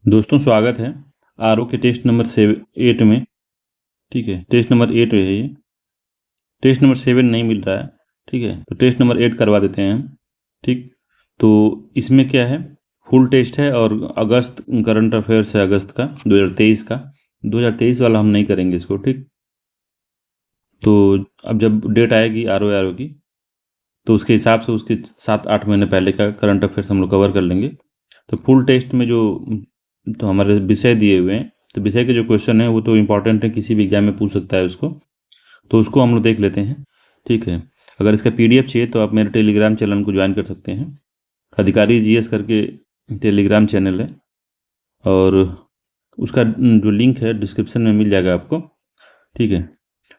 दोस्तों स्वागत है आर ओ के टेस्ट नंबर 8 में। ठीक है, टेस्ट नंबर 8 है ये। टेस्ट नंबर 7 नहीं मिल रहा है। ठीक है, तो टेस्ट नंबर 8 करवा देते हैं हम। ठीक, तो इसमें क्या है, फुल टेस्ट है और अगस्त करंट अफेयर्स है, अगस्त का 2023 का। 2023 वाला हम नहीं करेंगे इसको। ठीक, तो अब जब डेट आएगी आर ओ की, तो उसके हिसाब से उसके 7-8 महीने पहले का करंट अफेयर्स हम लोग कवर कर लेंगे। तो फुल टेस्ट में जो तो हमारे विषय दिए हुए हैं, तो विषय के जो क्वेश्चन है वो तो इम्पॉर्टेंट है, किसी भी एग्जाम में पूछ सकता है उसको, तो उसको हम लोग देख लेते हैं। ठीक है, अगर इसका पीडीएफ चाहिए तो आप मेरे टेलीग्राम चैनल को ज्वाइन कर सकते हैं। अधिकारी जीएस करके टेलीग्राम चैनल है, और उसका जो लिंक है डिस्क्रिप्शन में मिल जाएगा आपको। ठीक है,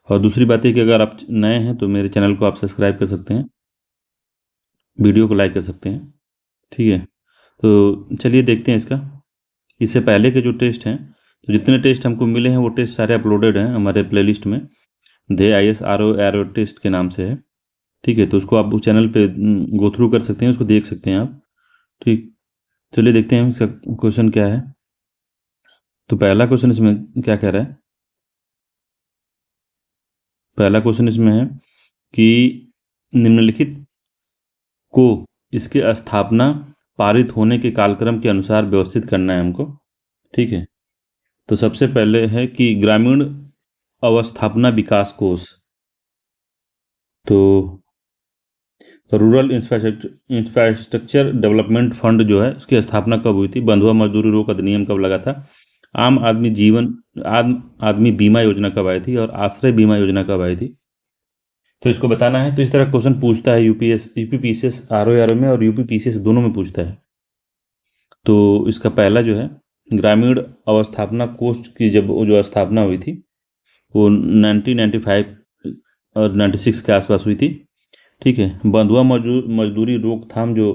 और दूसरी बात है कि अगर आप नए हैं तो मेरे चैनल को आप सब्सक्राइब कर सकते हैं, वीडियो को लाइक कर सकते हैं। ठीक है, तो चलिए देखते हैं इसका। इससे पहले के जो टेस्ट हैं, तो जितने टेस्ट हमको मिले हैं वो टेस्ट सारे अपलोडेड हैं हमारे प्लेलिस्ट में। दे IAS RO टेस्ट के नाम से है। ठीक है, तो उसको आप उस चैनल पे गो थ्रू कर सकते हैं, उसको देख सकते हैं आप। ठीक, चलिए देखते हैं इसका क्वेश्चन क्या है। तो पहला क्वेश्चन इसमें क्या कह रहा है। पहला क्वेश्चन इसमें है कि निम्नलिखित को इसके स्थापना पारित होने के कालक्रम के अनुसार व्यवस्थित करना है हमको। ठीक है, तो सबसे पहले है कि ग्रामीण अवस्थापना विकास कोष, तो रूरल इंफ्रास्ट्रक्चर डेवलपमेंट फंड जो है उसकी स्थापना कब हुई थी, बंधुआ मजदूरी रोक अधिनियम कब लगा था, आम आदमी बीमा योजना कब आई थी, और आश्रय बीमा योजना कब आई थी। तो इसको बताना है। तो इस तरह क्वेश्चन पूछता है यूपीपीसीएस RO में और यूपीपीसीएस दोनों में पूछता है। तो इसका पहला जो है, ग्रामीण अवस्थापना कोष की जब जो स्थापना हुई थी वो 1995 और 96 के आसपास हुई थी। ठीक है, बंधुआ मजदूरी रोकथाम जो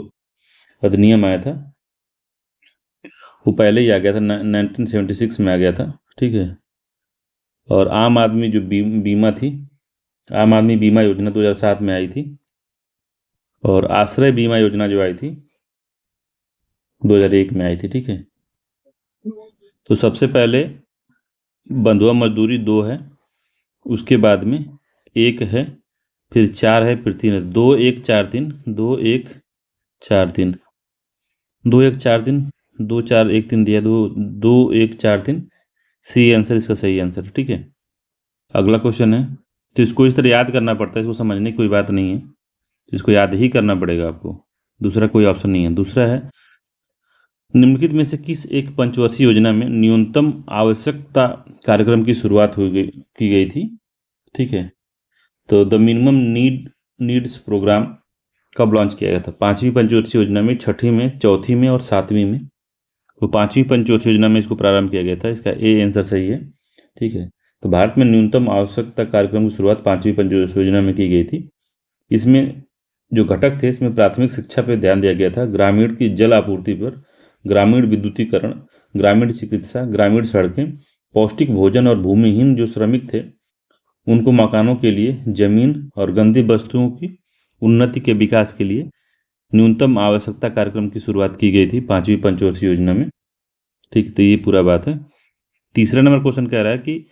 अधिनियम आया था वो पहले ही आ गया था, 1976 में आ गया था। ठीक है, और आम आदमी जो बीमा थी, आम आदमी बीमा योजना 2007 में आई थी, और आश्रय बीमा योजना जो आई थी 2001 में आई थी। ठीक है, तो सबसे पहले बंधुआ मजदूरी 2 है, उसके बाद में 1 है, फिर 4 है, फिर 3 है। 2 1 4 3, 2 1 4 3, 2 1 4 3, 2 4 1 3 दिया, 2 2 1 4 3, सी आंसर इसका सही आंसर। ठीक है, अगला क्वेश्चन है। तो इसको इस तरह याद करना पड़ता है, इसको समझने की कोई बात नहीं है, इसको याद ही करना पड़ेगा आपको, दूसरा कोई ऑप्शन नहीं है। दूसरा है, निम्नलिखित में से किस एक पंचवर्षीय योजना में न्यूनतम आवश्यकता कार्यक्रम की शुरुआत की गई थी। ठीक है, तो द मिनिमम नीड्स प्रोग्राम कब लॉन्च किया गया था, 5वीं पंचवर्षीय योजना में, 6वीं में, 4वीं में और 7वीं में। तो 5वीं पंचवर्षीय योजना में इसको प्रारंभ किया गया था, इसका ए आंसर सही है। ठीक है, तो भारत में न्यूनतम आवश्यकता कार्यक्रम की शुरुआत 5वीं पंचवर्षीय योजना में की गई थी। इसमें जो घटक थे, इसमें प्राथमिक शिक्षा पर ध्यान दिया गया था, ग्रामीण की जल आपूर्ति पर, ग्रामीण विद्युतीकरण, ग्रामीण चिकित्सा, ग्रामीण सड़कें, पौष्टिक भोजन, और भूमिहीन जो श्रमिक थे उनको मकानों के लिए जमीन, और गंदी वस्तुओं की उन्नति के विकास के लिए न्यूनतम आवश्यकता कार्यक्रम की शुरुआत की गई थी 5वीं पंचवर्षीय योजना में। ठीक, तो ये पूरा बात है। तीसरा नंबर क्वेश्चन कह रहा है कि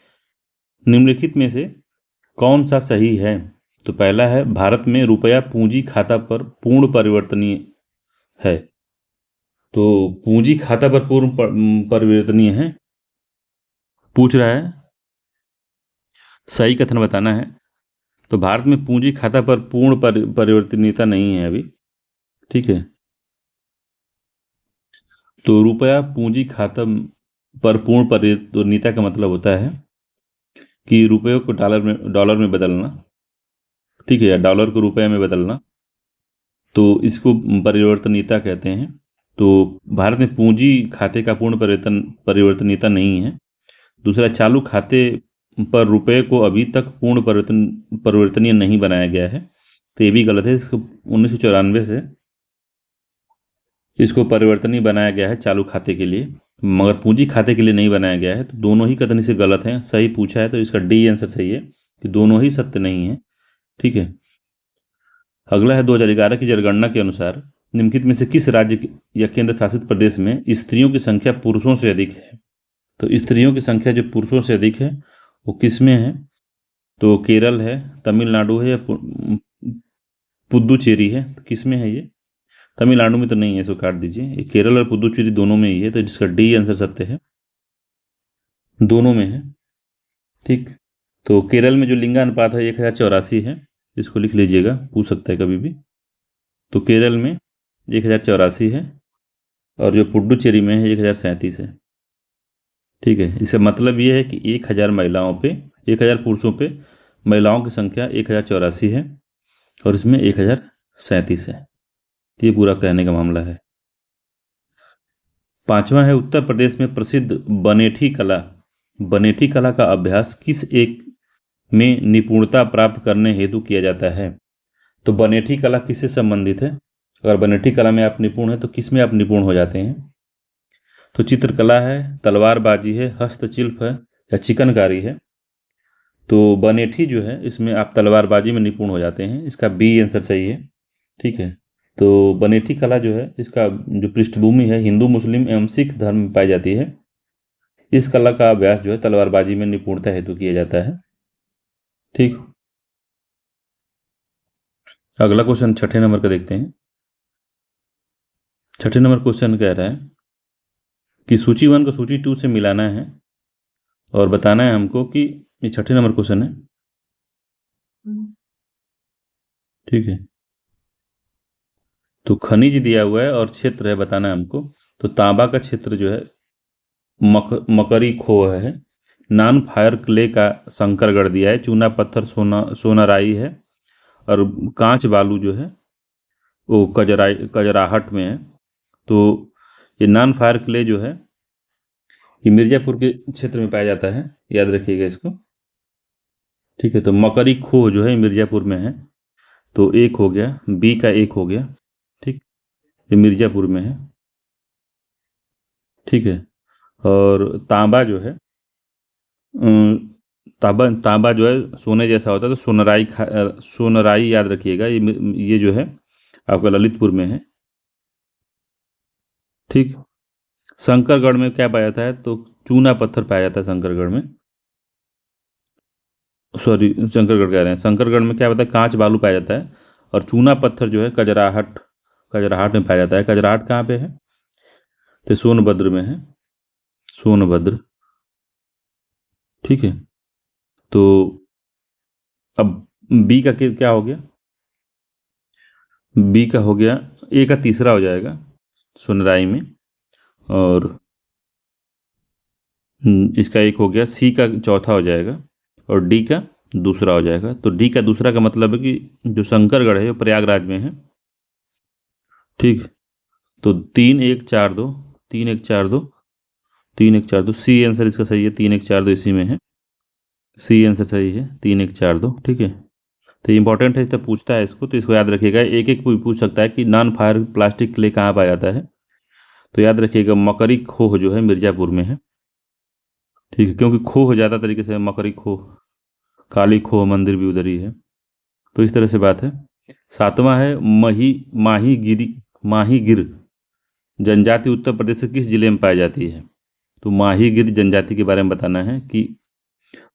निम्नलिखित में से कौन सा सही है। तो पहला है, भारत में रुपया पूंजी खाता पर पूर्ण परिवर्तनीय है। तो पूंजी खाता पर पूर्ण परिवर्तनीय है पूछ रहा है, सही कथन बताना है। तो भारत में पूंजी खाता पर पूर्ण परिवर्तनीयता नहीं है अभी। ठीक है, तो रुपया पूंजी खाता पर पूर्ण परिवर्तनीयता का मतलब होता है कि रुपये को डॉलर में बदलना। ठीक है, या डॉलर को रुपये में बदलना, तो इसको परिवर्तनीयता कहते हैं। तो भारत में पूंजी खाते का पूर्ण परिवर्तनीयता नहीं है। दूसरा, चालू खाते पर रुपये को अभी तक पूर्ण परिवर्तनीय नहीं बनाया गया है, तो ये भी गलत है। इसको 1994 से इसको परिवर्तनीय बनाया गया है चालू खाते के लिए, मगर पूंजी खाते के लिए नहीं बनाया गया है। तो दोनों ही कथन से गलत हैं। सही पूछा है तो इसका डी आंसर सही है कि दोनों ही सत्य नहीं है। ठीक है, अगला है, 2011 की जनगणना के अनुसार निम्नलिखित में से किस राज्य या केंद्र शासित प्रदेश में स्त्रियों की संख्या पुरुषों से अधिक है? तो स्त्रियों की संख्या जो पुरुषों से अधिक है वो किस में है? तो केरल है, तमिलनाडु है, या पुदुचेरी है? तो किस में है ये? तमिलनाडु में तो नहीं है, इसको काट दीजिए। ये केरल और पुदुचेरी दोनों में ही है, तो जिसका डी आंसर सत्य है, दोनों में है। ठीक, तो केरल में जो लिंगानुपात है 1084 है, इसको लिख लीजिएगा, पूछ सकता है कभी भी। तो केरल में 1084 है और जो पुडुचेरी में है 1037 है। ठीक है, इसका मतलब ये है कि 1000 महिलाओं पे, 1000 पुरुषों पे महिलाओं की संख्या 1084 है और इसमें 1037 है। ये पूरा कहने का मामला है। पांचवा है, उत्तर प्रदेश में प्रसिद्ध बनेठी कला, बनेठी कला का अभ्यास किस एक में निपुणता प्राप्त करने हेतु किया जाता है? तो बनेठी कला किससे संबंधित है? अगर बनेठी कला में आप निपुण हैं तो किस में आप निपुण हो जाते हैं? तो चित्रकला है, तलवारबाजी है, हस्तशिल्प है, या चिकनकारी है? तो बनेठी जो है इसमें आप तलवारबाजी में निपुण हो जाते हैं, इसका बी आंसर सही है। ठीक है, तो बनेठी कला जो है इसका जो पृष्ठभूमि है हिंदू, मुस्लिम एवं सिख धर्म में पाई जाती है। इस कला का अभ्यास जो है तलवारबाजी में निपुणता हेतु किया जाता है। ठीक, अगला क्वेश्चन छठे नंबर का देखते हैं। छठे नंबर क्वेश्चन कह रहा है कि सूची 1 को सूची 2 से मिलाना है और बताना है हमको कि ये छठे नंबर क्वेश्चन है। ठीक है, तो खनिज दिया हुआ है और क्षेत्र है, बताना है हमको। तो तांबा का क्षेत्र जो है मकरी खोह है, नॉन फायर क्ले का संकरगढ़ दिया है, चूना पत्थर सोनाराई है, और कांच बालू जो है वो कजराहट में है। तो ये नॉन फायर क्ले जो है ये मिर्जापुर के क्षेत्र में पाया जाता है, याद रखिएगा इसको। ठीक है, तो मकरी खोह जो है मिर्जापुर में है, तो एक हो गया, बी का एक हो गया। ठीक, ये मिर्जापुर में है। ठीक है, और तांबा जो है तांबा जो है सोने जैसा होता है, तो सोनराई याद रखिएगा, ये जो है आपका ललितपुर में है। ठीक, शंकरगढ़ में क्या पाया जाता है? तो चूना पत्थर पाया जाता है शंकरगढ़ में, सॉरी शंकरगढ़ कह रहे हैं, शंकरगढ़ में क्या होता है? कांच बालू पाया जाता है, और चूना पत्थर जो है कजराहट में पाया जाता है। कजराहट कहाँ पे है? तो सोनभद्र में है, सोनभद्र। ठीक है, तो अब बी का क्या हो गया? बी का हो गया, ए का तीसरा हो जाएगा सुनराई में, और इसका एक हो गया, सी का चौथा हो जाएगा, और डी का दूसरा हो जाएगा। तो डी का दूसरा का मतलब है कि जो शंकरगढ़ है वो प्रयागराज में है। ठीक, तो 3-1-4-2, 3-1-4-2, 3-1-4-2, सी आंसर इसका सही है, 3-1-4-2 इसी में है, सी आंसर सही है, 3-1-4-2। ठीक है, तो इंपॉर्टेंट है, इससे पूछता है इसको, तो इसको याद रखिएगा। एक एक पूछ सकता है कि नॉन फायर प्लास्टिक क्ले कहाँ पाया जाता है, तो याद रखिएगा मकरी खोह जो है मिर्जापुर में है। ठीक है, क्योंकि खोह ज़्यादा तरीके से मकरी खोह, काली खोह मंदिर भी उधर ही है, तो इस तरह से बात है। सातवां है, माहीगिर जनजाति उत्तर प्रदेश के किस जिले में पाई जाती है? तो माहीगिर जनजाति के बारे में बताना है कि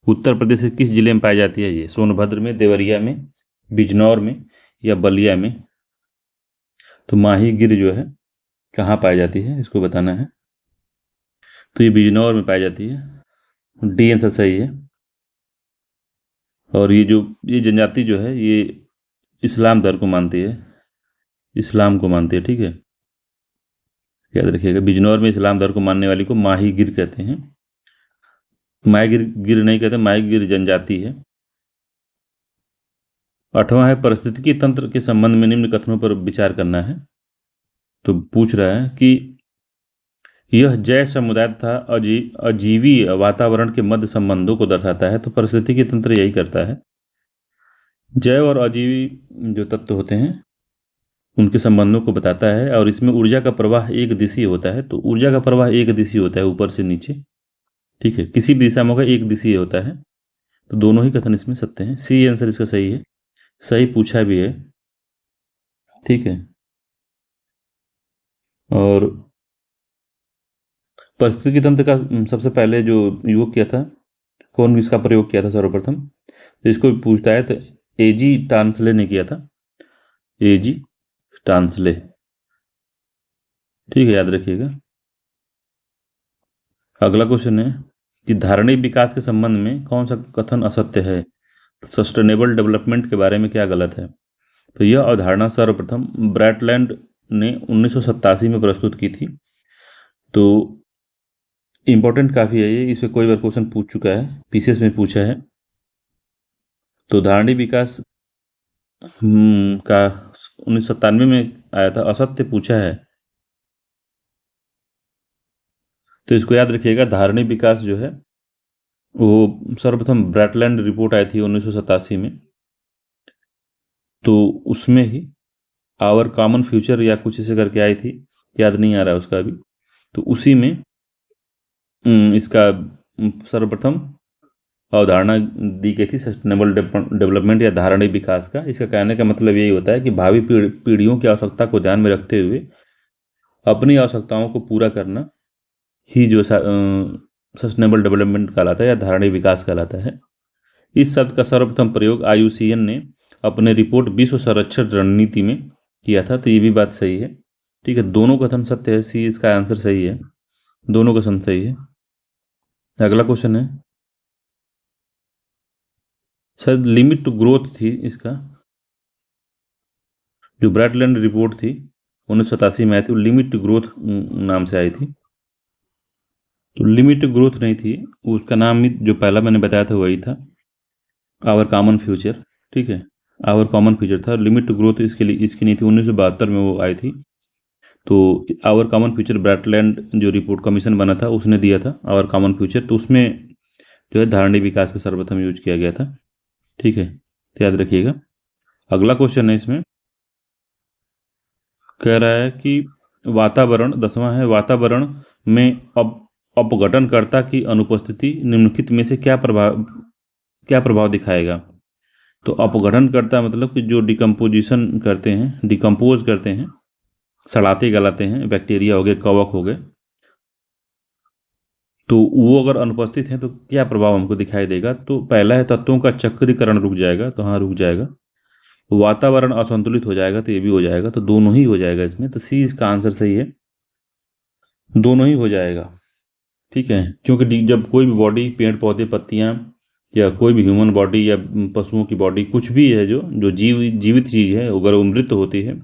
उत्तर प्रदेश के किस जिले में पाई जाती है ये, सोनभद्र में, देवरिया में, बिजनौर में, या बलिया में? तो माहीगिर जो है कहाँ पाई जाती है, इसको बताना है। तो ये बिजनौर में पाई जाती है, डी आंसर सही है। और ये जनजाति जो है ये इस्लाम धर्म को मानती है, इस्लाम को मानती है। ठीक है, याद रखिएगा, बिजनौर में इस्लाम धर्म को मानने वाली को माहीगिर कहते हैं, माहीगिर नहीं कहते, माहीगिर जनजाति है। आठवां है, पारिस्थितिकी तंत्र के संबंध में निम्न कथनों पर विचार करना है। तो पूछ रहा है कि यह जैव समुदाय तथा अजीवी वातावरण के मध्य संबंधों को दर्शाता है। तो पारिस्थितिकी तंत्र यही करता है, जैव और अजीवी जो तत्व होते हैं उनके संबंधों को बताता है, और इसमें ऊर्जा का प्रवाह एक दिशीय होता है। तो ऊर्जा का प्रवाह एक दिशीय होता है, ऊपर से नीचे। ठीक है, किसी भी दिशा में होगा एक दिशीय होता है, तो दोनों ही कथन इसमें सत्य हैं, सी आंसर इसका सही है, सही पूछा भी है। ठीक है, और परिस्थितिकी तंत्र का सबसे पहले जो युवक किया था, कौन इसका प्रयोग किया था सर्वप्रथम, तो इसको पूछता है तो एजी टांसले ने किया था, एजी टांसले। ठीक है, याद रखिएगा। अगला क्वेश्चन है कि धारणीय विकास के संबंध में कौन सा कथन असत्य है। सस्टेनेबल डेवलपमेंट के बारे में क्या गलत है। तो यह अवधारणा सर्वप्रथम ब्रैटलैंड ने 1987 में प्रस्तुत की थी। तो इम्पोर्टेंट काफ़ी है ये, इस पर कोई बार क्वेश्चन पूछ चुका है, पीसीएस में पूछा है। तो धारणीय विकास का 1997 में आया था, असत्य पूछा है। तो इसको याद रखिएगा, धारणीय विकास जो है वो सर्वप्रथम ब्रैटलैंड रिपोर्ट आई थी 1987 में। तो उसमें ही आवर कॉमन फ्यूचर या कुछ ऐसे करके आई थी, याद नहीं आ रहा है उसका अभी। तो उसी में इसका सर्वप्रथम अवधारणा दी गई थी सस्टेनेबल डेवलपमेंट या धारणीय विकास का। इसका कहने का मतलब यही होता है कि भावी पीढ़ियों की आवश्यकता को ध्यान में रखते हुए अपनी आवश्यकताओं को पूरा करना ही जो सस्टेनेबल डेवलपमेंट कहलाता है या धारणीय विकास कहलाता है। इस शब्द का सर्वप्रथम प्रयोग IUCN ने अपने रिपोर्ट विश्व संरक्षण रणनीति में किया था। तो ये भी बात सही है। ठीक है, दोनों कथन सत्य है, सी इसका आंसर सही है, दोनों कथन सही है। अगला क्वेश्चन है, शायद लिमिट टू ग्रोथ थी इसका, जो ब्रैटलैंड रिपोर्ट थी 1987 में आई थी, वो लिमिट टू ग्रोथ नाम से आई थी। तो लिमिट टू ग्रोथ नहीं थी, उसका नाम ही जो पहला मैंने बताया था वही था, आवर कॉमन फ्यूचर। ठीक है, आवर कॉमन फ्यूचर था। लिमिट टू ग्रोथ इसके लिए इसकी नहीं थी, 1972 में वो आई थी। तो आवर कॉमन फ्यूचर ब्रैटलैंड जो रिपोर्ट कमीशन बना था उसने दिया था आवर कॉमन फ्यूचर। तो उसमें जो है धारणीय विकास का सर्वप्रथम यूज किया गया था। ठीक है, तो याद रखिएगा। अगला क्वेश्चन है, इसमें कह रहा है कि वातावरण, 10वां है, वातावरण में अपघटनकर्ता की अनुपस्थिति निम्नलिखित में से क्या प्रभाव दिखाएगा। तो अपघटनकर्ता मतलब कि जो डिकम्पोजिशन करते हैं, डिकम्पोज करते हैं, सड़ाते गलाते हैं, बैक्टीरिया हो गए, कवक हो गए, तो वो अगर अनुपस्थित हैं तो क्या प्रभाव हमको दिखाई देगा। तो पहला है तत्वों का चक्रीकरण रुक जाएगा, तो हाँ रुक जाएगा। वातावरण असंतुलित हो जाएगा, तो ये भी हो जाएगा। तो दोनों ही हो जाएगा इसमें, तो सी इसका आंसर सही है, दोनों ही हो जाएगा। ठीक है, क्योंकि जब कोई भी बॉडी, पेड़ पौधे, पत्तियां, या कोई भी ह्यूमन बॉडी या पशुओं की बॉडी, कुछ भी है जो जीवित चीज़ है, अगर वो मृत होती है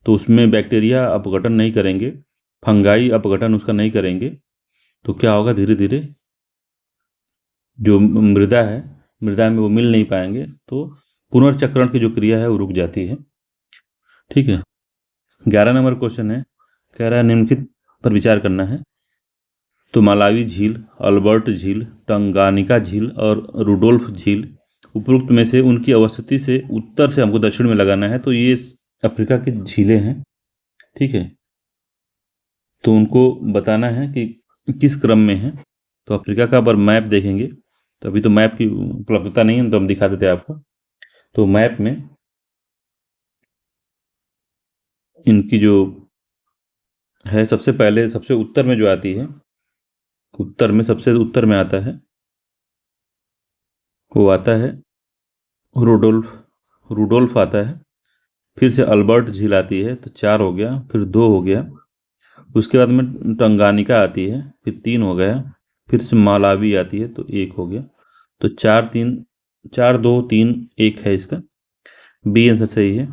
तो उसमें बैक्टीरिया अपघटन नहीं करेंगे, फंगाई अपघटन उसका नहीं करेंगे, तो क्या होगा, धीरे धीरे जो मृदा है, मृदा में वो मिल नहीं पाएंगे, तो पुनर्चक्रण की जो क्रिया है वो रुक जाती है। ठीक है, 11 नंबर क्वेश्चन है, कह रहा है निम्नलिखित पर विचार करना है। तो मालावी झील, अल्बर्ट झील, टंगानिका झील और रुडोल्फ झील उपरोक्त में से उनकी अवस्थिति से उत्तर से हमको दक्षिण में लगाना है। तो ये अफ्रीका की झीलें हैं। ठीक है, तो उनको बताना है कि किस क्रम में है। तो अफ्रीका का पर मैप देखेंगे, तो अभी तो मैप की उपलब्धता नहीं है, तो हम दिखा देते हैं आपको। तो मैप में इनकी जो है, सबसे पहले सबसे उत्तर में जो आती है, उत्तर में सबसे उत्तर में आता है, वो आता है रुडोल्फ आता है। फिर से अल्बर्ट झील आती है, तो 4 हो गया, फिर 2 हो गया। उसके बाद में टंगानिका आती है, फिर 3 हो गया। फिर से मालावी आती है, तो 1 हो गया। तो 4 2 3 1 है इसका, बी आंसर सही है।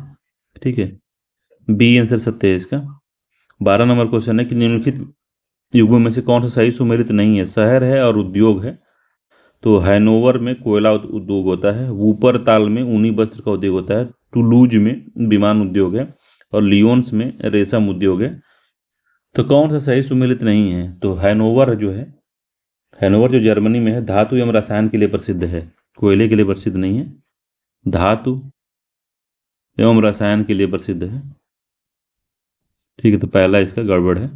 ठीक है, बी आंसर सत्य है इसका। 12 नंबर क्वेश्चन है कि निम्नलिखित युगों में से कौन सा सही सुमेलित नहीं है। शहर है और उद्योग है। तो हैनोवर में कोयला उद्योग होता है, वूपरताल में ऊनी वस्त्र का उद्योग होता है, टूलूज में विमान उद्योग है, और लियोन्स में रेशम उद्योग है। तो कौन सा सही सुमेलित नहीं है। तो हैनोवर जो है, हैनोवर जो जर्मनी में है, धातु एवं रसायन के लिए प्रसिद्ध है, कोयले के लिए प्रसिद्ध नहीं है, धातु एवं रसायन के लिए प्रसिद्ध है। ठीक है, तो पहला इसका गड़बड़ है।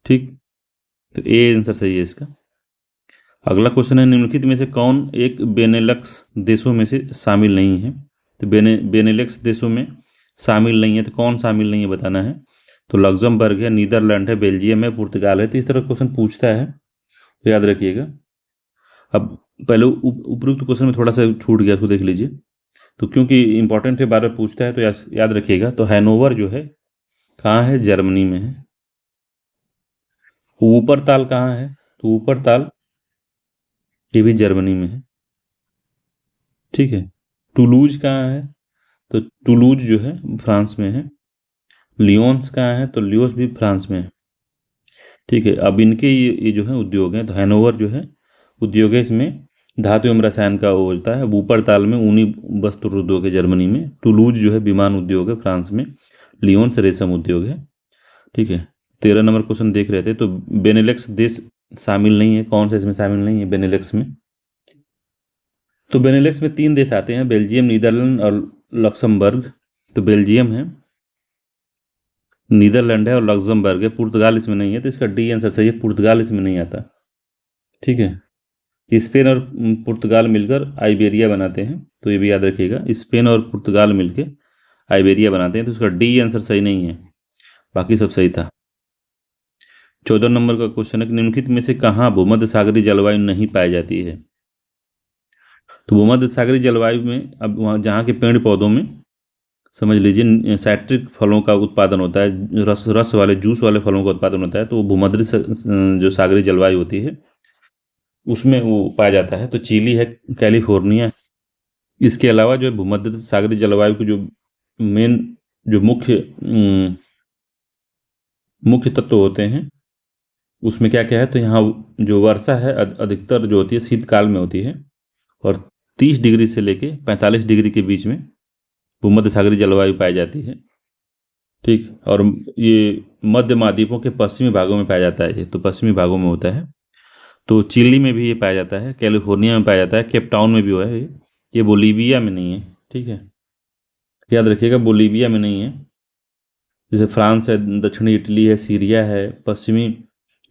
ठीक, तो ए आंसर सही है इसका। अगला क्वेश्चन है, निम्नलिखित में से कौन एक बेनेलक्स देशों में से शामिल नहीं है। तो बेनेलक्स देशों में शामिल नहीं है, तो कौन शामिल नहीं है बताना है। तो लग्जमबर्ग है, नीदरलैंड है, बेल्जियम है, पुर्तगाल है। तो इस तरह क्वेश्चन पूछता है, तो याद रखिएगा। अब पहले उपरोक्त क्वेश्चन में थोड़ा सा छूट गया, उसको देख लीजिए। तो क्योंकि इंपॉर्टेंट है, बार बार पूछता है, तो याद रखिएगा। तो हैनोवर जो है कहाँ है? जर्मनी में है। ऊपरताल कहाँ है? तो ऊपरताल ये भी जर्मनी में है, ठीक है। टुलूज कहाँ है? तो टुलूज जो है फ्रांस में है। लियोन्स कहाँ है? तो लियोस भी फ्रांस में है, ठीक है। अब इनके ये जो है उद्योग हैं। तो हैनोवर जो है उद्योग है, इसमें धातु एवं रसायन का वो होता है। ऊपरताल में ऊनी वस्त्र उद्योग है जर्मनी में। टुलूज जो है विमान उद्योग है फ्रांस में। लियोन्स रेशम उद्योग है, ठीक है। 13 नंबर क्वेश्चन देख रहे थे। तो बेनेलेक्स देश शामिल नहीं है, कौन सा इसमें शामिल नहीं है बेनेलेक्स में? तो बेनेलेक्स में 3 देश आते हैं, बेल्जियम, नीदरलैंड और लक्समबर्ग। तो बेल्जियम है, नीदरलैंड है और लक्समबर्ग है। पुर्तगाल इसमें नहीं है, तो इसका डी आंसर सही है, पुर्तगाल इसमें नहीं आता, ठीक है। स्पेन और पुर्तगाल मिलकर आइबेरिया बनाते हैं, तो ये भी याद रखिएगा। स्पेन और पुर्तगाल मिलकर आइबेरिया बनाते हैं, तो इसका डी आंसर सही नहीं है, बाकी सब सही था। 14 नंबर का क्वेश्चन है कि निम्नलिखित में से कहाँ भूमध्य सागरीय जलवायु नहीं पाई जाती है? तो भूमध्य सागरीय जलवायु में, अब वहाँ जहाँ के पेड़ पौधों में समझ लीजिए साइट्रिक फलों का उत्पादन होता है, रस रस वाले जूस वाले फलों का उत्पादन होता है, तो वो भूमध्य जो सागरीय जलवायु होती है उसमें वो पाया जाता है। तो चिली है, कैलिफोर्निया। इसके अलावा जो है भूमध्य सागरीय जलवायु के जो मेन जो मुख्य तत्व होते हैं उसमें क्या क्या है? तो यहाँ जो वर्षा है अधिकतर जो होती है शीतकाल में होती है, और 30 डिग्री से लेके 45 डिग्री के बीच में भूमध्य सागरीय जलवायु पाई जाती है, ठीक। और ये मध्य महाद्वीपों के पश्चिमी भागों में पाया जाता है, ये तो पश्चिमी भागों में होता है। तो चिली में भी ये पाया जाता है, कैलिफोर्निया में पाया जाता है, केप टाउन में भी हुआ है ये बोलीविया में नहीं है, ठीक है। याद रखिएगा बोलीविया में नहीं है। जैसे फ्रांस है, दक्षिणी इटली है, सीरिया है, पश्चिमी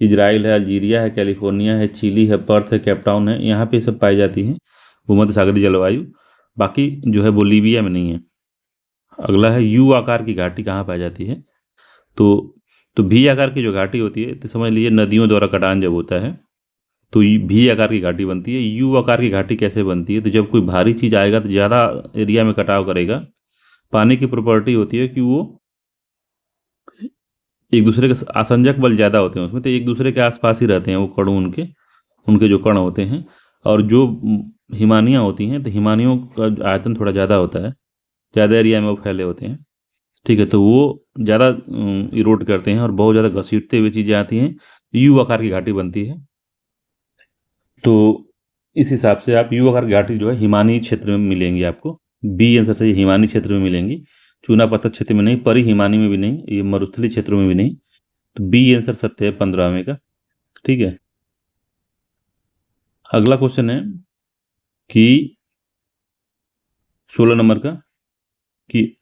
इजराइल है, अल्जीरिया है, कैलिफोर्निया है, चिली है, पर्थ है, केप टाउन है, यहाँ पे सब पाई जाती हैं भूमध्य सागरीय जलवायु। बाकी जो है बोलीविया में नहीं है। अगला है यू आकार की घाटी कहाँ पाई जाती है? तो भी आकार की जो घाटी होती है, तो समझ लीजिए नदियों द्वारा कटान जब होता है तो भी आकार की घाटी बनती है। यू आकार की घाटी कैसे बनती है? तो जब कोई भारी चीज़ आएगा तो ज़्यादा एरिया में कटाव करेगा। पानी की प्रॉपर्टी होती है कि वो एक दूसरे के आसंजक बल ज़्यादा होते हैं उसमें, तो एक दूसरे के आसपास ही रहते हैं वो कण, उनके जो कण होते हैं। और जो हिमानियाँ होती हैं, तो हिमानियों का आयतन थोड़ा ज़्यादा होता है, ज़्यादा एरिया में वो फैले होते हैं, ठीक है। तो वो ज़्यादा इरोड करते हैं और बहुत ज़्यादा घसीटते हुए चीज़ें आती हैं, यू आकार की घाटी बनती है। तो इस हिसाब से आप यू आकार की घाटी जो है हिमानी क्षेत्र में मिलेंगी आपको। बी आंसर सही, हिमानी क्षेत्र में मिलेंगी, चूना पत्थर क्षेत्र में नहीं, परी हिमानी में भी नहीं, ये मरुस्थलीय क्षेत्रों में भी नहीं। तो बी आंसर सत्य है 15वें का, ठीक है। अगला क्वेश्चन है कि 16 नंबर का, कि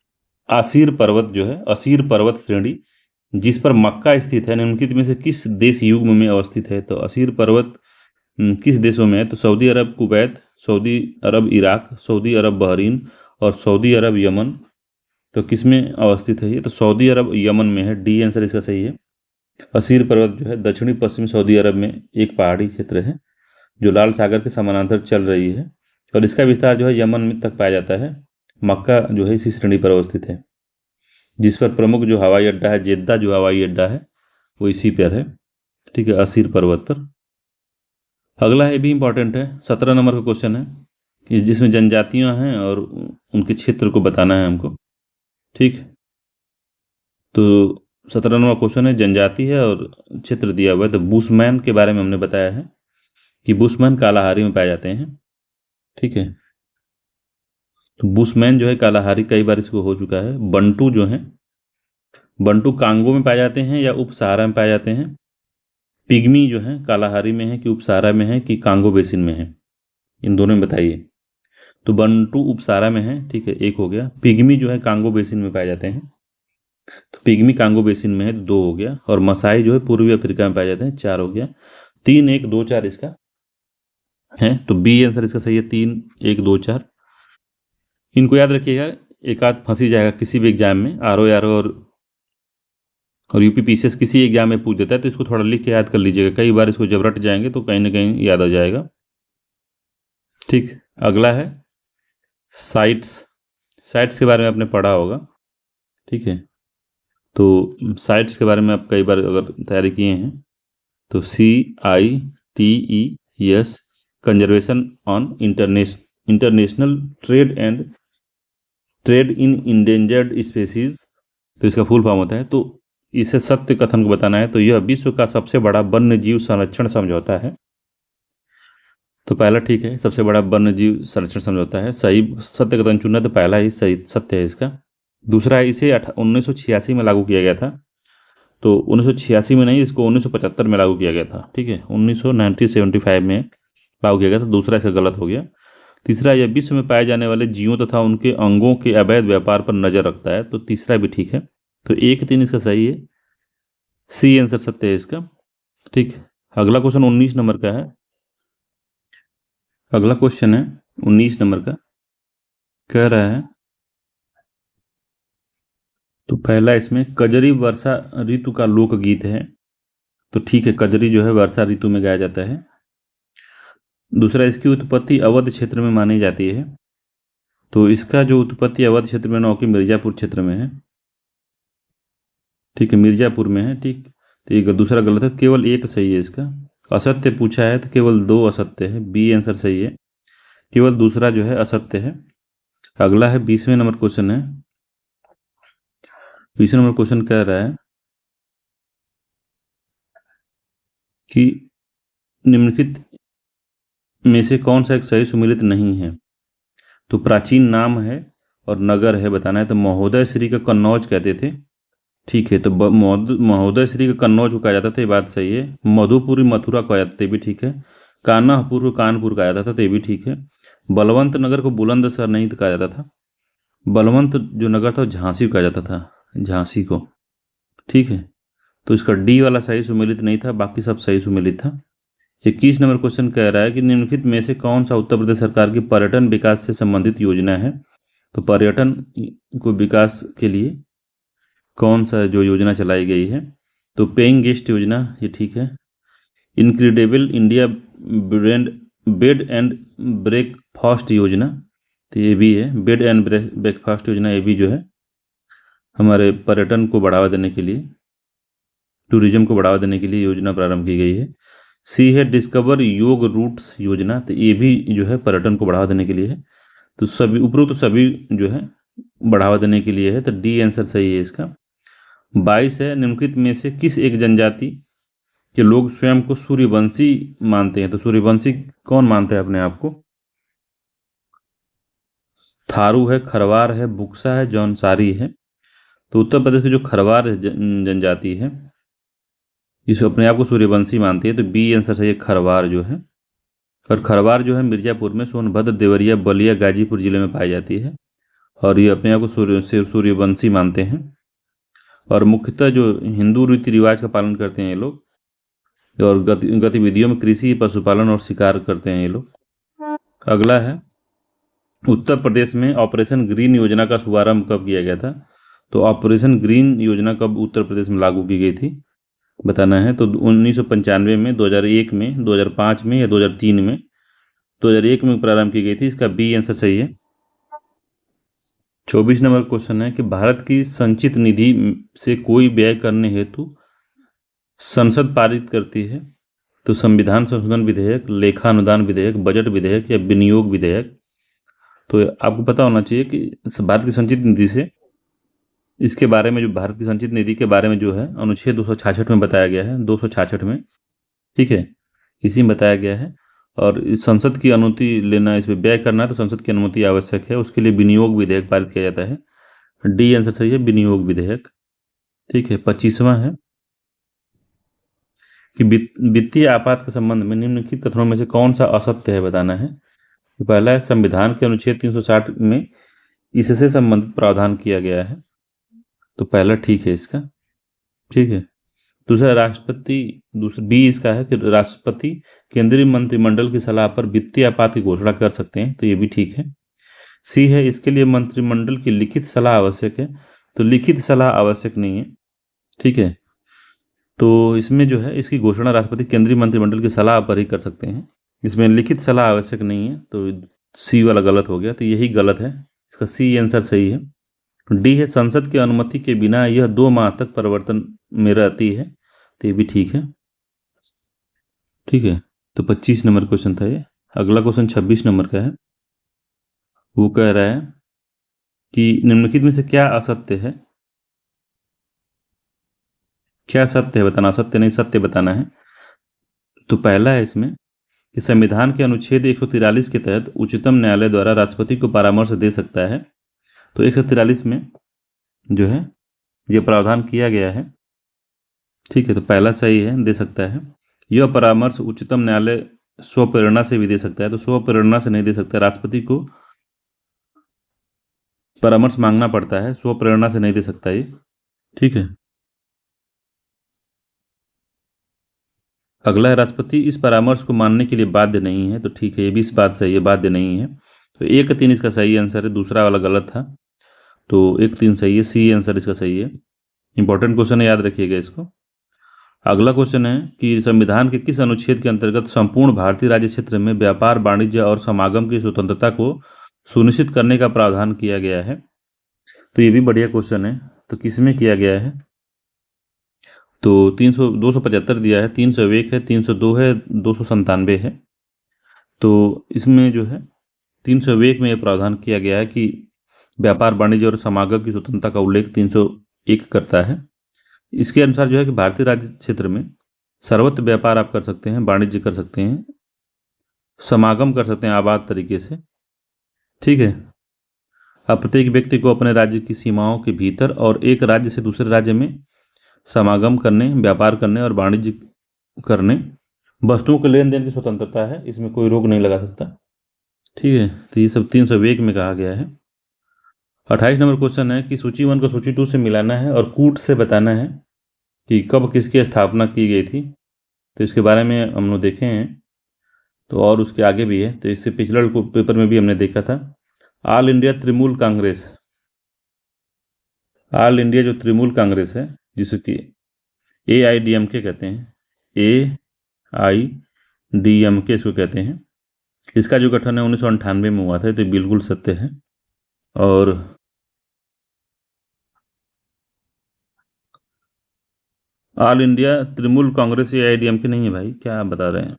असीर पर्वत जो है, असीर पर्वत श्रेणी जिस पर मक्का स्थित है, निम्नलिखित में से किस देश युग्म में अवस्थित है? तो असीर पर्वत किस देशों में है? तो सऊदी अरब, कुवैत, सऊदी अरब इराक, सऊदी अरब बहरीन और सऊदी अरब यमन। तो किस में अवस्थित है ये? तो सऊदी अरब यमन में है, डी आंसर इसका सही है। असीर पर्वत जो है दक्षिणी पश्चिमी सऊदी अरब में एक पहाड़ी क्षेत्र है जो लाल सागर के समानांतर चल रही है, और इसका विस्तार जो है यमन में तक पाया जाता है। मक्का जो है इसी श्रेणी पर अवस्थित है, जिस पर प्रमुख जो हवाई अड्डा है, जेद्दा जो हवाई अड्डा है वो इसी पर है, ठीक है, असीर पर्वत पर। अगला है भी इंपॉर्टेंट है, 17 नंबर का क्वेश्चन है कि जिसमें जनजातियां हैं और उनके क्षेत्र को बताना है हमको, ठीक। तो 17 नंबर क्वेश्चन है, जनजाति है और क्षेत्र दिया हुआ है। तो बुशमैन के बारे में हमने बताया है कि बुशमैन कालाहारी में पाए जाते हैं, ठीक है। तो बुशमैन जो है कालाहारी, कई बार इसको हो चुका है। बंटू जो है, बंटू कांगो में पाए जाते हैं या उप सहारा में पाए जाते हैं? पिग्मी जो है कालाहारी में है कि उप सहारा में है कि कांगो बेसिन में है? इन दोनों में बताइए। तो बंटू उप सहारा में है, ठीक है, एक हो गया। पिग्मी जो है कांगो बेसिन में पाए जाते हैं, तो पिग्मी कांगो बेसिन में है, 2 हो गया। और मसाई जो है पूर्वी अफ्रीका में पाए जाते हैं, 4 हो गया। 3 1 2 4 इसका है, तो बी आंसर इसका सही है, 3 1 2 4। इनको याद रखिएगा, एक आध फंसी जाएगा किसी भी एग्जाम में, आर ओ और और यूपी पीसीएस किसी एग्जाम में पूछ देता है, तो इसको थोड़ा लिख के याद कर लीजिएगा, कई बार इसको जब रट जाएंगे तो कहीं ना कहीं याद आ जाएगा। ठीक, अगला है साइट्स। साइट्स के बारे में आपने पढ़ा होगा, ठीक है। तो साइट्स के बारे में आप कई बार अगर तैयारी किए हैं तो CITES conservation on international trade in endangered species, तो इसका फुल फॉर्म होता है। तो इसे सत्य कथन को बताना है, तो यह विश्व का सबसे बड़ा वन्य जीव संरक्षण समझौता है। तो पहला ठीक है, सबसे बड़ा वन्य जीव संरक्षण समझौता है, सही सत्य कथन चुनना, तो पहला ही सही सत्य है इसका। दूसरा है, इसे 1986 में लागू किया गया था, तो 1986 में नहीं, इसको 1975 में लागू किया गया था, ठीक है। 1975 में लागू किया गया था, दूसरा इसका गलत हो गया। तीसरा, यह विश्व में पाए जाने वाले जीवों तथा उनके अंगों के अवैध व्यापार पर नजर रखता है, तो तीसरा भी ठीक है। तो 1-3 इसका सही है, सी आंसर सत्य है इसका, ठीक। अगला क्वेश्चन 19 नंबर का है। अगला क्वेश्चन है 19 नंबर का, कह रहा है, तो पहला इसमें कजरी वर्षा ऋतु का लोकगीत है, तो ठीक है, कजरी जो है वर्षा ऋतु में गाया जाता है। दूसरा, इसकी उत्पत्ति अवध क्षेत्र में मानी जाती है, तो इसका जो उत्पत्ति अवध क्षेत्र में न कि मिर्जापुर क्षेत्र में है, ठीक है, मिर्जापुर में है, ठीक। तो ये दूसरा गलत है, केवल एक सही है इसका। असत्य पूछा है तो केवल 2 असत्य है, बी आंसर सही है, केवल दूसरा जो है असत्य है। अगला है 20वें नंबर क्वेश्चन है। 20वें नंबर क्वेश्चन कह रहा है कि निम्नलिखित में से कौन सा एक सही सुमेलित नहीं है। तो प्राचीन नाम है और नगर है बताना है, तो महोदय श्री का कन्नौज कहते थे, ठीक है। तो महोदय श्री का कन्नौज को कहा जाता था, ये बात सही है। मधुपुरी मथुरा कहा जाता था, ये भी ठीक है। कान्हापुर को कानपुर कहा जाता था, तो ये भी ठीक है। बलवंत नगर को बुलंदशहर नहीं कहा जाता था, बलवंत जो नगर था वो झांसी को कहा जाता था, झांसी को, ठीक है। तो इसका डी वाला सही सुमेलित नहीं था, बाकी सब सही सुमेलित था। 21 नंबर क्वेश्चन कह रहा है कि निम्नलिखित में से कौन सा उत्तर प्रदेश सरकार की पर्यटन विकास से संबंधित योजना है। तो पर्यटन को विकास के लिए कौन सा जो योजना चलाई गई है, तो पेइंग गेस्ट योजना, ये ठीक है। Incredible India bed and breakfast योजना, तो ये भी है, बेड एंड ब्रेकफास्ट योजना, ये भी जो है हमारे पर्यटन को बढ़ावा देने के लिए, टूरिज्म को बढ़ावा देने के लिए योजना प्रारंभ की गई है। सी है डिस्कवर योग रूट्स योजना, तो ये भी जो है पर्यटन को बढ़ावा देने के लिए है। तो सभी उपरोक्त तो सभी जो है बढ़ावा देने के लिए है, तो डी आंसर सही है इसका। 22 है, निम्नलिखित में से किस एक जनजाति के लोग स्वयं को सूर्यवंशी मानते हैं। तो सूर्यवंशी कौन मानते हैं अपने आप को। थारू है, खरवार है, बुक्सा है, जौनसारी है। तो उत्तर प्रदेश की जो खरवार जनजाति है, इस अपने आप को सूर्यवंशी मानती है, तो बी आंसर सही है, खरवार जो है। और खरवार जो है मिर्जापुर में, सोनभद्र, देवरिया, बलिया, गाजीपुर जिले में पाई जाती है, और ये अपने आप को सूर्यवंशी मानते हैं। और मुख्यतः जो हिंदू रीति रिवाज का पालन करते हैं ये लोग, और गतिविधियों में कृषि, पशुपालन और शिकार करते हैं ये लोग। अगला है, उत्तर प्रदेश में ऑपरेशन ग्रीन योजना का शुभारंभ कब किया गया था। तो ऑपरेशन ग्रीन योजना कब उत्तर प्रदेश में लागू की गई थी बताना है। तो 1995 में, 2001 में, 2005 में या 2003 में। 2001 में प्रारंभ की गई थी, इसका बी आंसर सही है। 24 नंबर क्वेश्चन है कि भारत की संचित निधि से कोई व्यय करने हेतु संसद पारित करती है। तो संविधान संशोधन विधेयक, लेखा अनुदान विधेयक, बजट विधेयक या विनियोग विधेयक। तो आपको पता होना चाहिए कि भारत की संचित निधि से, इसके बारे में जो भारत की संचित निधि के बारे में जो है अनुच्छेद 266 में बताया गया है, 266 में, ठीक है, इसी में बताया गया है। और संसद की अनुमति लेना, इस पर व्यय करना है तो संसद की अनुमति आवश्यक है, उसके लिए विनियोग विधेयक पारित किया जाता है। डी आंसर सही है, विनियोग विधेयक, ठीक है। 25वां है कि वित्तीय आपात के संबंध में निम्नलिखित कथनों में से कौन सा असत्य है बताना है। तो पहला है, संविधान के अनुच्छेद 360 में इससे संबंधित प्रावधान किया गया है, तो पहला ठीक है इसका, ठीक है। दूसरा, राष्ट्रपति, दूसरा बी इसका है कि राष्ट्रपति केंद्रीय मंत्रिमंडल की सलाह पर वित्तीय आपात की घोषणा कर सकते हैं, तो ये भी ठीक है। सी है, इसके लिए मंत्रिमंडल की लिखित सलाह आवश्यक है, तो लिखित सलाह आवश्यक नहीं है, ठीक है। तो इसमें जो है इसकी घोषणा राष्ट्रपति केंद्रीय मंत्रिमंडल की सलाह पर ही कर सकते हैं। इसमें लिखित सलाह आवश्यक नहीं है, तो सी वाला गलत हो गया, तो यही गलत है, इसका सी आंसर सही है। डी है संसद की अनुमति के बिना यह 2 माह तक परिवर्तन में रहती है, तो ये भी ठीक है। ठीक है, तो 25 नंबर क्वेश्चन था ये। अगला क्वेश्चन 26 नंबर का है। वो कह रहा है कि निम्नलिखित में से क्या असत्य है। क्या सत्य है बताना, असत्य नहीं सत्य बताना है। तो पहला है इसमें कि संविधान के अनुच्छेद 143 के तहत उच्चतम न्यायालय द्वारा राष्ट्रपति को परामर्श दे सकता है। तो 143 में जो है ये प्रावधान किया गया है। ठीक है, तो पहला सही है, दे सकता है। यह परामर्श उच्चतम न्यायालय स्वप्रेरणा से भी दे सकता है, तो स्वप्रेरणा से नहीं दे सकता, राष्ट्रपति को परामर्श मांगना पड़ता है, स्वप्रेरणा से नहीं दे सकता ये। ठीक है, अगला है राष्ट्रपति इस परामर्श को मानने के लिए बाध्य नहीं है, तो ठीक है, ये भी इस बात सही है, बाध्य नहीं है। तो 1-3 इसका सही आंसर है, दूसरा वाला गलत था, तो 1-3 सही है, सी आंसर इसका सही है। इंपॉर्टेंट क्वेश्चन है, याद रखिएगा इसको। अगला क्वेश्चन है कि संविधान के किस अनुच्छेद के अंतर्गत संपूर्ण भारतीय राज्य क्षेत्र में व्यापार वाणिज्य और समागम की स्वतंत्रता को सुनिश्चित करने का प्रावधान किया गया है। तो ये भी बढ़िया क्वेश्चन है, तो किस में किया गया है। तो 275 दिया है, 301 है, 302 है, 297 है। तो इसमें जो है 301 में यह प्रावधान किया गया है कि व्यापार वाणिज्य और समागम की स्वतंत्रता का उल्लेख 301 करता है। इसके अनुसार जो है कि भारतीय राज्य क्षेत्र में सर्वत्र व्यापार आप कर सकते हैं, वाणिज्य कर सकते हैं, समागम कर सकते हैं आबाद तरीके से। ठीक है, अब प्रत्येक व्यक्ति को अपने राज्य की सीमाओं के भीतर और एक राज्य से दूसरे राज्य में समागम करने, व्यापार करने और वाणिज्य करने, वस्तुओं के लेन देन की स्वतंत्रता है, इसमें कोई रोक नहीं लगा सकता। ठीक है, तो ये सब 301 में कहा गया है। 28 नंबर क्वेश्चन है कि सूची 1 को सूची 2 से मिलाना है और कूट से बताना है कि कब किसकी स्थापना की गई थी। तो इसके बारे में हम लोग देखे हैं, तो और उसके आगे भी है, तो इससे पिछले पेपर में भी हमने देखा था। All India Trinamool Congress, all India जो तृणमूल कांग्रेस है, जिसे कि AIDMK कहते हैं, AIDMK इसको कहते हैं, इसका जो गठन है 1998 में हुआ था, तो बिल्कुल सत्य है। और all India Trinamool Congress AIDMK नहीं है भाई, क्या आप बता रहे हैं।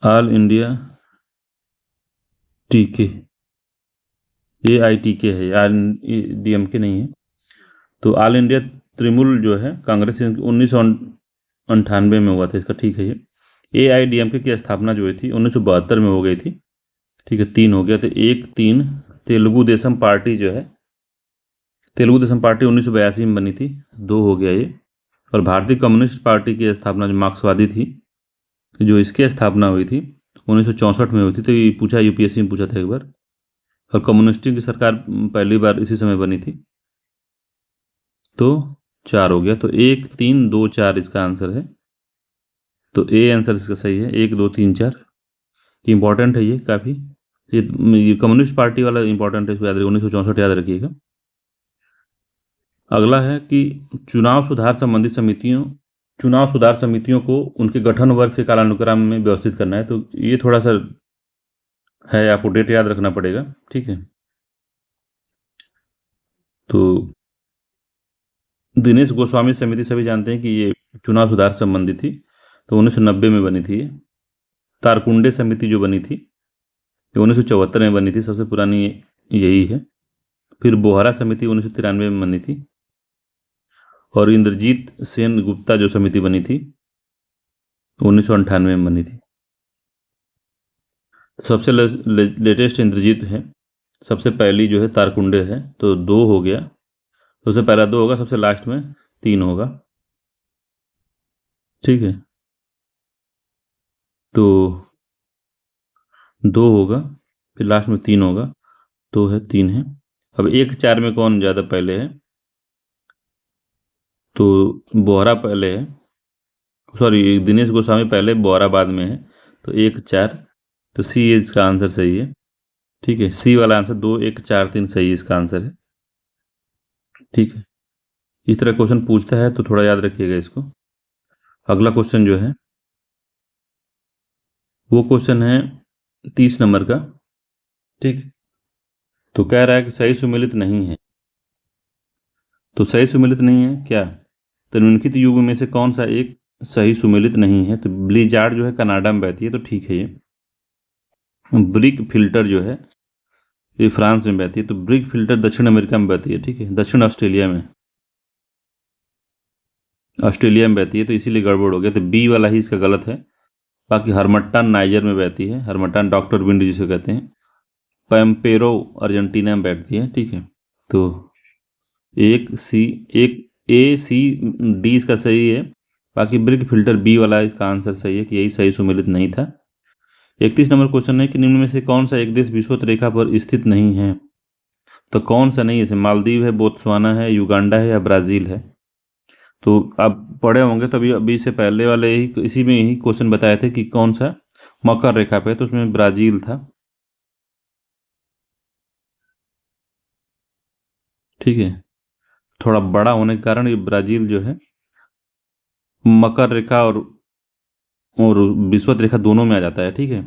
ऑल इंडिया TK, AITK है, AIDMK नहीं है। तो ऑल इंडिया तृणमूल जो है कांग्रेस 1998 में हुआ था, इसका ठीक है ये। AIDMK की स्थापना जो हुई थी 1972 में हो गई थी। ठीक है, 3 हो गया, तो 1-3 तेलुगु देशम पार्टी जो है, तेलुगु देशम पार्टी 1982 में बनी थी, 2 हो गया ये। और भारतीय कम्युनिस्ट पार्टी की स्थापना जो मार्क्सवादी थी, जो इसकी स्थापना हुई थी 1964 में हुई थी, तो ये पूछा UPSC में पूछा था एक बार। और कम्युनिस्टों की सरकार पहली बार इसी समय बनी थी, तो 4 हो गया, तो 1-3-2-4 इसका आंसर है। तो A आंसर इसका सही है, 1-2-3-4। इंपॉर्टेंट है ये काफ़ी, ये कम्युनिस्ट पार्टी वाला इंपॉर्टेंट है, इसको याद रखिए, 1964 याद रखिएगा। अगला है कि चुनाव सुधार समितियों को उनके गठन वर्ष के कालानुक्रम में व्यवस्थित करना है। तो ये थोड़ा सा है, आपको डेट याद रखना पड़ेगा। ठीक है, तो दिनेश गोस्वामी समिति सभी जानते हैं कि ये चुनाव सुधार संबंधी थी, तो 1990 में बनी थी ये। तारकुंडे समिति जो बनी थी ये 1974 में बनी थी, सबसे पुरानी यही है। फिर बोहरा समिति 1993 में बनी थी। और इंद्रजीत सेन गुप्ता जो समिति बनी थी 1998 में बनी थी। तो सबसे लेटेस्ट इंद्रजीत है, सबसे पहली जो है तारकुंडे है, तो 2 हो गया, सबसे पहला 2 होगा, सबसे लास्ट में 3 होगा। ठीक है, तो 2 होगा, फिर लास्ट में 3 होगा, 2 है 3 है। अब 1-4 में कौन ज़्यादा पहले है, तो बोहरा पहले है, सॉरी दिनेश गोस्वामी पहले, बोहरा बाद में है, तो 1-4, तो सी इसका आंसर सही है। ठीक है, सी वाला आंसर 2-1-4-3 सही इसका आंसर है। ठीक है, इस तरह क्वेश्चन पूछता है तो थोड़ा याद रखिएगा इसको। अगला क्वेश्चन जो है वो क्वेश्चन है 30 नंबर का। ठीक, तो कह रहा है कि सही सुमेलित नहीं है। तो सही सुमेलित नहीं है क्या? तो निम्नलिखित युग में से कौन सा एक सही सुमेलित नहीं है? तो ब्लिजार्ड जो है कनाडा में बहती है, तो ठीक है। ये ब्रिक फिल्टर जो है ये फ्रांस में बहती है, तो ब्रिक फिल्टर दक्षिण अमेरिका में बहती है। ठीक है, दक्षिण ऑस्ट्रेलिया में, ऑस्ट्रेलिया में बहती है, तो इसीलिए गड़बड़ हो गया। तो बी वाला ही इसका गलत है। बाकी हरमट्टान नाइजर में बहती है, हरमट्टान डॉक्टर विंड जिसे कहते हैं। पैम्पेरो अर्जेंटीना में बैठती है। ठीक है, तो एक ए सी डी इसका सही है। बाकी ब्रिक फिल्टर बी वाला इसका आंसर सही है कि यही सही सुमेलित नहीं था। 31 नंबर क्वेश्चन है कि निम्न में से कौन सा एक देश विषुवत रेखा पर स्थित नहीं है? तो कौन सा नहीं है? जैसे मालदीव है, बोत्सवाना है, युगांडा है या ब्राज़ील है। तो आप पढ़े होंगे तभी, अभी से पहले वाले ही इसी में यही क्वेश्चन बताए थे कि कौन सा मकर रेखा पे है, तो उसमें ब्राज़ील था। ठीक है, थोड़ा बड़ा होने के कारण ये ब्राज़ील जो है मकर रेखा और विषुवत रेखा दोनों में आ जाता है। ठीक है,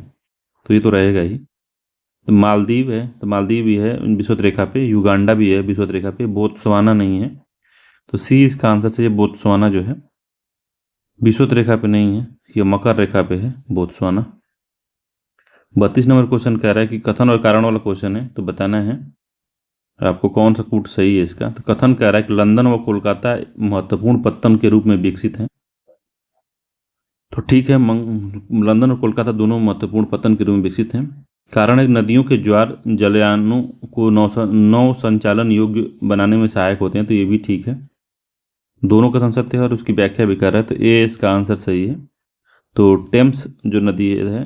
तो ये तो रहेगा ही। तो मालदीव है, तो मालदीव भी है विषुवत रेखा पे, युगांडा भी है विषुवत रेखा पे, बोत्सवाना नहीं है। तो सी इसका आंसर से, ये बोत्सवाना जो है विषुवत रेखा पे नहीं है, ये मकर रेखा पे है बोत्सवाना। 32 नंबर क्वेश्चन कह रहा है कि कथन और कारण वाला क्वेश्चन है, तो बताना है आपको कौन सा कूट सही है इसका। तो कथन कह रहा है कि लंदन व कोलकाता महत्वपूर्ण पत्तन के रूप में विकसित हैं। तो ठीक है, लंदन और कोलकाता दोनों महत्वपूर्ण पतन के रूप में विकसित हैं। कारण है नदियों के ज्वार जलयानों को नौ संचालन योग्य बनाने में सहायक होते हैं, तो ये भी ठीक है। दोनों कथन सत्य है और उसकी व्याख्या भी कर रहा है, तो ए इसका आंसर सही है। तो टेम्स जो नदी है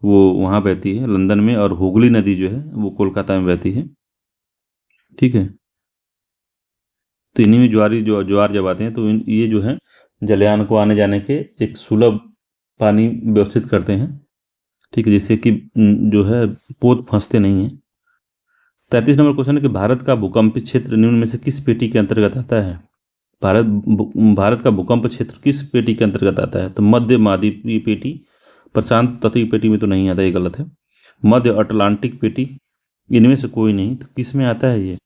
वो वहाँ बहती है लंदन में, और हुगली नदी जो है वो कोलकाता में बहती है। ठीक है, तो इन्हीं में ज्वार जब आते हैं तो ये जो है जलयान को आने जाने के एक सुलभ पानी व्यवस्थित करते हैं। ठीक है, जिससे कि जो है पोत फंसते नहीं हैं। 33 नंबर क्वेश्चन है कि भारत का भूकंपीय क्षेत्र निम्न में से किस पेटी के अंतर्गत आता है? भारत का भूकंप क्षेत्र किस पेटी के अंतर्गत आता है? तो मध्य महाद्वीपीय पेटी, प्रशांत तटीय पेटी में तो नहीं आता, ये गलत है। मध्य अटलांटिक पेटी, इनमें से कोई नहीं। तो किस में आता है ये?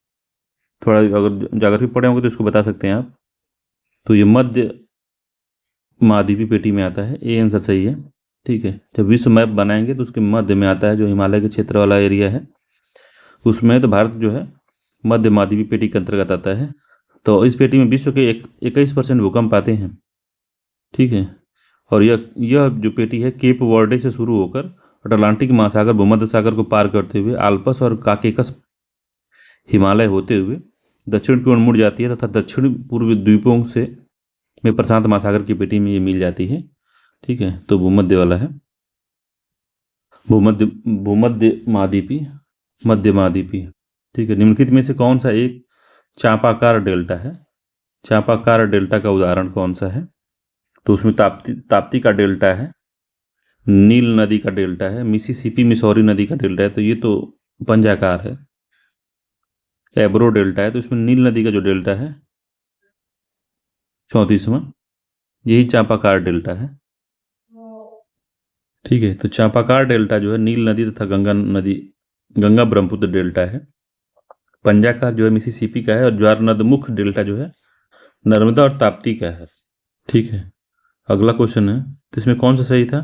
थोड़ा अगर ज्योग्राफी पढ़े होंगे तो इसको बता सकते हैं आप। तो ये मध्य महाद्वीपीय पेटी में आता है, ए आंसर सही है। ठीक है, जब विश्व मैप बनाएंगे तो उसके मध्य में आता है, जो हिमालय के क्षेत्र वाला एरिया है उसमें। तो भारत जो है मध्य महाद्वीपीय पेटी के अंतर्गत आता है। तो इस पेटी में विश्व के 21% भूकंप आते हैं। ठीक है, और यह जो पेटी है केप वर्डे से शुरू होकर अटलांटिक महासागर, भूमध्य सागर को पार करते हुए आल्पस और काकेकस हिमालय होते हुए दक्षिण की ओर मुड़ जाती है, तथा दक्षिण पूर्वी द्वीपों से में प्रशांत महासागर की पेटी में ये मिल जाती है। ठीक है, तो भूमध्य वाला है, भूमध्य महाद्वीपीय, मध्य महाद्वीपीय। ठीक है, निम्नलिखित में से कौन सा एक चापाकार डेल्टा है? चापाकार डेल्टा का उदाहरण कौन सा है? तो उसमें ताप्ती का डेल्टा है, नील नदी का डेल्टा है, मिसिसिपी मिसौरी नदी का डेल्टा है, तो ये तो पंजाकार है। एब्रो डेल्टा है, तो इसमें नील नदी का जो डेल्टा है 34वां, यही चापाकार डेल्टा है। ठीक है, तो चापाकार डेल्टा जो है नील नदी तथा गंगा ब्रह्मपुत्र डेल्टा है। पंजाकार जो है मिसिसिपी का है, और ज्वार नदमुख डेल्टा जो है नर्मदा और ताप्ती का है। ठीक है, अगला क्वेश्चन है, तो इसमें कौन सा सही था?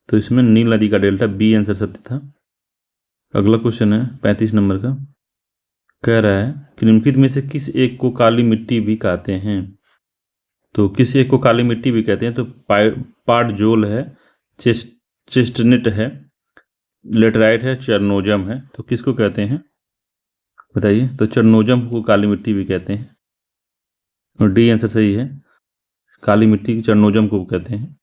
तो इसमें नील नदी का डेल्टा, बी आंसर सत्य था। अगला क्वेश्चन है 35 नंबर का, कह रहा है कि निम्नलिखित में से किस एक को काली मिट्टी भी कहते हैं? तो किस एक को काली मिट्टी भी कहते हैं? तो पाटजोल है, चेस्टनट है, लेटराइट है, चरनोजम है, तो किसको कहते हैं बताइए? तो चरनोजम को काली मिट्टी भी कहते हैं, और डी आंसर सही है, काली मिट्टी की चरनोजम को कहते हैं।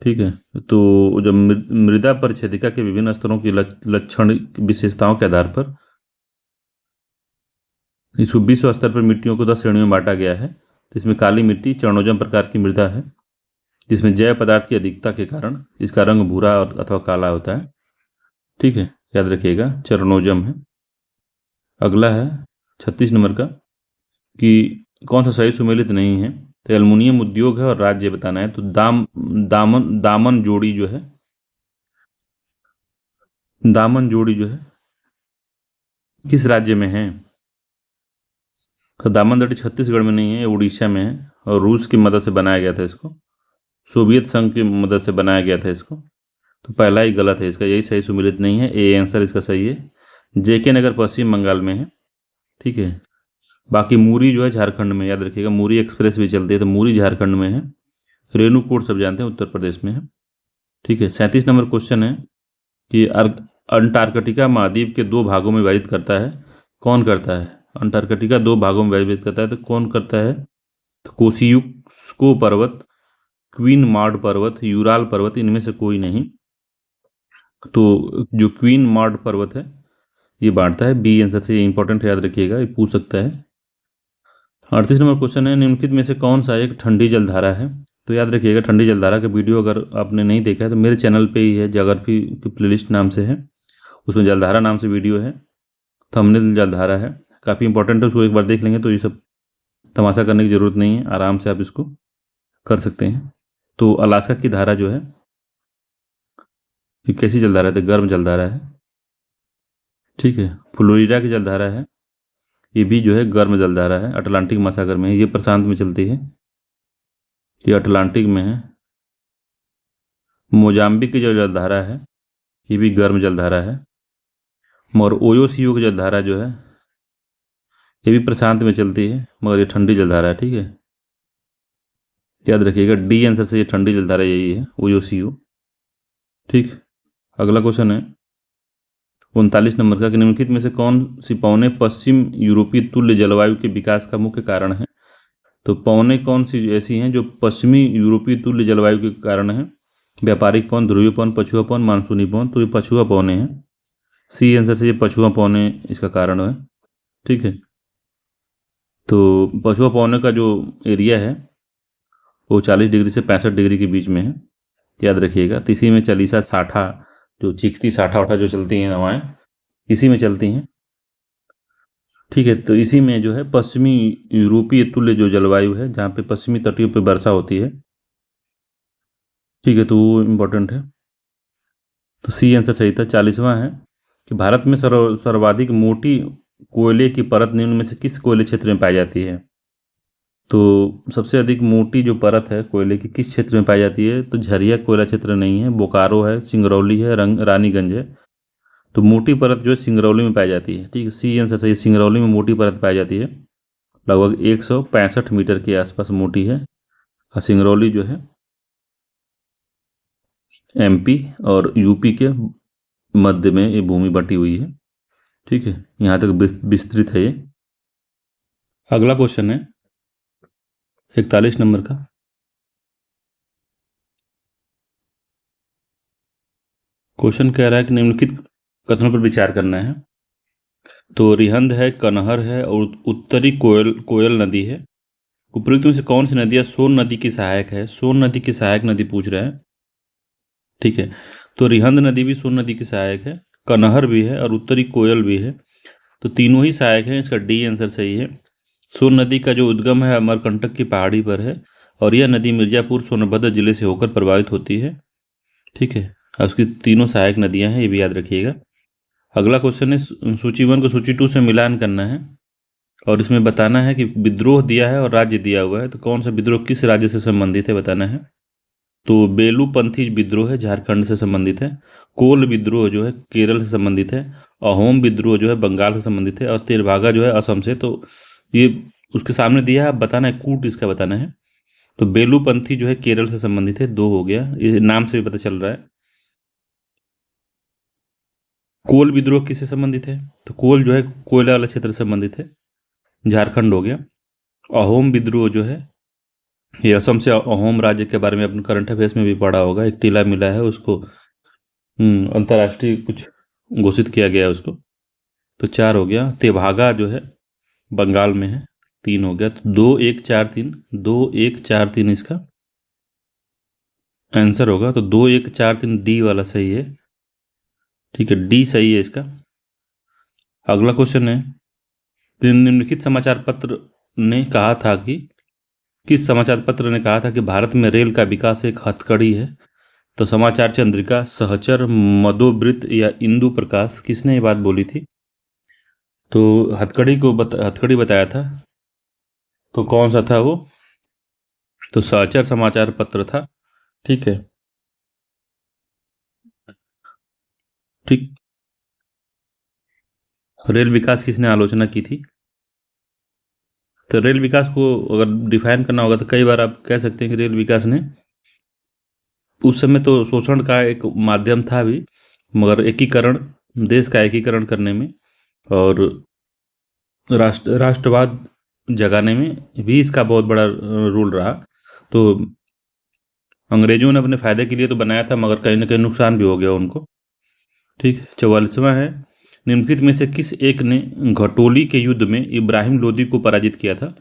ठीक है, तो जब मृदा परिच्छेदिका के विभिन्न स्तरों की लक्षण विशेषताओं के आधार पर इसको विश्व स्तर पर मिट्टियों को 10 श्रेणियों में बांटा गया है। तो इसमें काली मिट्टी चरनोजम प्रकार की मृदा है, जिसमें जैव पदार्थ की अधिकता के कारण इसका रंग भूरा और अथवा काला होता है। ठीक है, याद रखिएगा चरनोजम है। अगला है 36 नंबर का, कि कौन सा सही सुमेलित नहीं है। तो एल्युमिनियम उद्योग है और राज्य बताना है। तो दामन जोड़ी जो है, दामन जोड़ी जो है किस राज्य में है? तो दामन जोड़ी छत्तीसगढ़ में नहीं है, ये उड़ीसा में है और रूस की मदद से बनाया गया था इसको, सोवियत संघ की मदद से बनाया गया था इसको। तो पहला ही गलत है इसका, यही सही सुमेलित नहीं है, ए आंसर इसका सही है। जेके नगर पश्चिम बंगाल में है। ठीक है, बाकी मूरी जो है झारखंड में, याद रखिएगा मूरी एक्सप्रेस भी चलती है, तो मूरी झारखंड में है। रेणुकूट सब जानते हैं उत्तर प्रदेश में है। ठीक है, 37 नंबर क्वेश्चन है कि अंटार्कटिका महाद्वीप के दो भागों में विभाजित करता है, कौन करता है? अंटार्कटिका दो भागों में विभाजित करता है, तो कौन करता है? तो कोसियुस्को पर्वत, क्वीन मार्ड पर्वत, यूराल पर्वत, इनमें से कोई नहीं। तो जो क्वीन मार्ड पर्वत है ये बांटता है। बी आंसर से, ये इंपॉर्टेंट याद रखिएगा, ये पूछ सकता है। 38 नंबर क्वेश्चन है, निम्नलिखित में से कौन सा एक ठंडी जलधारा है? तो याद रखिएगा, ठंडी जलधारा का वीडियो अगर आपने नहीं देखा है तो मेरे चैनल पे ही है, ज्योग्राफी की प्लेलिस्ट नाम से है, उसमें जलधारा नाम से वीडियो है। थंबनेल जलधारा है, काफ़ी इंपॉर्टेंट है, उसको एक बार देख लेंगे तो ये सब तमाशा करने की ज़रूरत नहीं है, आराम से आप इसको कर सकते हैं। तो अलास्का की धारा जो है ये कैसी जलधारा है? तो गर्म जलधारा है। ठीक है, फ्लोरिडा की जलधारा है, ये भी जो है गर्म जलधारा है, अटलांटिक महासागर में है, ये प्रशांत में चलती है, ये अटलांटिक में है। मोजाम्बिक की जो जलधारा है ये भी गर्म जलधारा है। और ओयोसीओ की जलधारा जो है ये भी प्रशांत में चलती है, मगर ये ठंडी जलधारा है। ठीक है, याद रखिएगा डी आंसर से, ये ठंडी जलधारा यही है, ओयोसीओ। ठीक, अगला क्वेश्चन है 39 नंबर का, कि निम्नलिखित में से कौन सी पौने पश्चिम यूरोपीय तुल्य जलवायु के विकास का मुख्य कारण है? तो पौने कौन सी ऐसी हैं जो पश्चिमी यूरोपीय तुल्य जलवायु के कारण है? व्यापारिक पवन, ध्रुवीय पवन, पछुआ पवन, मानसूनी पवन। तो ये पछुआ पवने हैं, सी आंसर से, ये पछुआ पवने इसका कारण है। ठीक है, तो पछुआ पवने का जो एरिया है वो 40 डिग्री से 65 डिग्री के बीच में है, याद रखिएगा। तो इसी में चालीसा साठा, जो चिकती साठा वाठा जो चलती हैं हवाएं, इसी में चलती हैं। ठीक है, तो इसी में जो है पश्चिमी यूरोपीय तुल्य जो जलवायु है, जहाँ पे पश्चिमी तटियों पे वर्षा होती है। ठीक है, तो वो इम्पोर्टेंट है। तो सी आंसर सही था। 40वां है कि भारत में सर्वाधिक मोटी कोयले की परत निम्न में से किस कोयले क्षेत्र में पाई जाती है? तो सबसे अधिक मोटी जो परत है कोयले की किस क्षेत्र में पाई जाती है? तो झरिया कोयला क्षेत्र नहीं है, बोकारो है, सिंगरौली है, रानीगंज है। तो मोटी परत जो है सिंगरौली में पाई जाती है। ठीक है, सी आंसर सही, सिंगरौली में मोटी परत पाई जाती है, लगभग 165 मीटर के आसपास मोटी है। और सिंगरौली जो है एमपी और यूपी के मध्य में ये भूमि बटी हुई है। ठीक है, यहाँ तक विस्तृत है ये। अगला क्वेश्चन है 41 नंबर का, क्वेश्चन कह रहा है कि निम्नलिखित कथनों पर विचार करना है। तो रिहंद है, कनहर है और उत्तरी कोयल नदी है। उपरोक्त में से कौन सी नदियाँ सोन नदी की सहायक है? सोन नदी की सहायक नदी पूछ रहा है। ठीक है, तो रिहंद नदी भी सोन नदी की सहायक है, कनहर भी है और उत्तरी कोयल भी है। तो तीनों ही सहायक हैं, इसका डी आंसर सही है। सोन नदी का जो उद्गम है अमरकंटक की पहाड़ी पर है और यह नदी मिर्जापुर सोनभद्र जिले से होकर प्रभावित होती है। ठीक है, और उसकी तीनों सहायक नदियां हैं, ये भी याद रखिएगा। अगला क्वेश्चन है सूची 1 को सूची 2 से मिलान करना है और इसमें बताना है कि विद्रोह दिया है और राज्य दिया हुआ है, तो कौन सा विद्रोह किस राज्य से संबंधित है बताना है। तो बेलूपंथी विद्रोह है झारखंड से संबंधित है, कोल विद्रोह जो है केरल से संबंधित है, अहोम विद्रोह जो है बंगाल से संबंधित है और तेरभागा जो है असम से। तो ये उसके सामने दिया है, अब बताना है कूट इसका बताना है। तो बेलूपंथी जो है केरल से संबंधित है, 2 हो गया, ये नाम से भी पता चल रहा है। कोल विद्रोह किससे संबंधित है? तो कोल जो है कोयला वाला क्षेत्र से संबंधित है, झारखंड हो गया। अहोम विद्रोह जो है ये असम से, अहोम राज्य के बारे में अपने करंट अफेयर्स में भी पढ़ा होगा, एक टीला मिला है उसको अंतर्राष्ट्रीय कुछ घोषित किया गया है उसको। तो 4 हो गया। तेभागा जो है बंगाल में है, 3 हो गया। तो 2 1 4 3, 2 1 4 3 इसका आंसर होगा। तो 2 1 4 3 डी वाला सही है। ठीक है, डी सही है इसका। अगला क्वेश्चन है निम्नलिखित समाचार पत्र ने कहा था कि किस समाचार पत्र ने कहा था कि भारत में रेल का विकास एक हथकड़ी है? तो समाचार चंद्रिका, सहचर, मदोवृत्त या इंदु प्रकाश, किसने ये बात बोली थी? तो हथकड़ी बताया था। तो कौन सा था वो? तो सहचर समाचार पत्र था। ठीक है। ठीक। रेल विकास किसने आलोचना की थी? तो रेल विकास को अगर डिफाइन करना होगा तो कई बार आप कह सकते हैं कि रेल विकास ने उस समय तो शोषण का एक माध्यम था भी, मगर एकीकरण, देश का एकीकरण करने में और राष्ट्रवाद जगाने में भी इसका बहुत बड़ा रोल रहा। तो अंग्रेजों ने अपने फायदे के लिए तो बनाया था, मगर कहीं ना कहीं नुकसान भी हो गया उनको। ठीक। 44वां है, निम्नलिखित में से किस एक ने घटोली के युद्ध में इब्राहिम लोदी को पराजित किया था?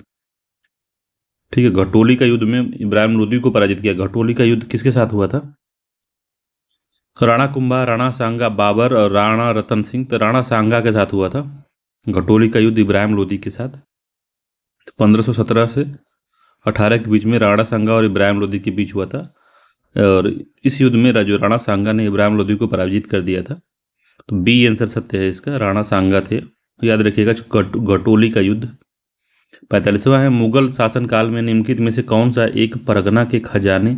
ठीक है, घटोली का युद्ध में इब्राहिम लोदी को पराजित किया। घटोली का युद्ध किसके साथ हुआ था? राणा कुंभा, राणा सांगा, बाबर और राणा रतन सिंह। तो राणा सांगा के साथ हुआ था घटोली का युद्ध इब्राहिम लोदी के साथ। 1517 से 18 के बीच में राणा सांगा और इब्राहिम लोदी के बीच हुआ था। और इस युद्ध में जो राणा सांगा ने इब्राहिम लोदी को पराजित कर दिया था। तो बी आंसर सत्य है इसका, राणा सांगा थे। याद रखिएगा, घटोली का युद्ध। 45वां है, मुगल शासनकाल में निम्नलिखित में से कौन सा एक परगना के खजाने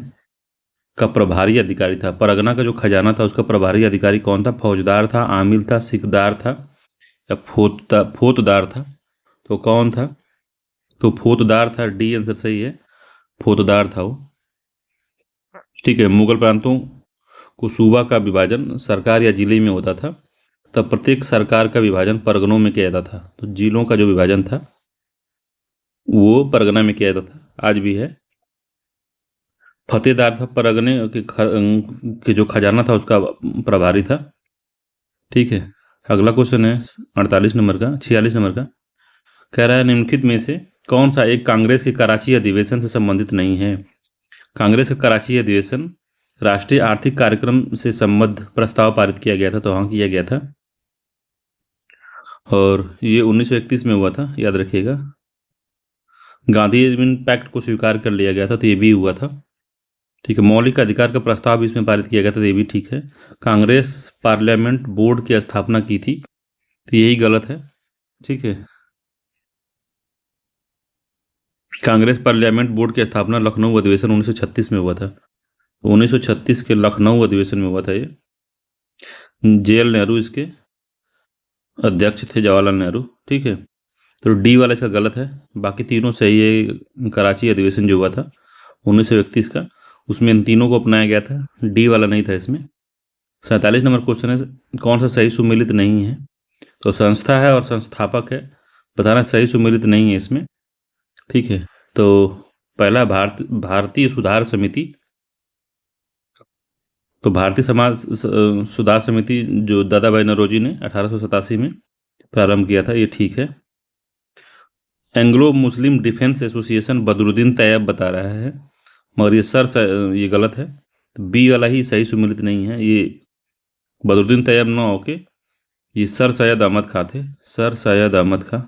का प्रभारी अधिकारी था? परगना का जो खजाना था उसका प्रभारी अधिकारी कौन था? फौजदार था, आमिल था, सिकदार था या फोतदार था? तो कौन था? तो फोतदार था। डी आंसर सही है, फोतदार था वो। ठीक है। मुगल प्रांतों को सूबा का विभाजन सरकार या जिले में होता था, तब प्रत्येक सरकार का विभाजन परगनों में किया जाता था। तो जिलों का जो विभाजन था वो परगना में किया जाता था, आज भी है। फतेहदार था, परगने के जो खजाना था उसका प्रभारी था। ठीक है। अगला क्वेश्चन है 48 नंबर का, 46 नंबर का। कह रहा है निम्नलिखित में से कौन सा एक कांग्रेस के कराची अधिवेशन से संबंधित नहीं है? कांग्रेस का कराची अधिवेशन राष्ट्रीय आर्थिक कार्यक्रम से संबद्ध प्रस्ताव पारित किया गया था, तो हाँ किया गया था। और ये 1931 में हुआ था, याद रखिएगा। गांधी पैक्ट को स्वीकार कर लिया गया था, तो ये भी हुआ था। ठीक है। मौलिक अधिकार का प्रस्ताव भी इसमें पारित किया गया था, तो ये भी ठीक है। कांग्रेस पार्लियामेंट बोर्ड की स्थापना की थी, तो यही गलत है। ठीक है। कांग्रेस पार्लियामेंट बोर्ड की स्थापना लखनऊ अधिवेशन 1936 में हुआ था। 1936 के लखनऊ अधिवेशन में हुआ था ये। जेएल नेहरू इसके अध्यक्ष थे, जवाहरलाल नेहरू। ठीक है। तो डी वाला इसका गलत है, बाकी तीनों सही है। कराची अधिवेशन जो हुआ था 1931 का, उसमें इन तीनों को अपनाया गया था, डी वाला नहीं था इसमें। 47 नंबर क्वेश्चन है, कौन सा सही सुमेलित नहीं है? तो संस्था है और संस्थापक है, बताना सही सुमेलित नहीं है इसमें। ठीक है। तो पहला भारतीय सुधार समिति। तो भारतीय समाज सुधार समिति जो दादा भाई नौरोजी ने 1887 में प्रारंभ किया था, ये ठीक है। एंग्लो मुस्लिम डिफेंस एसोसिएशन बदरुद्दीन तैयब बता रहा है, मगर ये गलत है। तो बी वाला ही सही सुमेलित नहीं है। ये बदरुद्दीन तैयब न होके ये सर सैयद अहमद खां थे, सर सैयद अहमद खां।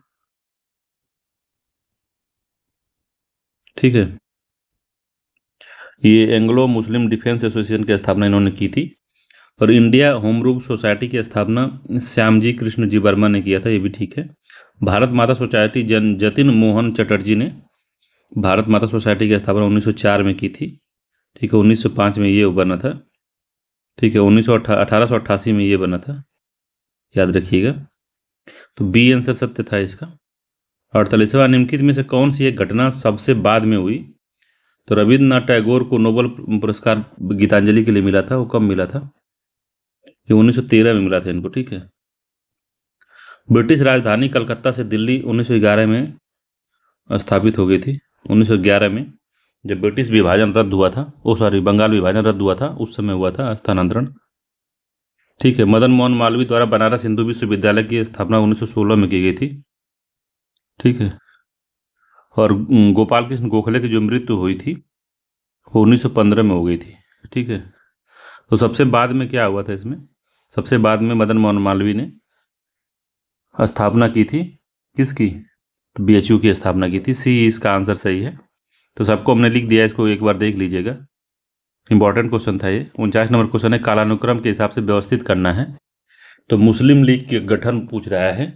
ठीक है। ये एंग्लो मुस्लिम डिफेंस एसोसिएशन की स्थापना इन्होंने की थी। और इंडिया होम रूल सोसाइटी की स्थापना श्यामजी कृष्ण जी वर्मा ने किया था, ये भी ठीक है। भारत माता सोसाइटी जतिन मोहन चटर्जी ने भारत माता सोसाइटी की स्थापना 1904 में की थी। ठीक है। 1905 में ये बना था। ठीक है। 1888 में ये बना था, याद रखिएगा। तो बी आंसर सत्य था इसका। 48वां, निम्नलिखित में से कौन सी एक घटना सबसे बाद में हुई? तो रविन्द्रनाथ टैगोर को नोबेल पुरस्कार गीतांजलि के लिए मिला था, वो कब मिला था? ये 1913 में मिला था इनको। ठीक है। ब्रिटिश राजधानी कलकत्ता से दिल्ली 1911 में स्थापित हो गई थी। 1911 में जब ब्रिटिश विभाजन रद्द हुआ था, बंगाल विभाजन रद्द हुआ था, उस समय हुआ था स्थानांतरण। ठीक है। मदन मोहन मालवीय द्वारा बनारस हिंदू विश्वविद्यालय की स्थापना 1916 में की गई थी। ठीक है। और गोपाल कृष्ण गोखले की जो मृत्यु हुई थी वो 1915 में हो गई थी। ठीक है। तो सबसे बाद में क्या हुआ था इसमें? सबसे बाद में मदन मोहन मालवीय ने स्थापना की थी, किसकी? BHU की स्थापना की थी। सी इसका आंसर सही है। तो सबको हमने लिख दिया, इसको एक बार देख लीजिएगा, इंपॉर्टेंट क्वेश्चन था ये। 49 नंबर क्वेश्चन है, कालानुक्रम के हिसाब से व्यवस्थित करना है। तो मुस्लिम लीग के गठन पूछ रहा है,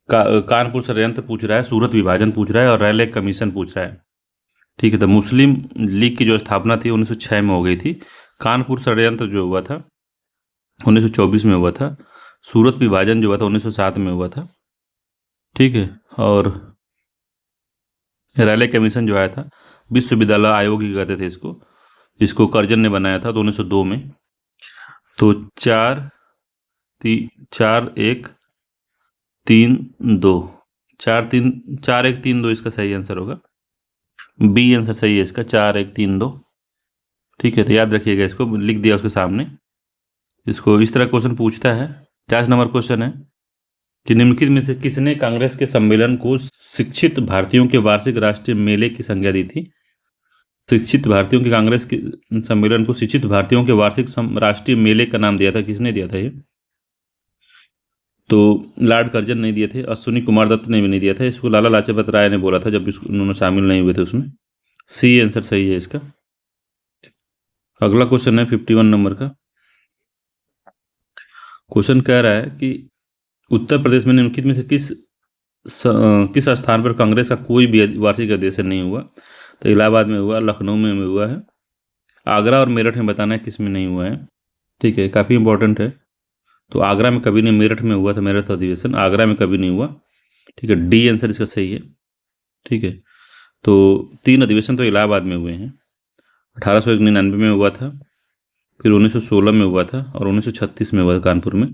कानपुर षड्यंत्र पूछ रहा है, सूरत विभाजन पूछ रहा है, और रैले कमीशन पूछ रहा है। ठीक है, तो मुस्लिम लीग की जो स्थापना थी 1906 में हो गई थी। कानपुर षड्यंत्र जो हुआ था 1924 में हुआ था। सूरत विभाजन जो हुआ था 1907 में हुआ था। ठीक है, और रैले कमीशन जो आया था, विश्वविद्यालय आयोग ही कहते थे इसको, जिसको कर्जन ने बनाया था तो 1902 में। तो 4-1-3-2, 4-1-3-2 इसका सही आंसर होगा। बी आंसर सही है इसका, 4-1-3-2। ठीक है, तो याद रखिएगा, इसको लिख दिया उसके सामने। इसको इस तरह क्वेश्चन पूछता है। 50 नंबर क्वेश्चन है कि निम्नलिखित में से किसने कांग्रेस के सम्मेलन को शिक्षित भारतीयों के वार्षिक राष्ट्रीय मेले की संज्ञा दी थी? शिक्षित भारतीयों के कांग्रेस के सम्मेलन को शिक्षित भारतीयों के वार्षिक राष्ट्रीय मेले का नाम दिया था, किसने दिया था ये? तो लॉर्ड कर्जन नहीं दिए थे, अश्विनी कुमार दत्त ने भी नहीं दिया था, इसको लाला लाजपत राय ने बोला था जब उन्होंने शामिल नहीं हुए थे उसमें। सी आंसर सही है इसका। अगला क्वेश्चन है 51 नंबर का। क्वेश्चन कह रहा है कि उत्तर प्रदेश में निम्नलिखित में से किस स्थान पर कांग्रेस का कोई भी वार्षिक अधिवेशन नहीं हुआ? तो इलाहाबाद में हुआ, लखनऊ में हुआ है, आगरा और मेरठ में बताना है किस में नहीं हुआ है। ठीक है, काफ़ी इंपॉर्टेंट है। तो आगरा में कभी नहीं, मेरठ में हुआ था मेरठ अधिवेशन, आगरा में कभी नहीं हुआ। ठीक है, डी आंसर इसका सही है। ठीक है, तो 3 अधिवेशन तो इलाहाबाद में हुए हैं। 1899 में हुआ था, फिर 1916 में हुआ था, और 1936 में हुआ था कानपुर में।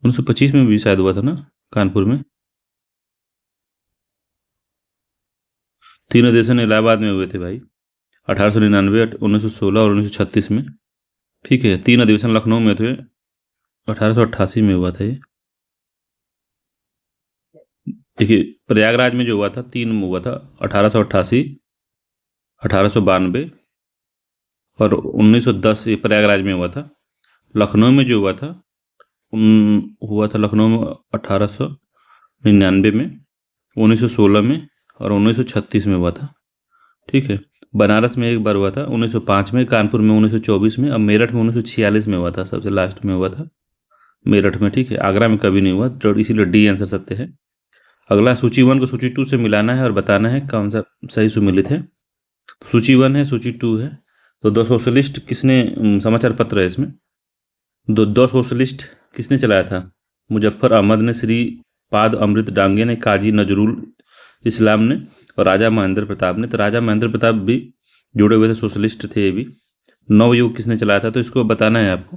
1925 में भी शायद हुआ था ना कानपुर में। 3 अधिवेशन इलाहाबाद में हुए थे भाई, 1899, 1916 और 1936 में। ठीक है, 3 अधिवेशन लखनऊ में थे, 1888 में हुआ था ये। देखिए, प्रयागराज में जो हुआ था 3 में हुआ था, 1888, 1892 और 1910 ये प्रयागराज में हुआ था। लखनऊ में जो हुआ था हुआ था लखनऊ में 1899 में, 1916 में और 1936 में हुआ था। ठीक है, बनारस में एक बार हुआ था 1905 में, कानपुर में 1924 में, अब मेरठ में 1946 में हुआ था, सबसे लास्ट में हुआ था मेरठ में। ठीक है, आगरा में कभी नहीं हुआ, तो इसीलिए डी आंसर सत्य है। अगला सूची 1 को सूची 2 से मिलाना है और बताना है कौन सा सही सुमेलित है। सूची 1 है, सूची 2 है। तो दो सोशलिस्ट किसने, समाचार पत्र है इसमें, दो सोशलिस्ट किसने चलाया था? मुजफ्फर अहमद ने, श्रीपाद अमृत डांगे ने, काजी नजरुल इस्लाम ने, और राजा महेंद्र प्रताप ने। तो राजा महेंद्र प्रताप भी जुड़े हुए थे, सोशलिस्ट थे ये भी। नवयुग किसने चलाया था? तो इसको बताना है आपको।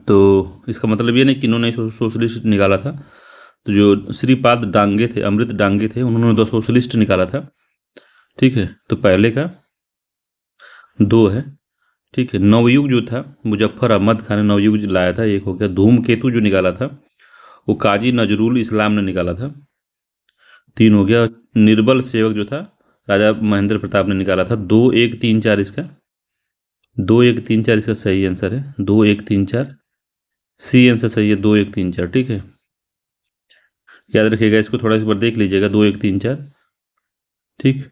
तो इसका मतलब ये नहीं कि इन्होंने सोशलिस्ट निकाला था। तो जो श्रीपाद डांगे थे, अमृत डांगे थे, उन्होंने 2 सोशलिस्ट निकाला था। ठीक है, तो पहले का 2 है। ठीक है, नवयुग जो था मुजफ्फर अहमद खान ने नवयुग लाया था, एक हो गया। धूमकेतु जो निकाला था वो काजी नजरुल इस्लाम ने निकाला था, 3 हो गया। निर्बल सेवक जो था राजा महेंद्र प्रताप ने निकाला था। 2-1-3-4 इसका, 2-1-3-4 इसका सही आंसर है, 2-1-3-4 सी आंसर सही है, 2-1-3-4। ठीक है, याद रखिएगा इसको, थोड़ा इस बार देख लीजिएगा, 2-1-3-4। ठीक,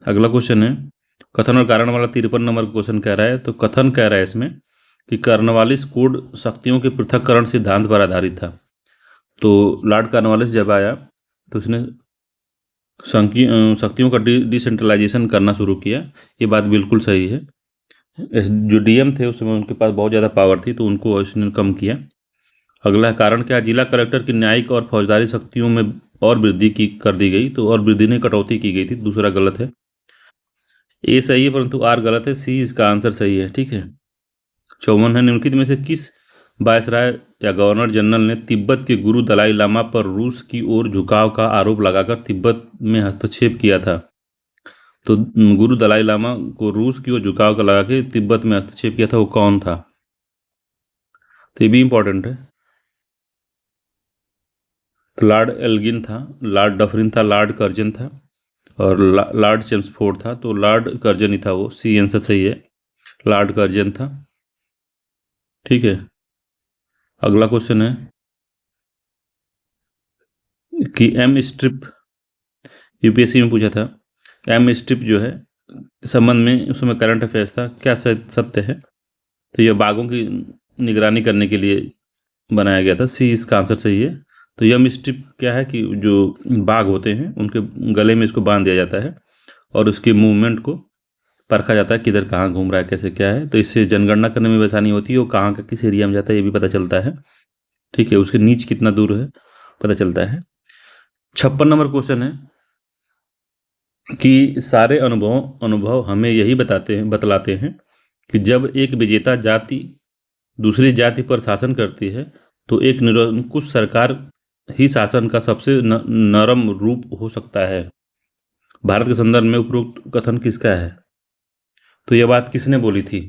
अगला क्वेश्चन है कथन और कारण वाला 53 नंबर क्वेश्चन कह रहा है। तो कथन कह रहा है इसमें कि कॉर्नवालिस कोड शक्तियों के पृथक्करण सिद्धांत पर आधारित था। तो लॉर्ड कॉर्नवालिस जब आया तो उसने शक्तियों का डिसेंट्रलाइजेशन करना शुरू किया, ये बात बिल्कुल सही है। जो डीएम थे उस समय उनके पास बहुत ज़्यादा पावर थी, तो उनको उसने कम किया। अगला कारण क्या? जिला कलेक्टर की न्यायिक और फौजदारी शक्तियों में और वृद्धि की कर दी गई, तो और वृद्धि नहीं कटौती की गई थी, दूसरा गलत है। ए सही है परंतु आर गलत है, सी इसका आंसर सही है। ठीक है, 54 है, निम्नलिखित में से किस वायसराय या गवर्नर जनरल ने तिब्बत के गुरु दलाई लामा पर रूस की ओर झुकाव का आरोप लगाकर तिब्बत में हस्तक्षेप किया था? तो गुरु दलाई लामा को रूस की ओर झुकाव का लगा के तिब्बत में हस्तक्षेप किया था, वो कौन था? तो ये भी इंपॉर्टेंट है। तो लॉर्ड एल्गिन था, लॉर्ड डफरिन था, लॉर्ड कर्जन था, और लॉर्ड चेम्सफोर्ड था। तो लॉर्ड कर्जन ही था वो, सी आंसर सही है, लॉर्ड कर्जन था। ठीक है, अगला क्वेश्चन है कि एम स्ट्रिप यूपीएससी में पूछा था। एम स्ट्रिप जो है संबंध में उसमें करंट अफेयर्स था, क्या सत्य है? तो यह बाघों की निगरानी करने के लिए बनाया गया था, सी इसका आंसर सही है। तो यम स्ट्रिप क्या है कि जो बाघ होते हैं उनके गले में इसको बांध दिया जाता है और उसके मूवमेंट को परखा जाता है, किधर कहाँ घूम रहा है, कैसे क्या है। तो इससे जनगणना करने में भी आसानी होती है, वो कहाँ का किस एरिया में जाता है ये भी पता चलता है। ठीक है, उसके नीच कितना दूर है पता चलता है। 56 नंबर क्वेश्चन है कि सारे अनुभव हमें यही बतलाते हैं कि जब एक विजेता जाति दूसरी जाति पर शासन करती है तो एक निरंकुश सरकार ही शासन का सबसे नरम रूप हो सकता है। भारत के संदर्भ में उपरोक्त कथन किसका है? तो यह बात किसने बोली थी,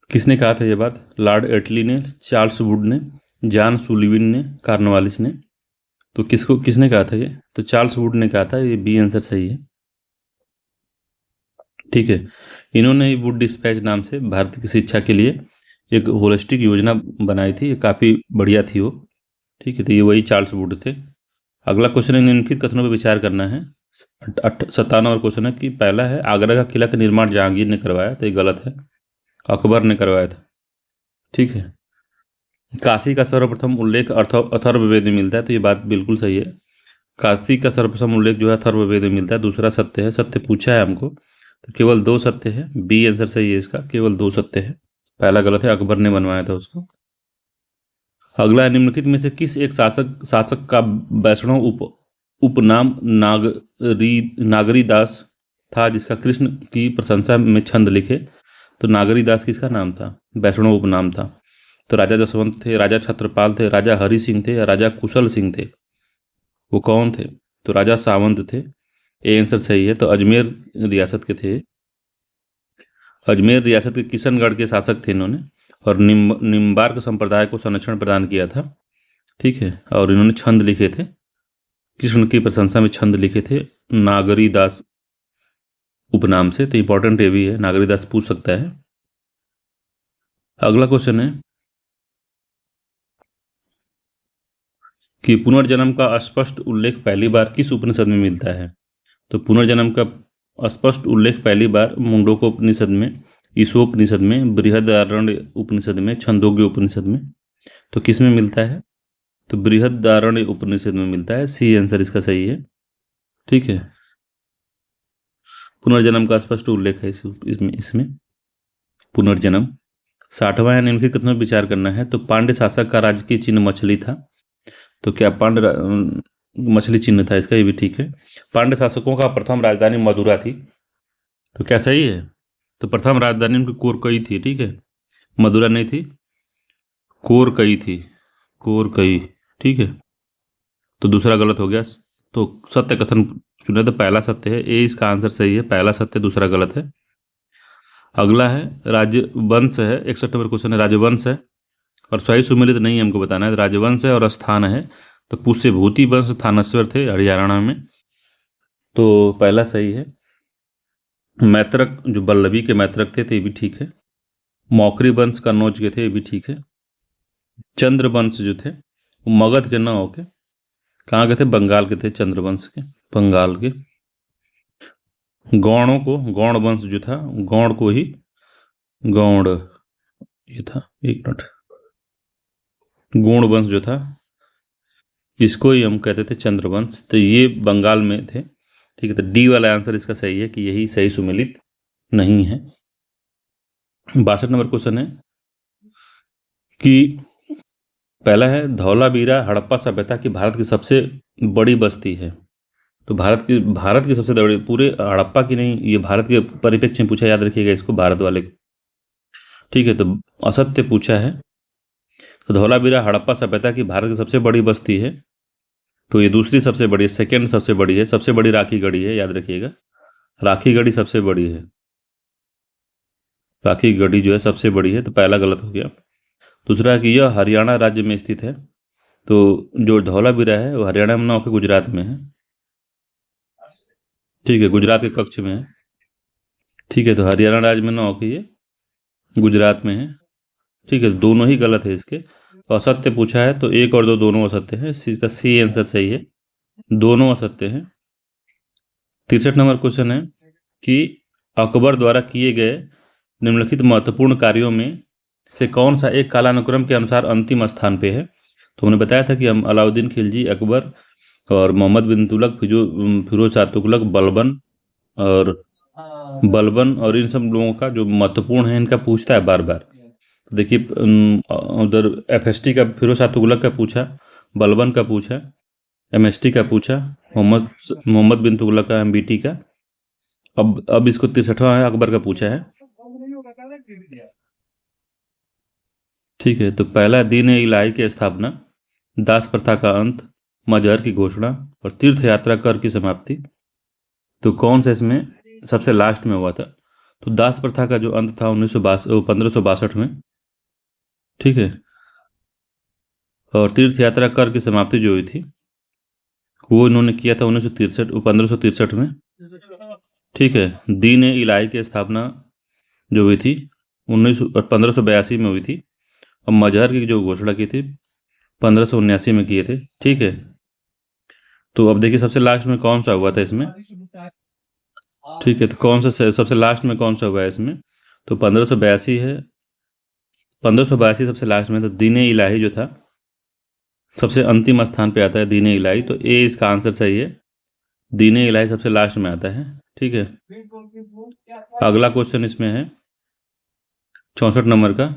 किसने कहा था यह बात? लॉर्ड एटली ने, चार्ल्स वुड ने, जॉन सुलिवन ने, कॉर्नवालिस ने। तो किसने कहा था ये? तो चार्ल्स वुड ने कहा था। ये बी आंसर सही है। ठीक है, इन्होंने ही वुड डिस्पैच नाम से भारत की शिक्षा के लिए एक होलिस्टिक योजना बनाई थी, ये काफ़ी बढ़िया थी वो। ठीक है, तो ये वही चार्ल्स वुड थे। अगला क्वेश्चन है, निम्नलिखित कथनों पर विचार करना है। 57 नंबर क्वेश्चन है कि पहला है आगरा का किला का निर्माण जहांगीर ने करवाया, तो ये गलत है, अकबर ने करवाया था। ठीक है, काशी का सर्वप्रथम उल्लेख अथर्ववेद में मिलता है, तो ये बात बिल्कुल सही है। काशी का सर्वप्रथम उल्लेख जो है अथर्ववेद में मिलता है। दूसरा सत्य है, सत्य पूछा है हमको तो केवल 2 सत्य है, बी आंसर सही है इसका, केवल 2 सत्य है, पहला गलत है, अकबर ने बनवाया था उसको। अगला है, निम्नलिखित में से किस एक शासक का वैष्णव उपनाम नागरीदास था जिसका कृष्ण की प्रशंसा में छंद लिखे? तो नागरीदास किसका नाम था? वैष्णव उपनाम था। तो राजा जसवंत थे, राजा छत्रपाल थे, राजा हरि सिंह थे या राजा कुशल सिंह थे? वो कौन थे? तो राजा सावंत थे, ए आंसर सही है। तो अजमेर रियासत के थे, अजमेर रियासत के किशनगढ़ के शासक थे इन्होंने, और निम्बार्क संप्रदाय को संरक्षण प्रदान किया था। ठीक है, और इन्होंने छंद लिखे थे, कृष्ण की प्रशंसा में छंद लिखे थे नागरीदास उपनाम से। तो इंपॉर्टेंट ये भी है, नागरीदास पूछ सकता है। अगला क्वेश्चन है कि पुनर्जन्म का स्पष्ट उल्लेख पहली बार किस उपनिषद में मिलता है? तो पुनर्जन्म का स्पष्ट उल्लेख पहली बार मुंडकोपनिषद में, ईशोपनिषद में, बृहदारण्य उपनिषद में, छंदोग्य उपनिषद में। तो किस में मिलता है? तो बृहदारण्य उपनिषद में मिलता है, सी आंसर इसका सही है। ठीक है, पुनर्जन्म का स्पष्ट उल्लेख है इसमें पुनर्जन्म। 60वां निम्नलिखित कथनों पर विचार करना है। तो पांड्य शासक का राजकीय चिन्ह मछली था, तो क्या पांड्य मछली चिन्ह था इसका? ये भी ठीक है। पांड्य शासकों का प्रथम राजधानी मदुरा थी, तो क्या सही है? तो प्रथम राजधानी उनकी कोरकई थी। ठीक है, मदुरा नहीं थी, कोरकई थी, कोरकई। ठीक है, तो दूसरा गलत हो गया। तो सत्य कथन चुने तो पहला सत्य है, ए इसका आंसर सही है, पहला सत्य, दूसरा गलत है। अगला है राजवंश है, 61 नंबर क्वेश्चन है, राजवंश है और सही सुमेलित नहीं हमको बताना है। राजवंश है और स्थान है, तो पुष्यभूति वंश थानेश्वर थे हरियाणा में, तो पहला सही है। मैत्रक जो बल्लभी के मैत्रक थे, तो ये भी ठीक है। मौखरी वंश कन्नौज के थे, ये भी ठीक है। चंद्रवंश जो थे वो मगध के न होके कहाँ के थे? बंगाल के थे, चंद्रवंश के, बंगाल के। गौणों को, गौण वंश जो था, गौण को ही गौड़ ये था, एक मिनट, गौण वंश जो था इसको ही हम कहते थे चंद्रवंश, तो ये बंगाल में थे। ठीक है, तो डी वाला आंसर इसका सही है कि यही सही सुमेलित नहीं है। 62 नंबर क्वेश्चन है कि पहला है धौलावीरा हड़प्पा सभ्यता की भारत की सबसे बड़ी बस्ती है। तो भारत की सबसे बड़ी, पूरे हड़प्पा की नहीं, ये भारत के परिप्रेक्ष्य में पूछा, याद रखिएगा इसको, भारत वाले। ठीक है, तो असत्य पूछा है। तो धौलावीरा हड़प्पा सभ्यता की भारत की सबसे बड़ी बस्ती है, तो ये दूसरी सबसे बड़ी है, सेकेंड सबसे बड़ी है। सबसे बड़ी राखी गढ़ी है, याद रखिएगा, राखी गढ़ी सबसे बड़ी है, राखी गढ़ी जो है सबसे बड़ी है, तो पहला गलत हो गया। दूसरा कि यह हरियाणा राज्य में स्थित है, तो जो धौलावीरा है वो हरियाणा में ना होकर गुजरात में है। ठीक है, गुजरात के कक्ष में है। ठीक है, तो हरियाणा राज्य में ना होकर ये गुजरात में है। ठीक है, दोनों ही गलत है इसके। तो असत्य पूछा है, तो 1 और 2 दोनों असत्य है, इसका सी आंसर सही है, दोनों असत्य हैं। 63 नंबर क्वेश्चन है कि अकबर द्वारा किए गए निम्नलिखित महत्वपूर्ण कार्यों में से कौन सा एक कालानुक्रम के अनुसार अंतिम स्थान पे है। तो हमने बताया था कि हम अलाउद्दीन खिलजी, अकबर और मोहम्मद बिन तुगलक, फिरोज शाह तुगलक, बलबन और इन सब लोगों का जो महत्वपूर्ण है इनका पूछता है बार बार। तो देखिए उधर FST का फिरोज शाह तुगलक का पूछा, बलबन का पूछा, MST का पूछा, मोहम्मद बिन तुगलक का, MBT का। अब इसको 63वां है, अकबर का पूछा है। ठीक है, तो पहला दीन इलाही की स्थापना, दास प्रथा का अंत, मजहर की घोषणा और तीर्थ यात्रा कर की समाप्ति। तो कौन सा इसमें सबसे लास्ट में हुआ था? तो दास प्रथा का जो अंत था 1562 में। ठीक है, और तीर्थ यात्रा कर की समाप्ति जो हुई थी वो इन्होंने किया था 1563 में। ठीक है, दीन इलाही की स्थापना जो हुई थी 1582 में हुई थी, और मजहर की जो घोषणा की थी 1579 में किए थे। ठीक है, तो अब देखिए सबसे लास्ट में कौन सा हुआ था इसमें। ठीक है, तो कौन सा सबसे लास्ट में कौन सा हुआ है इसमें? तो 1582 है, 1582 सबसे लास्ट में। तो दीन इलाही जो था सबसे अंतिम स्थान पे आता है, दीन इलाही। तो ए इसका आंसर सही है, दीन इलाही सबसे लास्ट में आता है। ठीक है, अगला क्वेश्चन इसमें है 64 नंबर का।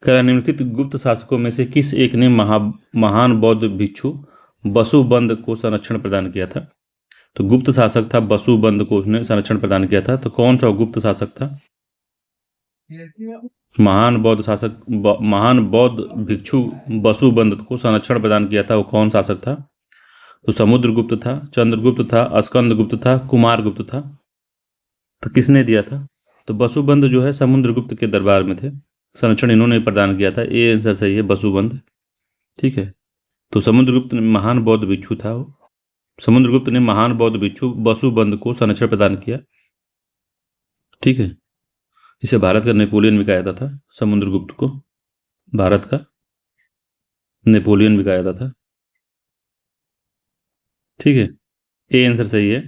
निम्नलिखित गुप्त शासकों में से किस एक ने महान बौद्ध भिक्षु बसुबंद को संरक्षण प्रदान किया था? तो गुप्त शासक था बसुबंद को उसने संरक्षण प्रदान किया था। तो कौन सा गुप्त शासक था? महान बौद्ध भिक्षु बसुबंद को संरक्षण प्रदान किया था, वो कौन शासक था? तो समुद्रगुप्त था, चंद्रगुप्त था, स्कंदगुप्त था, कुमारगुप्त था। तो किसने दिया था? तो बसुबंद जो है समुद्रगुप्त के दरबार में थे, संरक्षण इन्होंने प्रदान किया था। ए आंसर सही है, बसुबंद। ठीक है, तो समुद्रगुप्त महान बौद्ध भिक्षु था वो। समुद्रगुप्त ने महान बौद्ध भिक्षु बसुबंद को संरक्षण प्रदान किया। ठीक है, इसे भारत का नेपोलियन भी कहा जाता था, समुद्रगुप्त को भारत का नेपोलियन भी कहा जाता था। ठीक है, ए आंसर सही है।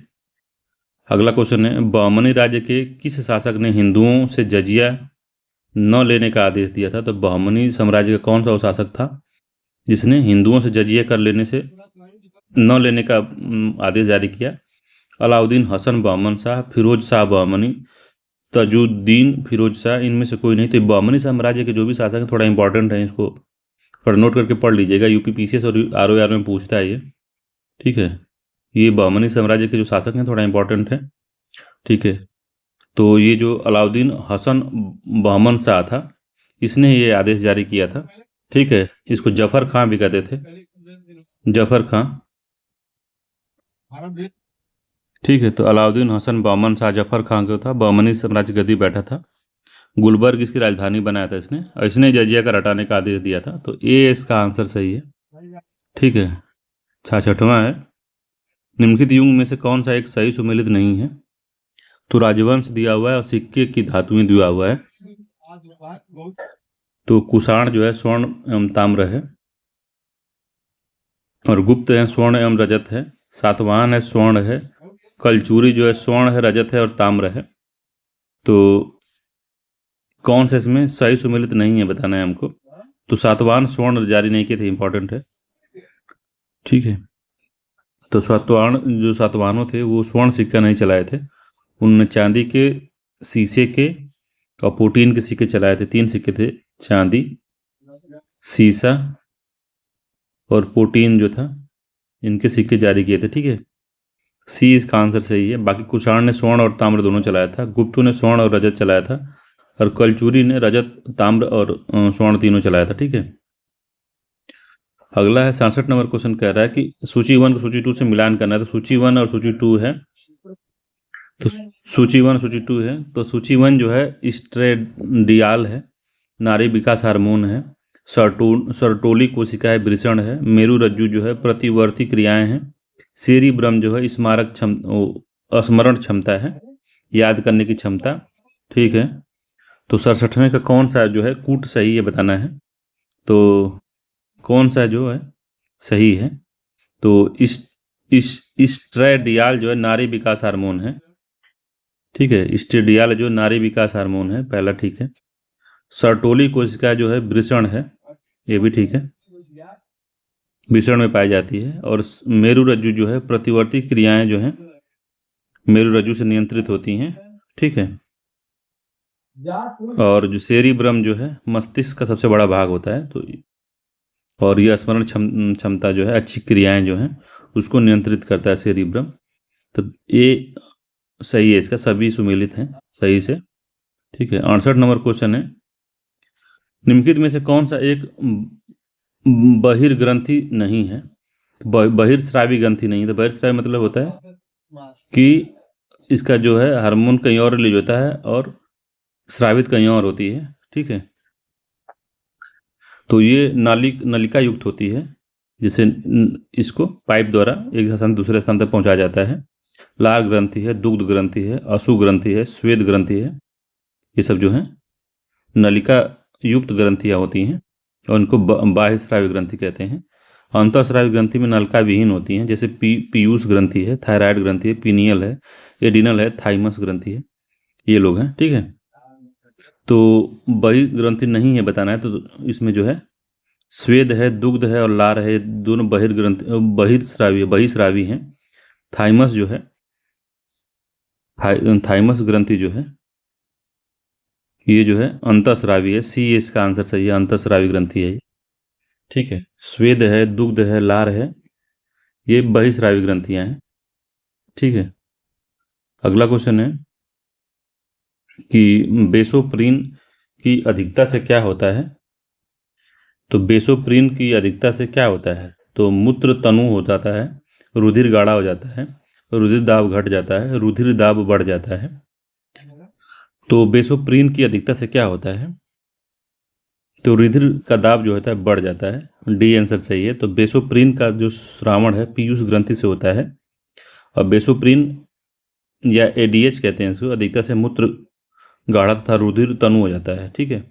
अगला क्वेश्चन है, बहमनी राज्य के किस शासक ने हिंदुओं से जजिया न लेने का आदेश दिया था? तो बहमनी साम्राज्य का कौन सा वो शासक था जिसने हिंदुओं से जजिया कर लेने से न लेने का आदेश जारी किया? अलाउद्दीन, हसन बहमन शाह, फिरोज शाह बहमनी, तजुद्दीन फिरोज शाह, इनमें से कोई नहीं। तो बहमनी साम्राज्य के जो भी शासक हैं थोड़ा इंपॉर्टेंट है, इसको थोड़ा नोट करके पढ़ लीजिएगा, UPPCS और ROR में पूछता है ये। ठीक है, ये बहमनी साम्राज्य के जो शासक हैं थोड़ा इंपॉर्टेंट है। ठीक है, तो ये जो अलाउद्दीन हसन बहमन शाह था इसने ये आदेश जारी किया था। ठीक है, इसको जफर खां भी कहते थे, जफर खां। ठीक है, तो अलाउद्दीन हसन बहमन शाह जफर खां को था, बहमनी साम्राज्य गद्दी बैठा था। गुलबर्ग इसकी राजधानी बनाया था इसने, और इसने जजिया का हटाने का आदेश दिया था। तो ए इसका आंसर सही है। ठीक है, 66वां है, निम्नलिखित युग में से कौन सा एक सही सुमेलित नहीं है? तो राजवंश दिया हुआ है और सिक्के की धातुएं दिया हुआ है। तो कुषाण जो है स्वर्ण एवं ताम्र है, और गुप्त है स्वर्ण एवं रजत है, सातवाहन है स्वर्ण है, कलचूरी जो है स्वर्ण है, रजत है और ताम्र है। तो कौन सा इसमें सही सुमेलित नहीं है बताना है हमको। तो सातवाहन स्वर्ण जारी नहीं किए थे, इंपॉर्टेंट है। ठीक है, तो सातवाहनों थे वो स्वर्ण सिक्का नहीं चलाए थे, उन्होंने चांदी के, शीशे के और प्रोटीन के सिक्के चलाए थे। 3 सिक्के थे, चांदी, शीशा और प्रोटीन जो था, इनके सिक्के जारी किए थे। ठीक है, सी इसका आंसर सही है। बाकी कुषाण ने स्वर्ण और ताम्र दोनों चलाया था, गुप्तों ने स्वर्ण और रजत चलाया था, और कलचूरी ने रजत, ताम्र और स्वर्ण तीनों चलाया था। ठीक है, अगला है 67 नंबर क्वेश्चन, कह रहा है कि सूची 1 को सूची 2 से मिलान करना है। तो सूची 1 और सूची 2 है, तो सूची 1 सूची 2 है। तो सूची 1 जो है स्ट्रेडियाल है, नारी विकास हार्मोन है, सर्टोली कोशिका है, वृषण है, मेरु रज्जु जो है प्रतिवर्ती क्रियाएं हैं, सेरिब्रम जो है स्मरण क्षमता है, याद करने की क्षमता। ठीक है, तो 67वें का कौन सा जो है कूट सही है बताना है। तो कौन सा जो है सही है? तो स्ट्रेडियाल जो है नारी विकास हार्मोन है। ठीक है, स्ट्रेडियाल जो नारी विकास हार्मोन है, पहला ठीक है। सर्टोली कोशिका जो है वृषण है, ये भी ठीक है, वृषण में पाई जाती है। और मेरु रज्जु जो है प्रतिवर्ती क्रियाएं जो हैं मेरु रज्जु से नियंत्रित होती हैं। ठीक है। और जो सेरिब्रम जो है मस्तिष्क का सबसे बड़ा भाग होता है, तो और यह स्मरण क्षमता जो है, अच्छी क्रियाएं जो हैं उसको नियंत्रित करता है सेरिब्रम। तो ये सही है, इसका सभी सुमेलित हैं सही से। ठीक है। 68 नंबर क्वेश्चन है, निम्नलिखित में से कौन सा एक बहिर्ग्रंथि नहीं है? बहिर्स्रावी ग्रंथि नहीं है। तो बहिर्स्रावी मतलब होता है कि इसका जो है हार्मोन कहीं और रिलीज होता है और स्रावित कहीं और होती है। ठीक है। तो ये नलिका युक्त होती है, जिसे इसको पाइप द्वारा एक स्थान दूसरे स्थान तक पहुंचाया जाता है। लाल ग्रंथि है, दुग्ध ग्रंथि है, अशु ग्रंथि है, श्वेत ग्रंथि है, ये सब जो है नलिका युक्त ग्रंथियां होती हैं और उनको बाह्य स्रावी ग्रंथि कहते हैं। अंतःस्रावी ग्रंथि में नलिका विहीन होती हैं, जैसे पीयूष ग्रंथि है, थायराइड ग्रंथि है, पीनियल है, एडिनल है, थाइमस ग्रंथि है, ये लोग हैं। ठीक है। तो बहिर्ग्रंथि नहीं है बताना है, तो इसमें जो है स्वेद है, दुग्ध है और लार है, दोनों बहिर्स्रावी हैं। थाइमस जो है, थाइमस ग्रंथि जो है ये जो है अंतःस्रावी है। सी इसका आंसर सही है, अंतःस्रावी ग्रंथि है ये। ठीक है। स्वेद है, दुग्ध है, लार है, ये बहिर्स्रावी ग्रंथियां हैं। ठीक है। अगला क्वेश्चन है कि बेसोप्रीन की अधिकता से क्या होता है? तो बेसोप्रीन की अधिकता से क्या होता है? तो मूत्र तनु हो जाता है, रुधिर गाढ़ा हो जाता है, रुधिर दाब घट जाता है, रुधिर दाब बढ़ जाता है। तो बेसोप्रीन की अधिकता से क्या होता है? तो रुधिर का दाब जो होता है बढ़ जाता है। डी आंसर सही है। तो बेसोप्रीन का जो श्रावण है पीयूष ग्रंथि से होता है, और बेसोप्रीन या एडीएच कहते हैं इसको, अधिकता से मूत्र गाढ़ा तथा रुधिर तनु हो जाता है। ठीक है।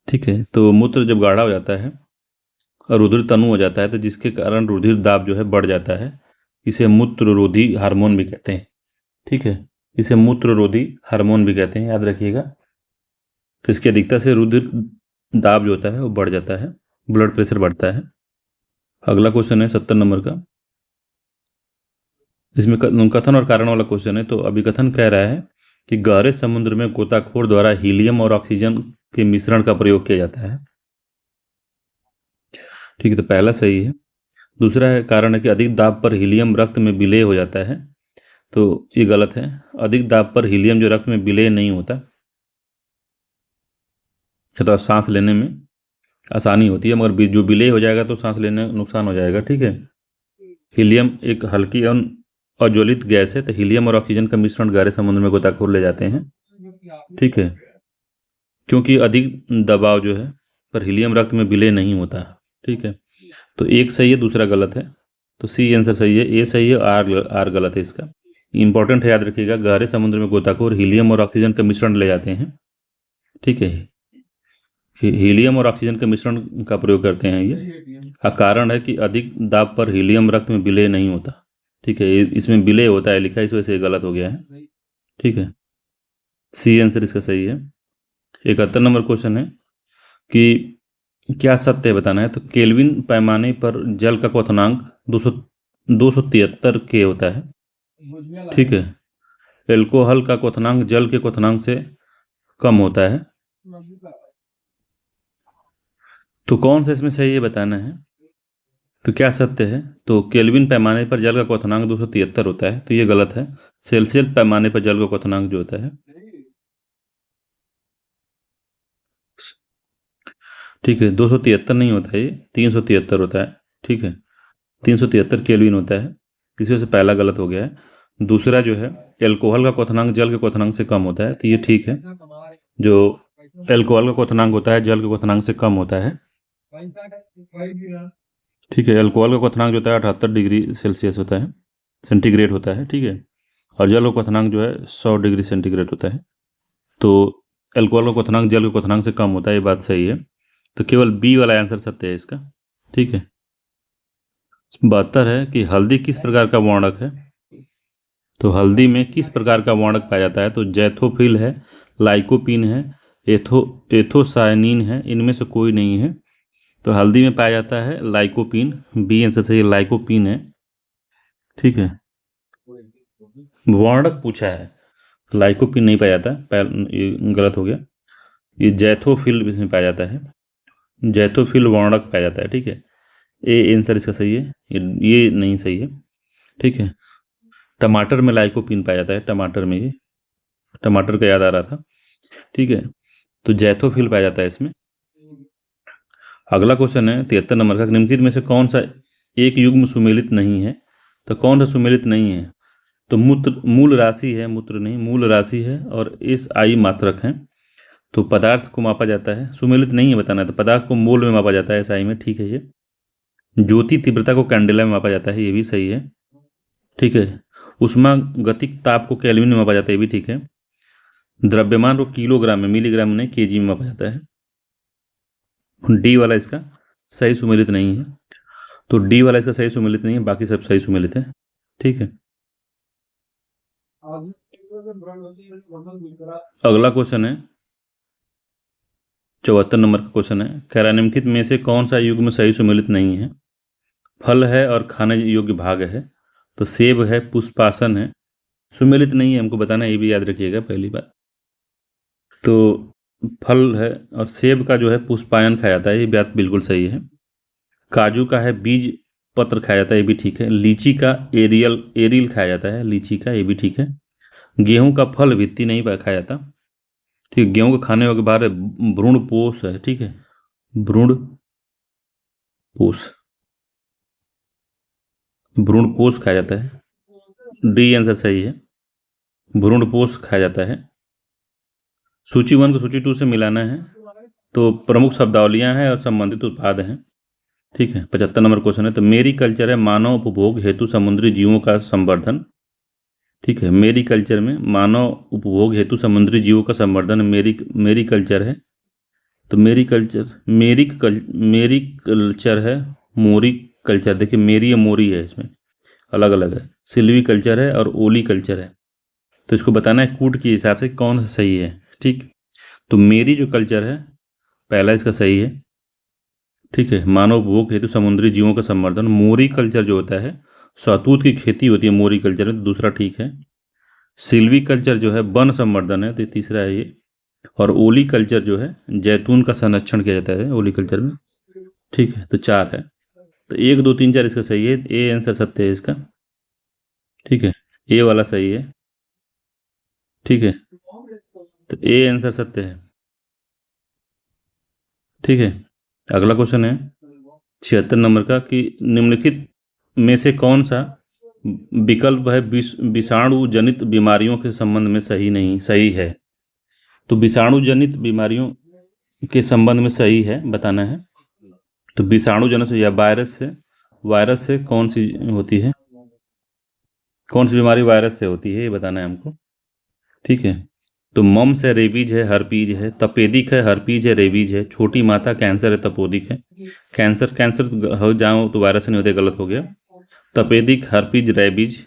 ठीक है। तो मूत्र जब गाढ़ा हो जाता है और रुधिर तनु हो जाता है, तो जिसके कारण रुधिर दाब जो है बढ़ जाता है, इसे मूत्ररोधी हार्मोन भी कहते हैं। ठीक है। इसे मूत्ररोधी हार्मोन भी कहते हैं, याद रखिएगा। तो इसकी अधिकता से रुधिर दाब जो होता है वो बढ़ जाता है, ब्लड प्रेशर बढ़ता है। अगला क्वेश्चन है 70 नंबर का, इसमें कथन और कारण वाला क्वेश्चन है। तो अभिकथन कह रहा है कि गहरे समुद्र में गोताखोर द्वारा हीलियम और ऑक्सीजन के मिश्रण का प्रयोग किया जाता है। ठीक है। तो पहला सही है। दूसरा है कारण है कि अधिक दाब पर हीलियम रक्त में विलय हो जाता है, तो ये गलत है। अधिक दाब पर हीलियम जो रक्त में विलय नहीं होता, तो सांस लेने में आसानी होती है, मगर जो विलय हो जाएगा तो सांस लेने में नुकसान हो जाएगा। ठीक है। हीलियम एक हल्की और ज्वलित गैस है, तो हीलियम और ऑक्सीजन का मिश्रण गहरे समुद्र में गोताखोर ले जाते हैं। ठीक है। क्योंकि अधिक दबाव जो है पर हीलियम रक्त में विलय नहीं होता। ठीक है। तो एक सही है, दूसरा गलत है। तो सी आंसर सही है, ए सही है, आर गलत है इसका। इंपॉर्टेंट है, याद रखिएगा। गहरे समुद्र में गोताखोर हीलियम और ऑक्सीजन का मिश्रण ले जाते हैं। ठीक है। हीलियम और ऑक्सीजन के मिश्रण का प्रयोग करते हैं ये। कारण है कि अधिक दाब पर हीलियम रक्त में विलय नहीं होता। ठीक है। इसमें विलय होता है लिखा है, इस वजह से गलत हो गया है। ठीक है। सी आंसर इसका सही है। 71 नंबर क्वेश्चन है कि क्या सत्य है बताना है। तो केल्विन पैमाने पर जल का क्वथनांक 273 के होता है। ठीक है। एल्कोहल का क्वथनांक जल के क्वथनांक से कम होता है। तो कौन सा इसमें सही है बताना है। तो क्या सत्य है? तो केल्विन पैमाने पर जल का क्वथनांक 273 होता है, तो ये गलत है। सेल्सियस पैमाने पर जल का क्वथनांक जो होता है, ठीक है, 273 नहीं होता है, ये 373 होता है। ठीक है। 373 केल्विन होता है, इस वजह से पहला गलत हो गया है। दूसरा जो है एल्कोहल का क्वथनांक जल के क्वथनांक से कम होता है, तो ये ठीक है। जो एल्कोहल का क्वथनांक होता है जल के क्वथनांक से कम होता है। ठीक है। एल्कोहल का क्वथनांक जो होता है 78 डिग्री सेल्सियस होता है, सेंटीग्रेड होता है। ठीक है। और जल का क्वथनांक जो है 100 डिग्री सेंटीग्रेड होता है। तो एल्कोहल का क्वथनांक जल के क्वथनांक से कम होता है, ये बात सही है। तो केवल बी वाला आंसर सत्य है इसका। ठीक है। 72 है कि हल्दी किस प्रकार का वर्णक है। तो हल्दी में किस प्रकार का वर्णक पाया जाता है। तो जैथोफिल है, लाइकोपीन है, एथोसायनिन है, इनमें से कोई नहीं है। तो हल्दी में पाया जाता है लाइकोपीन। बी आंसर सही है, लाइकोपीन है। ठीक है, वर्णक पूछा है, लाइकोपीन नहीं पाया जाता, ये गलत हो गया। ये जैथोफिल इसमें पाया जाता है, जैथोफिल वर्णक पाया जाता है। ठीक है, ए आंसर इसका सही है, ये नहीं सही है। ठीक है, टमाटर में लाइकोपीन पाया जाता है, टमाटर में, ये टमाटर का याद आ रहा था। ठीक है, तो जैथोफिल पाया जाता है इसमें। अगला क्वेश्चन है 73 नंबर का, निम्नलिखित में से कौन सा एक युग्म सुमेलित नहीं है। तो कौन सा सुमेलित नहीं है। तो मूल राशि है, मूत्र नहीं, मूल राशि है और एस आई मात्रक है। तो पदार्थ को मापा जाता है, सुमेलित नहीं है बताना है, तो पदार्थ को मोल में मापा जाता है एस आई में। ठीक है, ये ज्योति तीव्रता को कैंडेला में मापा जाता है, ये भी सही है। ठीक है, उष्मा गतिक ताप को केल्विन में मापा जाता है, ये भी ठीक है। द्रव्यमान को किलोग्राम में, मिलीग्राम में नहीं, केजी में मापा जाता है। डी वाला इसका सही सुमेलित नहीं है। तो डी वाला इसका सही सुमेलित नहीं है, बाकी सब सही सुमेलित है। ठीक है, अगला क्वेश्चन है 74 नंबर का क्वेश्चन है, निम्नलिखित में से कौन सा युग्म सही सुमेलित नहीं है। फल है और खाने योग्य भाग है। तो सेब है, पुष्पासन है, सुमेलित नहीं है, हमको बताना, ये भी याद रखिएगा पहली बात। तो फल है और सेब का जो है पुष्पायन खाया जाता है, ये बात बिल्कुल सही है। काजू का है बीज पत्र खाया जाता है, ये भी ठीक है। लीची का एरियल खाया जाता है, लीची का, ये भी ठीक है। गेहूं का फल भित्ति नहीं खाया जाता। ठीक है, गेहूं का खाने के बाद भ्रूण पोष है। ठीक है, भ्रूण पोष, भ्रूण पोष खाया जाता है, डी आंसर सही है, भ्रूण पोष खाया जाता है। सूची 1 को सूची 2 से मिलाना है। तो प्रमुख शब्दावलियां हैं और संबंधित उत्पाद हैं। ठीक है, 75 नंबर क्वेश्चन है, तो मेरी कल्चर है मानव उपभोग हेतु समुद्री जीवों का संवर्धन। ठीक है, मेरी कल्चर में मानव उपभोग हेतु समुद्री जीवों का संवर्धन मेरी कल्चर है। तो मेरी कल्चर है मोरी कल्चर। देखिए मेरी या मोरी है, इसमें अलग अलग है। सिल्वी कल्चर है और ओली कल्चर है। तो इसको बताना है कूट के हिसाब से कौन सा सही है। ठीक, तो मेरी जो कल्चर है पहला इसका सही है। ठीक है, मानव उपभोग हेतु समुद्री जीवों का संवर्धन। मोरी कल्चर जो होता है शहतूत की खेती होती है मोरी कल्चर में, तो दूसरा ठीक है। सिल्वी कल्चर जो है वन संवर्धन है, तो तीसरा है ये। और ओली कल्चर जो है जैतून का संरक्षण किया जाता है ओली कल्चर में। ठीक है, तो 4 है। तो 1 2 3 4 इसका सही है, ए आंसर सत्य है इसका। ठीक है, ए वाला सही है। ठीक है, तो ए आंसर सत्य है। ठीक है, अगला क्वेश्चन है 76 नंबर का, कि निम्नलिखित में से कौन सा विकल्प है विषाणु जनित बीमारियों के संबंध में सही है। तो विषाणु जनित बीमारियों के संबंध में सही है बताना है। तो विषाणु जनित या वायरस से कौन सी होती है, कौन सी बीमारी वायरस से होती है, ये बताना है हमको। ठीक है, तो मम्स है, रेबीज है, हर्पीज है, तपेदिक है, हर्पीज है, रेबीज है, छोटी माता कैंसर है, तपोदिक है। कैंसर हो जाओ तो वायरस नहीं होते, गलत हो गया। तपेदिक, हर्पीज, रेबीज,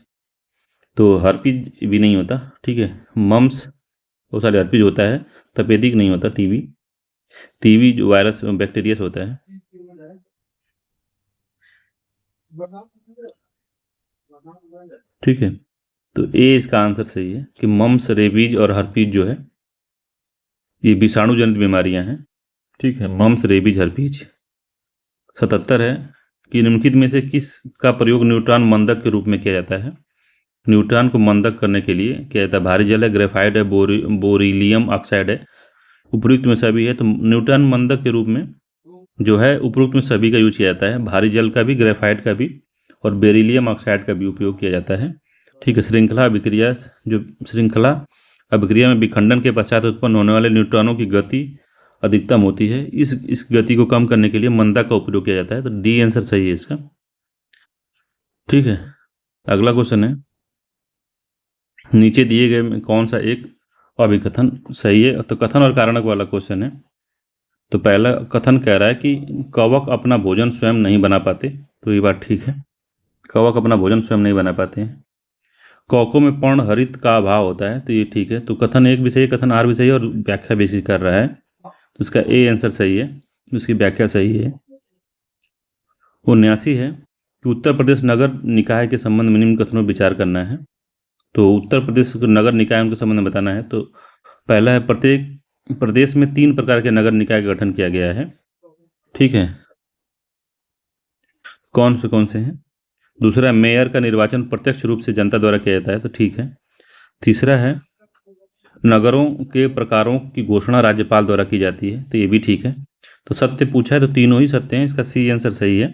तो हर्पीज भी नहीं होता। ठीक है, मम्स वो सारे हर्पीज होता है, तपेदिक नहीं होता। टीबी जो वायरस बैक्टीरिया से होता है। ठीक है, तो ए इसका आंसर सही है कि मम्स, रेबीज और हर्पीज जो है ये विषाणु जनित बीमारियां हैं। ठीक है, मम्स, रेबीज, हर्पीज। 77 है कि निम्नलिखित में से किस का प्रयोग न्यूट्रॉन मंदक के रूप में किया जाता है। न्यूट्रॉन को मंदक करने के लिए किया जाता है। भारी जल है, ग्रेफाइट है, बोरिलियम ऑक्साइड है, उपयुक्त में सभी है। तो न्यूट्रॉन मंदक के रूप में जो है उपयुक्त में सभी का यूज किया जाता है, भारी जल का भी, ग्रेफाइट का भी और बेरिलियम ऑक्साइड का भी उपयोग किया जाता है। ठीक है, श्रृंखला अभिक्रिया में विखंडन के पश्चात उत्पन्न होने वाले न्यूट्रॉनों की गति अधिकतम होती है। इस गति को कम करने के लिए मंदक का उपयोग किया जाता है। तो डी आंसर सही है इसका। ठीक है, अगला क्वेश्चन है, नीचे दिए गए में कौन सा एक अभिकथन सही है। तो कथन और कारणक वाला क्वेश्चन है। तो पहला कथन कह रहा है कि कवक अपना भोजन स्वयं नहीं बना पाते, तो ये बात ठीक है। कवक अपना भोजन स्वयं नहीं बना पाते हैं। कौकों में पर्णहरित का अभाव होता है, तो ये ठीक है। तो कथन एक भी सही है, कथन आर भी सही है, और व्याख्या भी इसी कर रहा है, तो उसका ए आंसर सही है, उसकी व्याख्या सही है। 79 है कि उत्तर प्रदेश नगर निकाय के संबंध में निम्न कथनों पर विचार करना है। तो उत्तर प्रदेश नगर निकाय उनके संबंध में बताना है। तो पहला है, प्रत्येक प्रदेश में 3 प्रकार के नगर निकाय का गठन किया गया है, ठीक है। कौन से हैं? दूसरा, मेयर का निर्वाचन प्रत्यक्ष रूप से जनता द्वारा किया जाता है, तो ठीक है। तीसरा है, नगरों के प्रकारों की घोषणा राज्यपाल द्वारा की जाती है, तो ये भी ठीक है। तो सत्य पूछा है तो तीनों ही सत्य हैं, इसका सी आंसर सही है,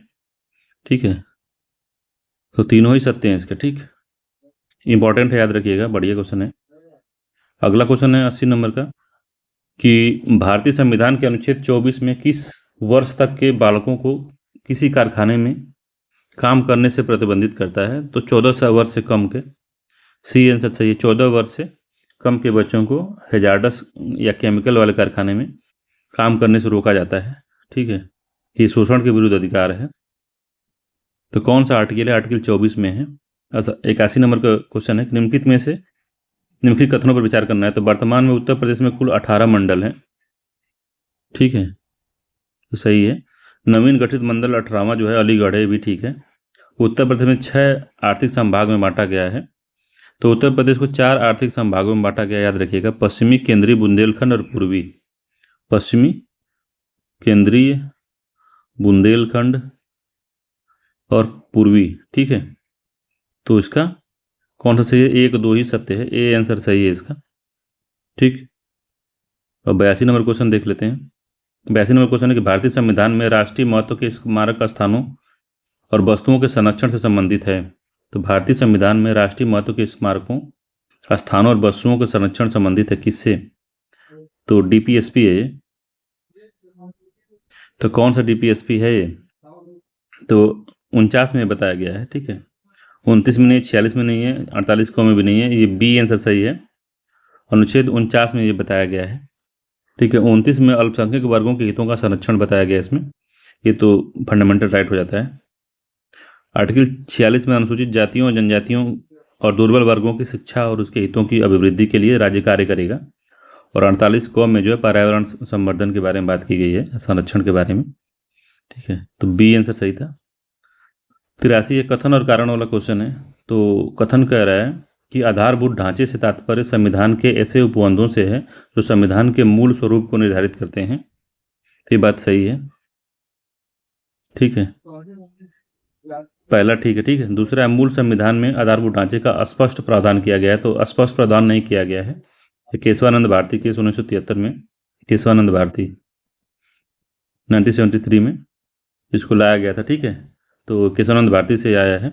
ठीक है। तो तीनों ही सत्य हैं इसके, ठीक। इंपॉर्टेंट है, याद रखिएगा, बढ़िया क्वेश्चन है। अगला क्वेश्चन है 80 नंबर का, कि भारतीय संविधान के अनुच्छेद 24 में किस वर्ष तक के बालकों को किसी कारखाने में काम करने से प्रतिबंधित करता है? तो 14 वर्ष से कम के, सी आंसर सही है। 14 वर्ष से कम के बच्चों को हैजार्डस या केमिकल वाले कारखाने में काम करने से रोका जाता है, ठीक है। ये शोषण के विरुद्ध अधिकार है। तो कौन सा आर्टिकल है? आर्टिकल 24 में है। 81 नंबर का क्वेश्चन है, निम्नलिखित में से निम्नलिखित कथनों पर विचार करना है। तो वर्तमान में उत्तर प्रदेश में कुल 18 मंडल हैं, ठीक है, तो सही है। नवीन गठित मंडल 18वां जो है अलीगढ़ है, भी ठीक है। उत्तर प्रदेश में 6 आर्थिक संभाग में बांटा गया है। तो उत्तर प्रदेश को 4 आर्थिक संभागों में बांटा गया, याद रखिएगा, पश्चिमी, केंद्रीय, बुंदेलखंड और पूर्वी। पश्चिमी, केंद्रीय, बुंदेलखंड और पूर्वी, ठीक है। तो इसका कौन सा सही है? 1, 2 ही सत्य है, ए आंसर सही है इसका, ठीक। और 82 नंबर क्वेश्चन देख लेते हैं। 82 नंबर क्वेश्चन है कि भारतीय संविधान में राष्ट्रीय महत्व के स्मारक स्थानों और वस्तुओं के संरक्षण से संबंधित है। तो भारतीय संविधान में राष्ट्रीय महत्व के स्मारकों, स्थानों और वस्तुओं के संरक्षण संबंधित है किससे? तो डीपीएसपी है ये। तो कौन सा डीपीएसपी है ये? तो 49 में बताया गया है, ठीक है। 29 में नहीं, 46 में नहीं है, 48 को में भी नहीं है, ये बी आंसर सही है। अनुच्छेद 49 में ये बताया गया है, ठीक है। 29 में अल्पसंख्यक वर्गों के हितों का संरक्षण बताया गया है इसमें, ये तो फंडामेंटल राइट हो जाता है। आर्टिकल 46 में अनुसूचित जातियों, जनजातियों और दुर्बल वर्गों की शिक्षा और उसके हितों की अभिवृद्धि के लिए राज्य कार्य करेगा। और 48 को में जो है पर्यावरण संवर्धन के बारे में बात की गई है, संरक्षण के बारे में, ठीक है। तो बी आंसर सही था। 83 कथन और कारण वाला क्वेश्चन है। तो कथन कह रहा है कि आधारभूत ढांचे से तात्पर्य संविधान के ऐसे उपबंधों से है जो संविधान के मूल स्वरूप को निर्धारित करते हैं, ये बात सही है, ठीक है। पहला ठीक है, ठीक है। दूसरा है, मूल संविधान में आधारभूत ढांचे का स्पष्ट प्रावधान किया गया है, तो स्पष्ट प्रावधान नहीं किया गया है। केशवानंद भारती केस 1973 में, केशवानंद भारती 1973 में इसको लाया गया था, ठीक है। तो केशवानंद भारती से आया है,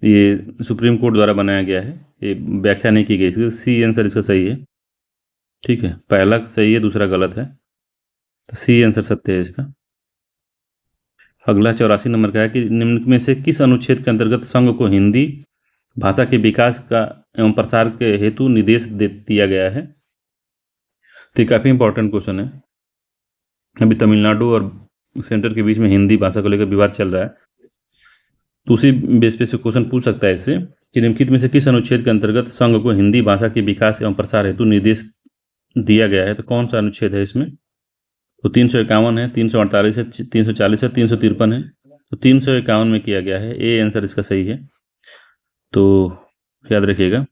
ये सुप्रीम कोर्ट द्वारा बनाया गया है, ये व्याख्या नहीं की गई इसकी। सी आंसर इसका सही है, ठीक है। पहला सही है, दूसरा गलत है, तो सी आंसर सत्य है इसका। अगला 84 नंबर का है कि निम्न में से किस अनुच्छेद के अंतर्गत संघ को हिंदी भाषा के विकास का एवं प्रसार के हेतु निर्देश दिया गया है? तो काफ़ी इंपॉर्टेंट क्वेश्चन है। अभी तमिलनाडु और सेंटर के बीच में हिंदी भाषा को लेकर विवाद चल रहा है, तो उसी बेस पे से क्वेश्चन पूछ सकता है इससे कि निम्नलिखित में से किस अनुच्छेद के अंतर्गत संघ को हिंदी भाषा के विकास एवं प्रसार हेतु निर्देश दिया गया है? तो कौन सा अनुच्छेद है इसमें? तो 351 है, 348 है, 340 है, 353 है। तो 351 में किया गया है, ए आंसर इसका सही है, तो याद रखिएगा।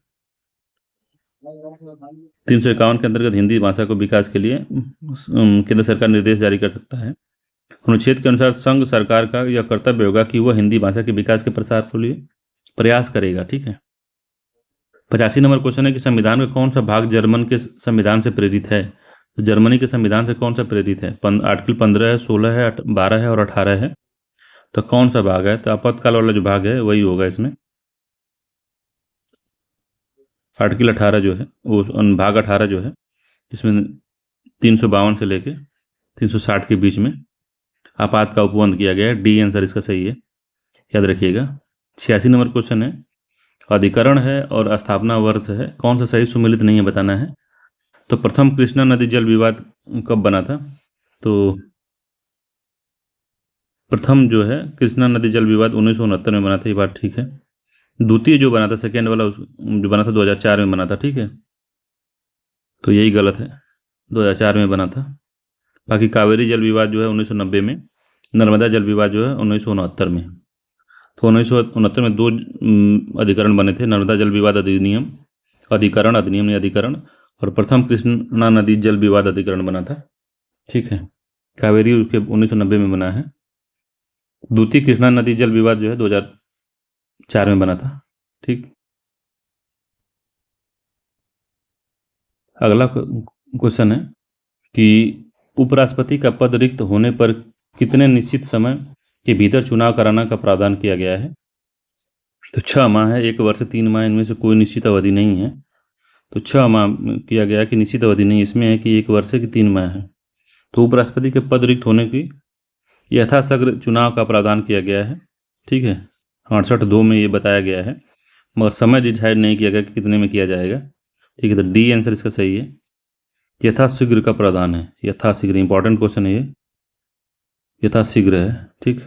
351 के अंतर्गत हिंदी भाषा को विकास के लिए केंद्र सरकार निर्देश जारी कर सकता है। अनुच्छेद के अनुसार संघ सरकार का यह कर्तव्य होगा कि वह हिंदी भाषा के विकास के प्रसार के लिए प्रयास करेगा, ठीक है। 85 नंबर क्वेश्चन है कि संविधान का कौन सा भाग जर्मन के संविधान से प्रेरित है? तो जर्मनी के संविधान से कौन सा प्रेरित है? आर्टिकल 15 है, 16 है, 12 है और 18 है। तो कौन सा भाग है? तो आपातकाल वाला जो भाग है वही होगा इसमें। आर्टिकल 18 जो है वो भाग 18 जो है, इसमें 352 से लेके 360 के बीच में आपात का उपबंध किया गया है। डी आंसर इसका सही है, याद रखिएगा। 86 नंबर क्वेश्चन है, अधिकरण है और स्थापना वर्ष है, कौन सा सही सुमेलित नहीं है बताना है। तो प्रथम कृष्णा नदी जल विवाद कब बना था? तो प्रथम जो है कृष्णा नदी जल विवाद 1969 में बना था, ये बात ठीक है। द्वितीय जो बना था, सेकेंड वाला जो बना था 2004 में बना था, ठीक है, तो यही गलत है, 2004 में बना था। बाकी कावेरी जल विवाद जो है 1990 में, नर्मदा जल विवाद जो है 1969 में। तो 1969 में दो अधिकरण बने थे, नर्मदा जल विवाद अधिनियम, अधिनियम नहीं अधिकरण, और प्रथम कृष्णा नदी जल विवाद अधिकरण बना था, ठीक है। कावेरी उसके 1990 में बना है। द्वितीय कृष्णा नदी जल विवाद जो है 2004 में बना था, ठीक। अगला क्वेश्चन है कि उपराष्ट्रपति का पद रिक्त होने पर कितने निश्चित समय के भीतर चुनाव कराना का प्रावधान किया गया है? तो 6 माह है, 1 वर्ष 3 माह, इनमें से कोई निश्चित अवधि नहीं है। तो 6 माह किया गया कि निश्चित अवधि नहीं, इसमें है कि 1 वर्ष की 3 माह है। तो उपराष्ट्रपति के पद रिक्त होने की यथाशीघ्र चुनाव का प्रावधान किया गया है, ठीक है। 68(2) में ये बताया गया है, मगर समय डिसाइड नहीं किया गया कि कितने में किया जाएगा, ठीक है। तो डी आंसर इसका सही है, यथाशीघ्र का प्रावधान है, यथाशीघ्र। इंपॉर्टेंट क्वेश्चन है ये, यथाशीघ्र है, ठीक।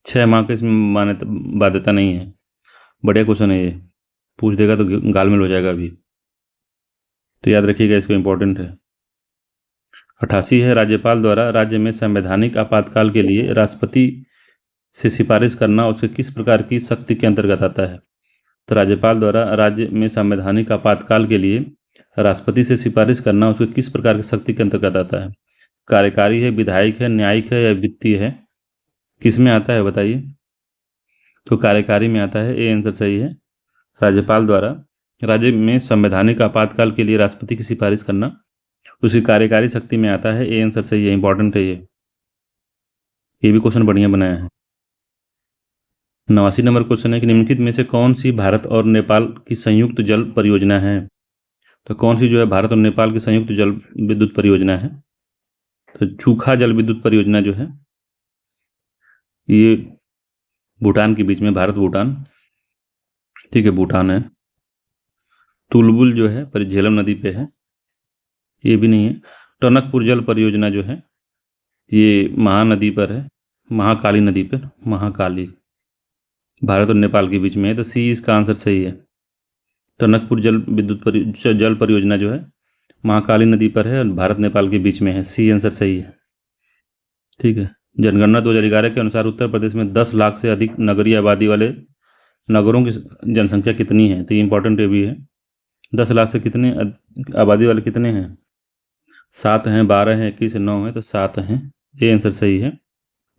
6 माह के इसमें मान्यता बाध्यता नहीं है। बढ़िया क्वेश्चन है ये, पूछ देगा तो गालमेल हो जाएगा अभी, तो याद रखिएगा, इसको इंपॉर्टेंट है। 88 है, राज्यपाल द्वारा राज्य में संवैधानिक आपातकाल के लिए राष्ट्रपति से सिफारिश करना उसके किस प्रकार की शक्ति के अंतर्गत आता है? तो राज्यपाल द्वारा राज्य में संवैधानिक आपातकाल के लिए राष्ट्रपति से सिफारिश करना उसके किस प्रकार की शक्ति के अंतर्गत आता है? कार्यकारी है, विधायिक है, न्यायिक है या वित्तीय है? किस में आता है बताइए? तो कार्यकारी में आता है, ए आंसर सही है। राज्यपाल द्वारा राज्य में संवैधानिक आपातकाल के लिए राष्ट्रपति की सिफारिश करना उसकी कार्यकारी शक्ति में आता है, ए आंसर सही है, इंपॉर्टेंट है ये भी क्वेश्चन बढ़िया बनाया है। 89 नंबर क्वेश्चन है कि निम्नलिखित में से कौन सी भारत और नेपाल की संयुक्त जल परियोजना है? तो कौन सी जो है भारत और नेपाल की संयुक्त जल विद्युत परियोजना है? तो चूखा जल विद्युत परियोजना जो है ये भूटान के बीच में, भारत भूटान, ठीक है, भूटान है। तुलबुल जो है पर झेलम नदी पे है, ये भी नहीं है। टनकपुर जल परियोजना जो है ये महानदी पर है, महाकाली नदी पर, महाकाली, भारत और नेपाल के बीच में है, तो सी इसका आंसर सही है। टनकपुर जल परियोजना जो है महाकाली नदी पर है और भारत नेपाल के बीच में है, सी आंसर सही है, ठीक है। जनगणना 2011 के अनुसार उत्तर प्रदेश में 10 लाख से अधिक नगरीय आबादी वाले नगरों की जनसंख्या कितनी है? तो ये इंपॉर्टेंट भी है। 10 लाख से कितने आबादी वाले कितने हैं? 7 हैं, 12 हैं, 21 है, 9 है, तो 7 हैं, ये आंसर सही है।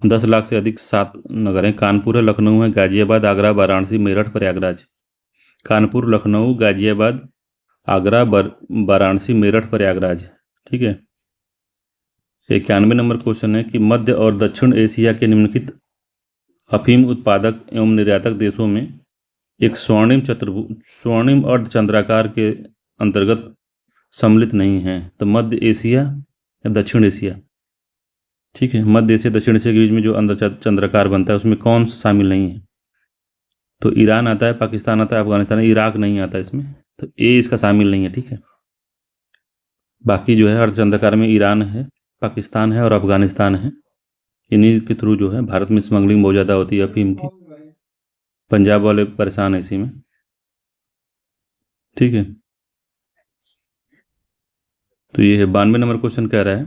10 लाख से अधिक 7 नगर हैं, कानपुर है, लखनऊ है, गाजियाबाद, आगरा, वाराणसी, मेरठ, प्रयागराज। कानपुर, लखनऊ, गाजियाबाद, आगरा, वाराणसी, मेरठ, प्रयागराज, ठीक है। 91 नंबर क्वेश्चन है कि मध्य और दक्षिण एशिया के निम्नलिखित अफीम उत्पादक एवं निर्यातक देशों में एक स्वर्णिम अर्धचंद्राकार के अंतर्गत सम्मिलित नहीं है? तो मध्य एशिया या दक्षिण एशिया, ठीक है। मध्य एशिया दक्षिण एशिया के बीच में जो अर्धचंद्राकार बनता है उसमें कौन शामिल नहीं है? तो ईरान आता है, पाकिस्तान आता है, अफगानिस्तान, इराक नहीं आता इसमें, तो ए इसका शामिल नहीं है, ठीक है। बाकी जो है अर्धचंद्राकार में ईरान है, पाकिस्तान है और अफगानिस्तान है। इन्हीं के थ्रू जो है भारत में स्मगलिंग बहुत ज़्यादा होती है अफीम की, पंजाब वाले परेशान है इसी में, ठीक है। तो ये है 92 नंबर क्वेश्चन कह रहा है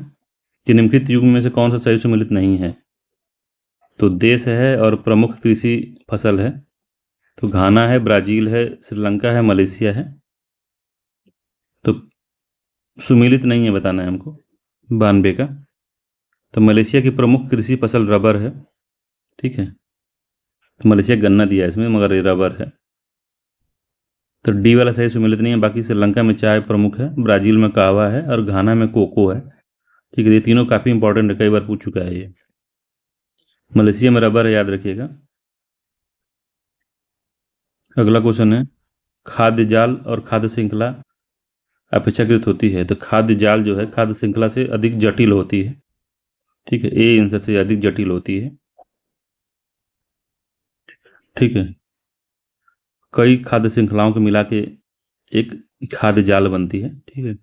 कि निम्नलिखित युग में से कौन सा सही सुमेलित नहीं है? तो देश है और प्रमुख कृषि फसल है, तो घाना है, ब्राज़ील है, श्रीलंका है, मलेशिया है। तो सुमेलित नहीं है बताना है हमको 92 का। तो मलेशिया की प्रमुख कृषि फसल रबर है, ठीक है। तो मलेशिया गन्ना दिया है इसमें, मगर ये रबर है, तो डी वाला सही सुमेलित नहीं है। बाकी श्रीलंका में चाय प्रमुख है, ब्राज़ील में कहवा है और घाना में कोको है, ठीक है। ये तीनों काफ़ी इंपॉर्टेंट है, कई बार पूछ चुका है ये। मलेशिया में रबर है, याद रखिएगा। अगला क्वेश्चन है खाद्य जाल और खाद्य श्रृंखला अपेक्षाकृत होती है? तो खाद्य जाल जो है खाद्य श्रृंखला से अधिक जटिल होती है, ठीक है, ए आंसर से अधिक जटिल होती है, ठीक है। कई खाद्य श्रृंखलाओं को मिला के एक खाद्य जाल बनती है, ठीक है।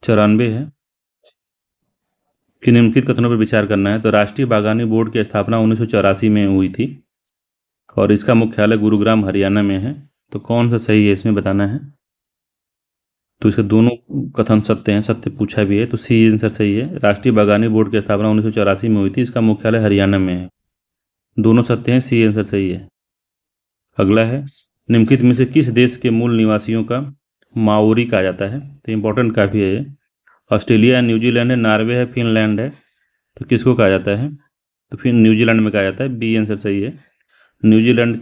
94 है कि निम्नलिखित कथनों पर विचार करना है। तो राष्ट्रीय बागवानी बोर्ड की स्थापना 1984 में हुई थी और इसका मुख्यालय गुरुग्राम हरियाणा में है। तो कौन सा सही है इसमें बताना है। तो इसके दोनों कथन सत्य हैं, सत्य पूछा भी है, तो सी आंसर सही है। राष्ट्रीय बागवानी बोर्ड की स्थापना 1984 में हुई थी, इसका मुख्यालय हरियाणा में है। दोनों सत्य हैं, सी आंसर सही है। अगला है, निम्नलिखित में से किस देश के मूल निवासियों का माओरी कहा जाता है। तो इंपॉर्टेंट काफ़ी है ये। ऑस्ट्रेलिया है, न्यूजीलैंड है, नॉर्वे है, फिनलैंड है। तो किसको कहा जाता है। तो फिर न्यूजीलैंड में कहा जाता है, बी आंसर सही है। न्यूजीलैंड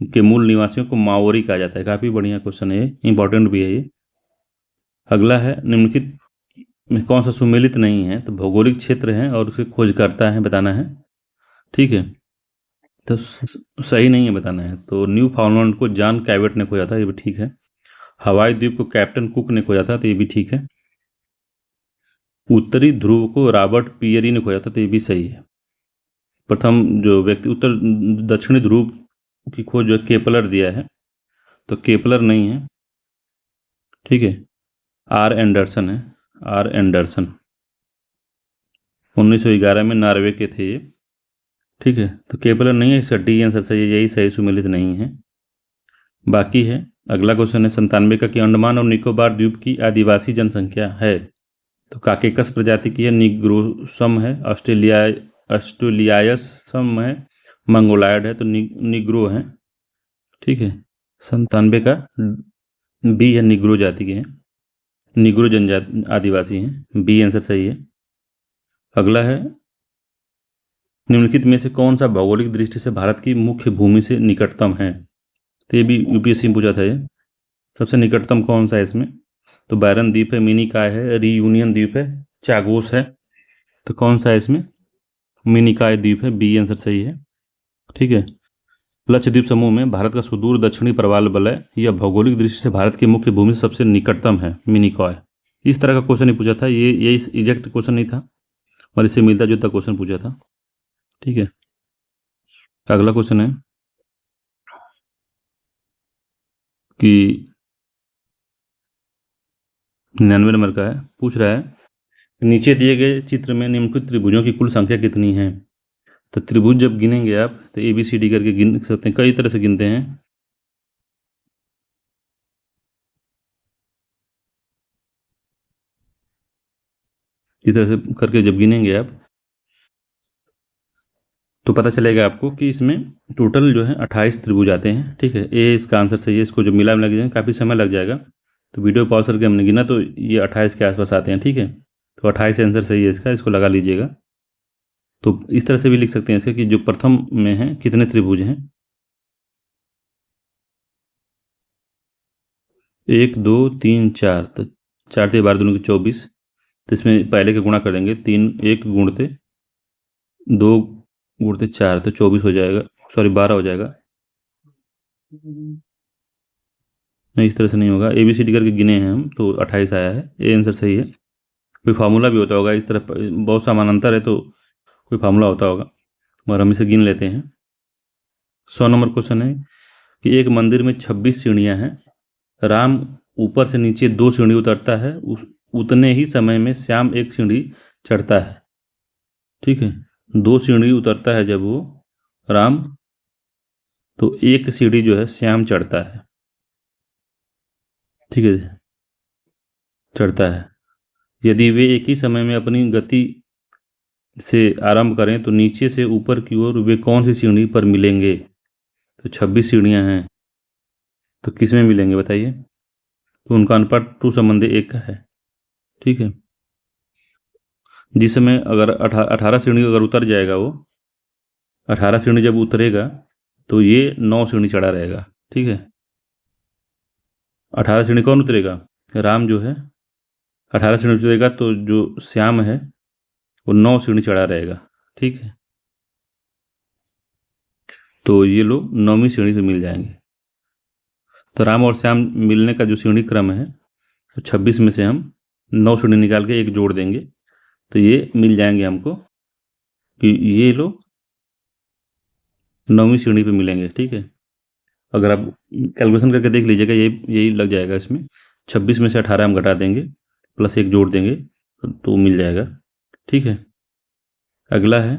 के मूल निवासियों को माओरी कहा जाता है। काफ़ी बढ़िया क्वेश्चन है ये, इंपॉर्टेंट भी है ये। अगला है, निम्नलिखित में कौन सा सुमेलित नहीं है। तो भौगोलिक क्षेत्र है और उसके खोजकर्ता है, बताना है। ठीक है, तो सही नहीं है, बताना है। तो न्यू फाउंडलैंड को जॉन कैवेट ने खोजा था, ये भी ठीक है। हवाई द्वीप को कैप्टन कुक ने खोजा था, तो ये भी ठीक है। उत्तरी ध्रुव को रॉबर्ट पियरी ने खोजा था, तो ये भी सही है। प्रथम जो व्यक्ति उत्तर दक्षिणी ध्रुव की खोज जो केपलर दिया है, तो केपलर नहीं है। ठीक है, आर एंडरसन है, आर एंडरसन 1911 में नॉर्वे के थे ये। ठीक है, तो केपलर नहीं है, इसका डी आंसर सही है, यही सही सुमेलित नहीं है। बाकी है, अगला क्वेश्चन है 97 का, कि अंडमान और निकोबार द्वीप की आदिवासी जनसंख्या है। तो काकेकस प्रजाति की है, निग्रोसम है, ऑस्ट्रेलियायसम है, मंगोलायड है, तो निग्रो है। ठीक है, 97 का बी है, निग्रो जाति के हैं, निग्रो जनजाति आदिवासी हैं, बी आंसर सही है। अगला है, निम्नलिखित में से कौन सा भौगोलिक दृष्टि से भारत की मुख्य भूमि से निकटतम है। तो ये भी यूपीएससी में पूछा था ये। सबसे निकटतम कौन सा है इसमें। तो बैरन द्वीप है, मिनिकॉय है, रीयूनियन द्वीप है, चागोस है। तो कौन सा है इसमें, मिनिकॉय द्वीप है, बी आंसर सही है। ठीक है, लक्षद्वीप समूह में भारत का सुदूर दक्षिणी प्रवाल वलय यह भौगोलिक दृष्टि से भारत की मुख्य भूमि से सबसे निकटतम है, मिनिकॉय। इस तरह का क्वेश्चन ही पूछा था ये एग्जैक्ट क्वेश्चन नहीं था और इससे मिलता जुलता क्वेश्चन पूछा था। ठीक है, अगला क्वेश्चन है कि 99 नंबर का है, पूछ रहा है नीचे दिए गए चित्र में निम्नलिखित त्रिभुजों की कुल संख्या कितनी है। तो त्रिभुज जब गिनेंगे आप तो ए बी सी डी करके गिन सकते हैं, कई तरह से गिनते हैं। इस तरह से करके जब गिनेंगे आप तो पता चलेगा आपको कि इसमें टोटल जो है 28 त्रिभुज आते हैं। ठीक है, ए इसका आंसर सही है। इसको जो मिला जाएगा काफ़ी समय लग जाएगा, तो वीडियो पॉज करके हमने गिना तो ये 28 के आसपास आते हैं। ठीक है, तो 28 आंसर सही है इसका, इसको लगा लीजिएगा। तो इस तरह से भी लिख सकते हैं इसके कि जो प्रथम में है कितने त्रिभुज हैं। 1 2 3 4, तो 4 से 12 दूनी की 24। तो इसमें पहले के गुणा करेंगे, 3 1 गुणते 2 गुणते 4, तो 24 हो जाएगा, सॉरी 12 हो जाएगा। नहीं, इस तरह से नहीं होगा, ए बी सी डी करके गिने हैं हम तो 28 आया है, ए आंसर सही है। कोई फार्मूला भी होता होगा, इस तरह बहुत समानांतर है तो कोई फार्मूला होता होगा, और हम इसे गिन लेते हैं। 100 नंबर क्वेश्चन है कि एक मंदिर में 26 सीढ़ियाँ हैं, राम ऊपर से नीचे 2 सीढ़ी उतरता है, उतने ही समय में श्याम 1 सीढ़ी चढ़ता है। ठीक है, 2 सीढ़ी उतरता है जब वो राम, तो 1 सीढ़ी जो है श्याम चढ़ता है। ठीक है, चढ़ता है। यदि वे एक ही समय में अपनी गति से आरंभ करें तो नीचे से ऊपर की ओर वे कौन सी सीढ़ी पर मिलेंगे। तो 26 सीढ़ियाँ हैं, तो किस में मिलेंगे बताइए। तो उनका अनुपात 2 संबंधी 1 का है। ठीक है, जिस समय अगर 18 सीढ़ी अगर उतर जाएगा वो, 18 सीढ़ी जब उतरेगा तो ये 9 सीढ़ी चढ़ा रहेगा। ठीक है, 18 सीढ़ी कौन उतरेगा, राम जो है 18 सीढ़ी उतरेगा, तो जो श्याम है वो 9 सीढ़ी चढ़ा रहेगा। ठीक है, तो ये लोग 9वीं सीढ़ी पे मिल जाएंगे। तो राम और श्याम मिलने का जो सीढ़ी क्रम है, तो 26 में से हम 9 सीढ़ी निकाल के एक जोड़ देंगे, तो ये मिल जाएंगे हमको कि ये लोग 9वीं सीढ़ी पे मिलेंगे। ठीक है, अगर आप कैलकुलेशन करके देख लीजिएगा, यही लग जाएगा इसमें। 26 में से 18 हम घटा देंगे, प्लस 1 जोड़ देंगे, तो मिल जाएगा। ठीक है। अगला है,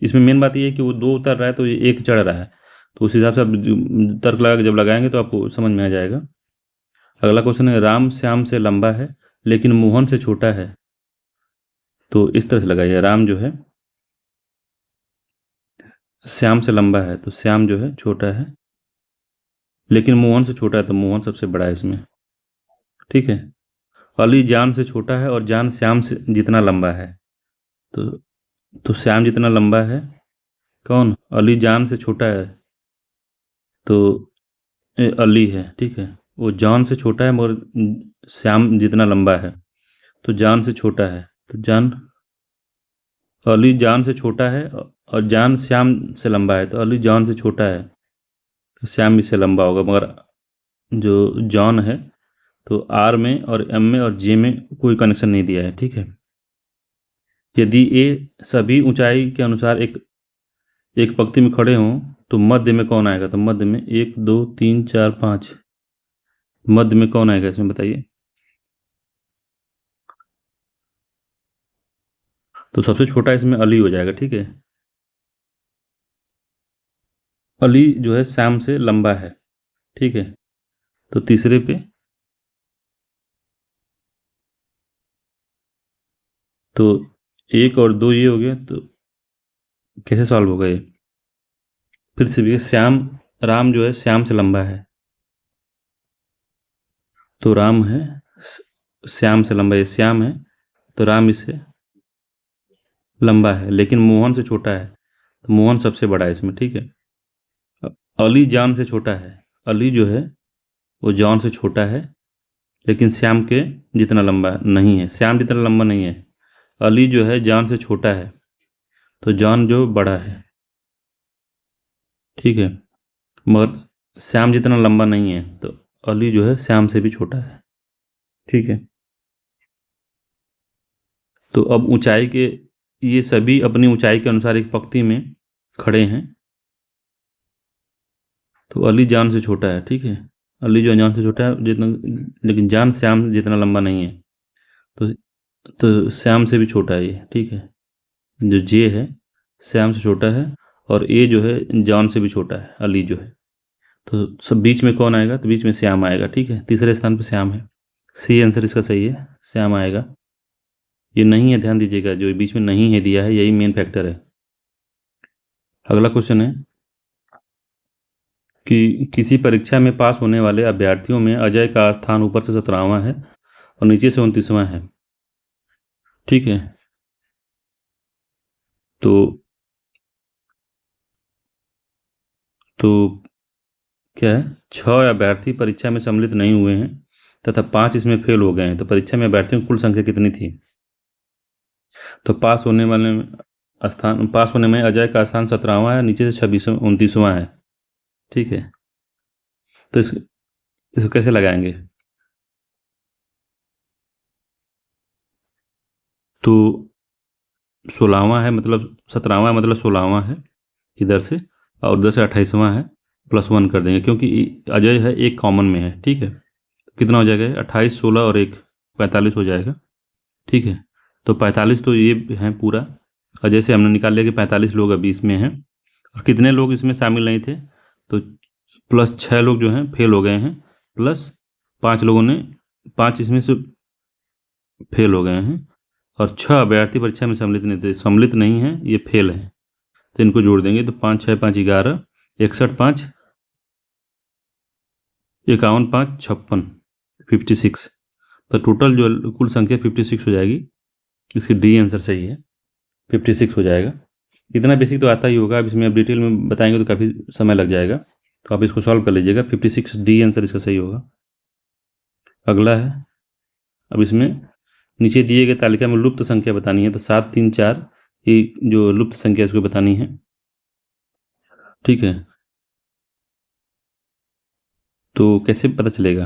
इसमें मेन बात ये है कि वो 2 उतर रहा है तो ये 1 चढ़ रहा है, तो उस हिसाब से आप तर्क लगा के जब लगाएंगे तो आपको समझ में आ जाएगा। अगला क्वेश्चन है, राम श्याम से लंबा है लेकिन मोहन से छोटा है। तो इस तरह से लगाइए, राम जो है श्याम से लंबा है तो श्याम जो है छोटा है, लेकिन मोहन से छोटा है तो मोहन सबसे बड़ा है इसमें। ठीक है। अली जान से छोटा है और जान श्याम से जितना लंबा है। तो श्याम जितना लंबा है, कौन? अली जान से छोटा है तो अली है। ठीक है। वो जान से छोटा है मगर श्याम जितना लंबा है, तो जान से छोटा है तो जान, अली जान से छोटा है और जान श्याम से लंबा है, तो अली जान से छोटा है तो श्याम इससे लंबा होगा। मगर जो जॉन है तो आर में और एम में और जे में कोई कनेक्शन नहीं दिया है। ठीक है। यदि ए सभी ऊंचाई के अनुसार एक एक पंक्ति में खड़े हों तो मध्य में कौन आएगा? तो मध्य में 1 2 3 4 5, मध्य में कौन आएगा इसमें बताइए। तो सबसे छोटा इसमें अली हो जाएगा। ठीक है। अली जो है श्याम से लंबा है। ठीक है। तो तीसरे पे तो 1 और 2 ये हो गया, तो कैसे सॉल्व होगा ये? फिर से भी श्याम, राम जो है श्याम से लंबा है तो राम है श्याम से लंबा, ये श्याम है तो राम इससे लंबा है, लेकिन मोहन से छोटा है तो मोहन सबसे बड़ा है इसमें। ठीक है। अली जान से छोटा है, अली जो है वो जॉन से छोटा है लेकिन श्याम के जितना लंबा नहीं है, श्याम जितना लंबा नहीं है। अली जो है जॉन से छोटा है तो जॉन जो बड़ा है। ठीक है। मगर श्याम जितना लंबा नहीं है तो अली जो है श्याम से भी छोटा है। ठीक है। तो अब ऊंचाई के, ये सभी अपनी ऊंचाई के अनुसार एक पंक्ति में खड़े हैं तो अली जान से छोटा है। ठीक है। अली जो जान से छोटा है जितना, लेकिन जान श्याम जितना लंबा नहीं है, तो श्याम से भी छोटा है ये। ठीक है। जो जे है श्याम से छोटा है और ए जो है जॉन से भी छोटा है, अली जो है। तो सब बीच में कौन आएगा? तो बीच में श्याम आएगा। ठीक है। तीसरे स्थान पर श्याम है। सी आंसर इसका सही है, श्याम आएगा। ये नहीं है, ध्यान दीजिएगा, जो बीच में नहीं है दिया है यही मेन फैक्टर है। अगला क्वेश्चन है कि किसी परीक्षा में पास होने वाले अभ्यर्थियों में अजय का स्थान ऊपर से 17वां है और नीचे से 29वां है। ठीक है। तो क्या है, 6 अभ्यर्थी परीक्षा में सम्मिलित नहीं हुए हैं तथा 5 इसमें फेल हो गए हैं, तो परीक्षा में अभ्यर्थियों की कुल संख्या कितनी थी? तो पास होने में अजय का स्थान 17वां है, नीचे से 29वां है। ठीक है। तो इसको कैसे लगाएंगे? तो 16वां है मतलब 17वां मतलब 16वां है इधर से, और उधर से 28वां है, +1 कर देंगे क्योंकि अजय है एक कॉमन में है। ठीक है। कितना हो जाएगा? 28 16 और 1 45 हो जाएगा। ठीक है। तो 45 तो ये है पूरा, और जैसे हमने निकाल लिया कि 45 लोग अभी इसमें हैं, और कितने लोग इसमें शामिल नहीं थे, तो +6 लोग जो हैं फेल हो गए हैं, प्लस 5 लोगों ने 5 इसमें से फेल हो गए हैं, और 6 अभ्यर्थी परीक्षा में सम्मिलित नहीं है, ये फेल है, तो इनको जोड़ देंगे तो 5 6 5 11, 61 5 51 5 56, 56। तो टोटल जो कुल संख्या 56 हो जाएगी। इसकी डी आंसर सही है, 56 हो जाएगा। इतना बेसिक तो आता ही होगा, अब इसमें अब डिटेल में बताएंगे तो काफ़ी समय लग जाएगा, तो आप इसको सॉल्व कर लीजिएगा। 56 डी आंसर इसका सही होगा। अगला है, अब इसमें नीचे दिए गए तालिका में लुप्त संख्या बतानी है, तो 7 3 4 ये जो लुप्त संख्या इसको बतानी है। ठीक है। तो कैसे पता चलेगा?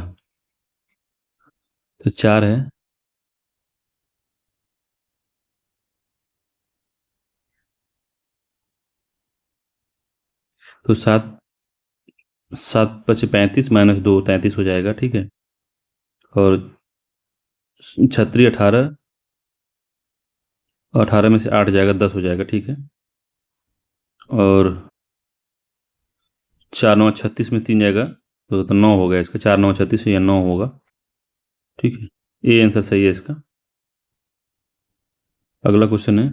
तो 4 है, तो 7 7 5 35 -2 33 हो जाएगा। ठीक है। और 36 18 18 में से 8 जाएगा, 10 हो जाएगा, ठीक है। और 4 9 36 में 3 जाएगा तो 9 हो गया इसका, 4 9 36 या 9 होगा, ठीक है। ये आंसर सही है इसका। अगला क्वेश्चन है,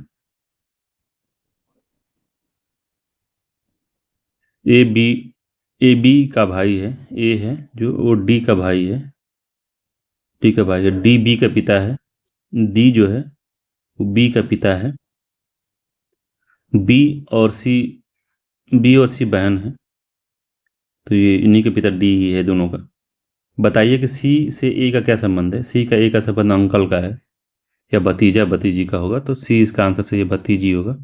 ए बी, ए बी का भाई है, ए है जो वो डी का भाई है, डी का भाई है, डी बी का पिता है, डी जो है वो बी का पिता है, बी और सी, बी और सी बहन है, तो ये इन्हीं के पिता डी ही है दोनों का। बताइए कि सी से ए का क्या संबंध है। सी का ए का संबंध अंकल का है या भतीजा भतीजी का होगा, तो सी इसका आंसर सही है, भतीजी होगा,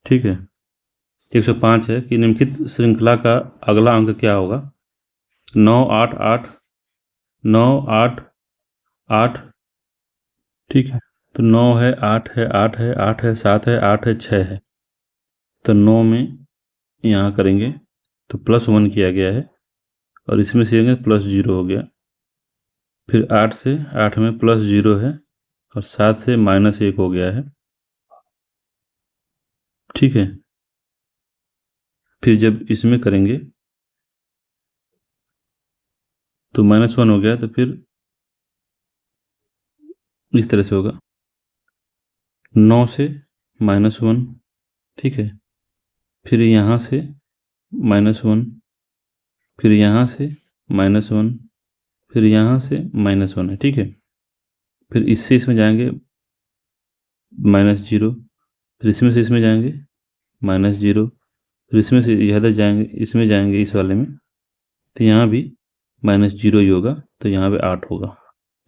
ठीक है। 105 है कि निम्नलिखित श्रृंखला का अगला अंक क्या होगा। 9 8 8, 9 8 8, ठीक है। तो 9 है, 8 है, 8 है, 8 है, 7 है, 8 है, 6 है। तो 9 में यहाँ करेंगे तो +1 किया गया है और इसमें से +0 हो गया। फिर 8 से, 8 में +0 है और 7 से -1 हो गया है, ठीक है। फिर जब इसमें करेंगे तो -1 हो गया, तो फिर इस तरह से होगा, 9 से -1, ठीक है। फिर यहाँ से -1, फिर यहाँ से -1, फिर यहाँ से -1 है, ठीक है। फिर इससे इसमें जाएंगे -0, फिर इसमें से इसमें जाएंगे -0, फिर इसमें से इधर जाएंगे, इसमें जाएंगे इस वाले में, तो यहाँ भी -0 ही होगा, तो यहाँ पे 8 होगा,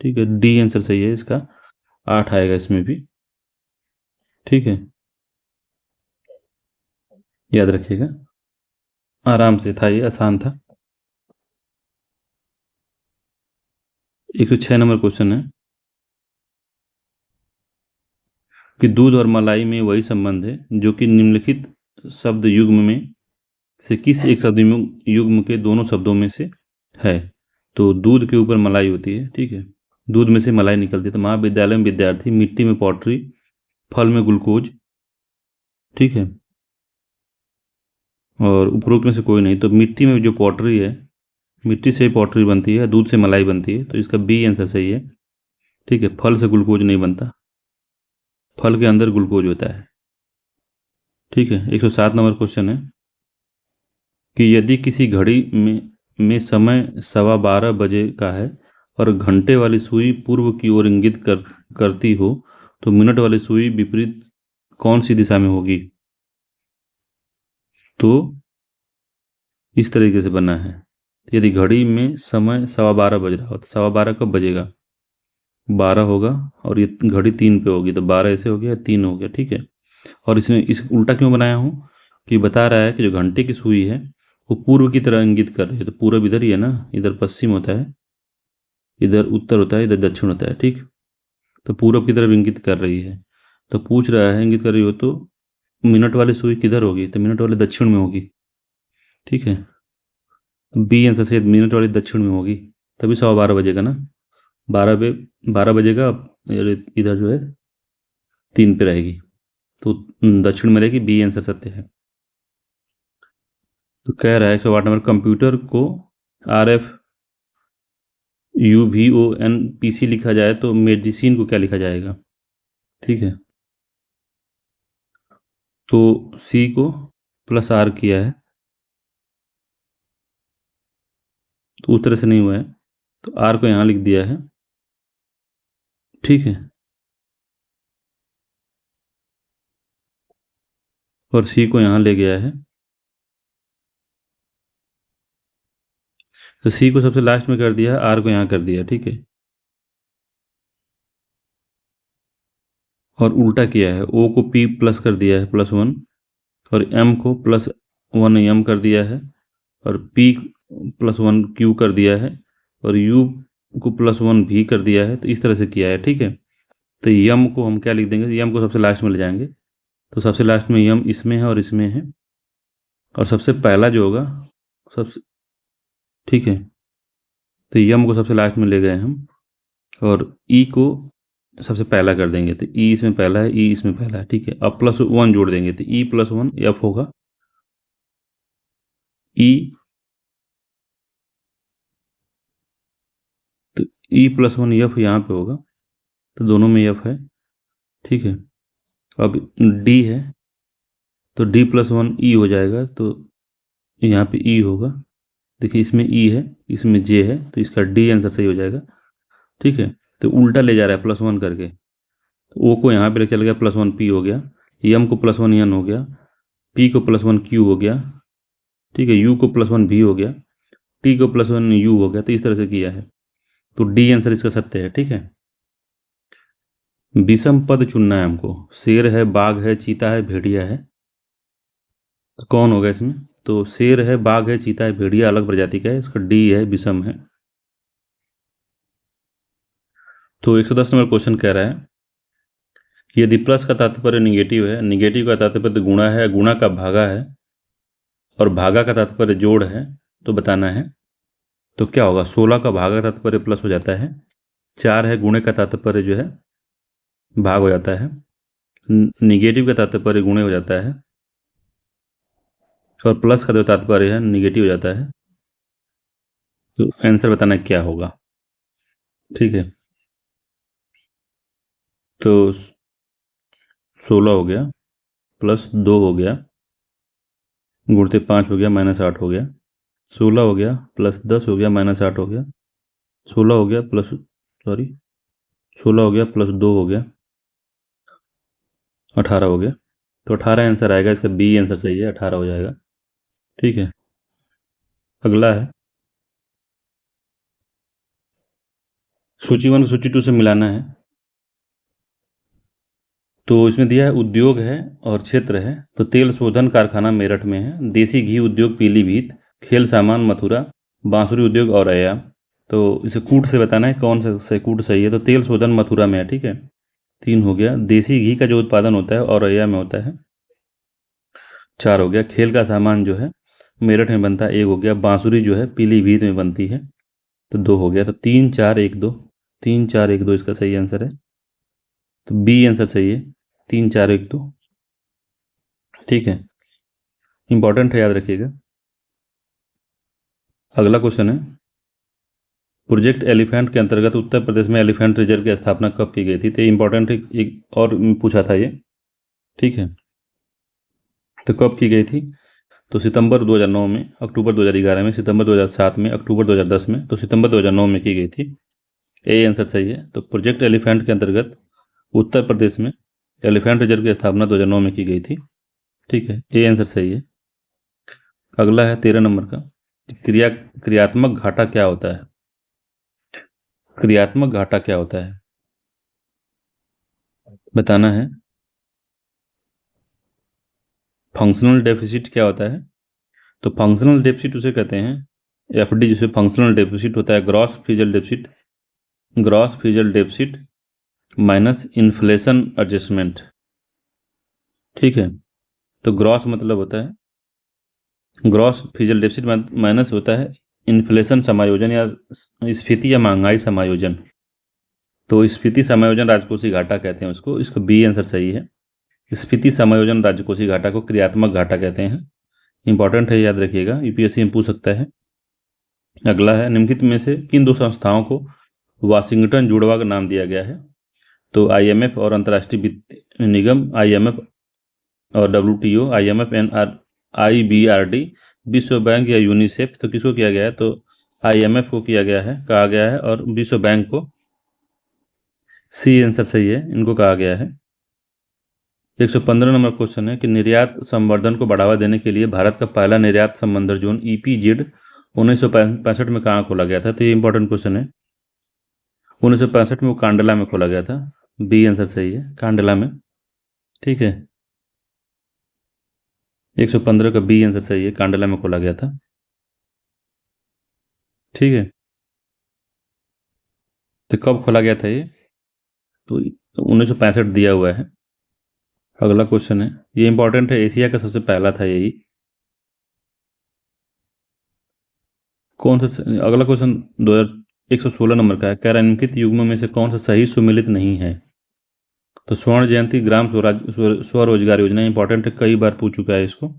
ठीक है। डी आंसर सही है इसका, 8 आएगा इसमें भी, ठीक है। याद रखिएगा, आराम से था, ये आसान था। 106 नंबर क्वेश्चन है कि दूध और मलाई में वही संबंध है जो कि निम्नलिखित शब्द युग्म में से किस एक शब्द युग्म के दोनों शब्दों में से है। तो दूध के ऊपर मलाई होती है, ठीक है, दूध में से मलाई निकलती है। तो महाविद्यालय में विद्यार्थी, मिट्टी में पॉटरी, फल में ग्लूकोज, ठीक है। और उपरोक्त में से कोई नहीं। तो मिट्टी में जो पॉटरी है, मिट्टी से पॉटरी बनती है, दूध से मलाई बनती है, तो इसका बी आंसर सही है, ठीक है। फल से ग्लूकोज नहीं बनता, फल के अंदर ग्लूकोज होता है, ठीक है। 107 नंबर क्वेश्चन है कि यदि किसी घड़ी में समय 12:15 बजे का है और घंटे वाली सुई पूर्व की ओर इंगित करती हो, तो मिनट वाली सुई विपरीत कौन सी दिशा में होगी। तो इस तरीके से बना है, यदि घड़ी में समय 12:15 बज रहा हो तो 12:15 कब बजेगा, 12 होगा, और ये घड़ी 3 पे होगी, तो 12 ऐसे हो गया, 3 हो गया, ठीक है। और इसने इस उल्टा क्यों बनाया हूँ कि बता रहा है कि जो घंटे की सुई है वो पूर्व की तरह इंगित कर रही है, तो पूर्व इधर ही है ना, इधर पश्चिम होता है, इधर उत्तर होता है, इधर दक्षिण होता है, ठीक। तो पूर्व की तरफ इंगित कर रही है, तो पूछ रहा है इंगित कर रही हो तो मिनट वाली सुई किधर होगी, तो मिनट वाले दक्षिण में होगी, ठीक है। बी आंसर से मिनट वाली दक्षिण में होगी, तभी 12:15 बजेगा ना, 12 बजेगा, इधर जो है 3 पे रहेगी, तो दक्षिण में रहेगी, बी आंसर सत्य है। तो कह रहा है 108 नंबर, कंप्यूटर को RF UVON लिखा जाए तो मेडिसिन को क्या लिखा जाएगा, ठीक है। तो सी को +R किया है, तो उस तरह से नहीं हुआ है, तो R को यहाँ लिख दिया है, ठीक है। और सी को यहाँ ले गया है, तो सी को सबसे लास्ट में कर दिया, R को यहाँ कर दिया, ठीक है। और उल्टा किया है, O को P प्लस कर दिया है +1, और M को +1 M कर दिया है, और P +1 Q कर दिया है, और U को +1 V कर दिया है, तो इस तरह से किया है, ठीक है। तो यम को हम क्या लिख देंगे, यम को सबसे लास्ट में ले जाएंगे, तो सबसे लास्ट में यम इसमें है और इसमें है, और सबसे पहला जो होगा सबसे, ठीक है। तो यम को सबसे लास्ट में ले गए हम, और ई को सबसे पहला कर देंगे तो ई इसमें पहला है, ई इसमें पहला है, ठीक है। अब +1 जोड़ देंगे तो E+1 F होगा, ई तो E+1 F यहाँ पे होगा, तो दोनों में F है, ठीक है। अब D है तो D+1 E हो जाएगा, तो यहाँ पे E होगा, देखिए इसमें E है, इसमें J है, तो इसका D आंसर सही हो जाएगा, ठीक है। तो उल्टा ले जा रहा है +1 करके, तो O को यहाँ पे ले चल गया, +1 P हो गया, M को +1 N हो गया, P को +1 Q हो गया, ठीक है, U को +1 V हो गया, T को +1 U हो गया। तो इस तरह से किया है, तो डी आंसर इसका सत्य है, ठीक है। विषम पद चुनना है हमको, शेर है, बाघ है, चीता है, भेड़िया है, तो कौन होगा इसमें? तो शेर है, बाघ है, चीता है, भेड़िया अलग प्रजाति का है, इसका डी है, विषम है। तो 110 नंबर क्वेश्चन कह रहा है कि यदि प्लस का तात्पर्य निगेटिव है, निगेटिव का तात्पर्य गुणा है, गुणा का भागा है, और भागा का तात्पर्य जोड़ है, तो बताना है। तो क्या होगा? 16 का भागा का तात्पर्य प्लस हो जाता है, 4 है गुणे का तात्पर्य जो है भाग हो जाता है, निगेटिव का तात्पर्य गुणे हो जाता है, और प्लस का जो तात्पर्य है निगेटिव हो जाता है। तो आंसर बताना क्या होगा, ठीक है। तो 16 हो गया, +2 हो गया, गुणते 5 हो गया, -8 हो गया, 16 हो गया, +10 हो गया, -8 हो गया, 16 हो गया +2 हो गया, 18 हो गया। तो 18 आंसर आएगा, इसका बी आंसर सही है, 18 हो जाएगा, ठीक है। अगला है सूची 1 सूची 2 से मिलाना है। तो इसमें दिया है उद्योग है और क्षेत्र है, तो तेल शोधन कारखाना मेरठ में है, देसी घी उद्योग पीलीभीत, खेल सामान मथुरा, बांसुरी उद्योग औरैया। तो इसे कूट से बताना है कौन सा से कूट सही है, तो तेल शोधन मथुरा में है, ठीक है, 3 हो गया। देसी घी का जो उत्पादन होता है औरैया में होता है, 4 हो गया। खेल का सामान जो है मेरठ में बनता है, 1 हो गया। बांसुरी जो है पीलीभीत में बनती है, तो 2 हो गया। तो 3 4 1 2, 3 4 1 2 इसका सही आंसर है, तो बी आंसर सही है, 3 4 1 2, ठीक है। इंपॉर्टेंट है, याद रखिएगा। अगला क्वेश्चन है प्रोजेक्ट एलिफेंट के अंतर्गत उत्तर प्रदेश में एलिफेंट रिजर्व की स्थापना कब की गई थी? तो इंपॉर्टेंट एक और पूछा था ये, ठीक है। तो कब की गई थी? तो सितंबर 2009 में, अक्टूबर 2011 में, सितंबर 2007 में, अक्टूबर 2010 में। तो सितंबर 2009 में की गई थी, ए आंसर सही है। तो प्रोजेक्ट एलिफेंट के अंतर्गत उत्तर प्रदेश में एलिफेंट रिजर्व की स्थापना 2009 में की गई थी, ठीक है, ए आंसर सही है। अगला है 13 नंबर का, क्रियात्मक घाटा क्या होता है? क्रियात्मक घाटा क्या होता है बताना है। फंक्शनल डेफिसिट क्या होता है? तो फंक्शनल डेफिसिट उसे कहते हैं एफडी, जिसमें फंक्शनल डेफिसिट होता है gross physical deficit, gross physical deficit minus inflation adjustment, ठीक है। तो ग्रॉस मतलब होता है, ग्रॉस फिजिकल डेफिसिट माइनस होता है इन्फ्लेशन समायोजन या स्फीति या महंगाई समायोजन। तो स्फीति समायोजन राजकोषीय घाटा कहते हैं उसको, इसका बी आंसर सही है। स्फीति समायोजन राजकोषीय घाटा को क्रियात्मक घाटा कहते हैं, इंपॉर्टेंट है, याद रखिएगा, यूपीएससी में पूछ सकता है। अगला है निम्नलिखित में से किन 2 संस्थाओं को वाशिंगटन जुड़वा का नाम दिया गया है? तो आईएमएफ और अंतर्राष्ट्रीय वित्त निगम, आईएमएफ और डब्ल्यूटीओ, आईएमएफ एन आर आईबीआरडी, विश्व बैंक या यूनिसेफ। तो किसको किया गया है? तो आईएमएफ को किया गया है, कहा गया है, और विश्व बैंक को, सी आंसर सही है, इनको कहा गया है। 115 नंबर क्वेश्चन है कि निर्यात संवर्धन को बढ़ावा देने के लिए भारत का पहला निर्यात संबंधन जोन ईपीजेड 1965 में कहाँ खोला गया था? तो ये इंपॉर्टेंट क्वेश्चन है। 1965 में वो कांडला में खोला गया था, बी आंसर सही है, कांडला में, ठीक है। 115 का बी आंसर सही है, कांडला में खोला गया था, ठीक है। तो कब खोला गया था ये? तो 1965 दिया हुआ है। अगला क्वेश्चन है, ये इंपॉर्टेंट है, एशिया का सबसे पहला था यही। कौन सा? अगला क्वेश्चन 116 नंबर का है, कह रहा है निम्नलिखित युग्मों में से कौन सा सही सुमेलित नहीं है। तो स्वर्ण जयंती ग्राम स्वरोजगार योजना इंपॉर्टेंट है, कई बार पूछ चुका है इसको।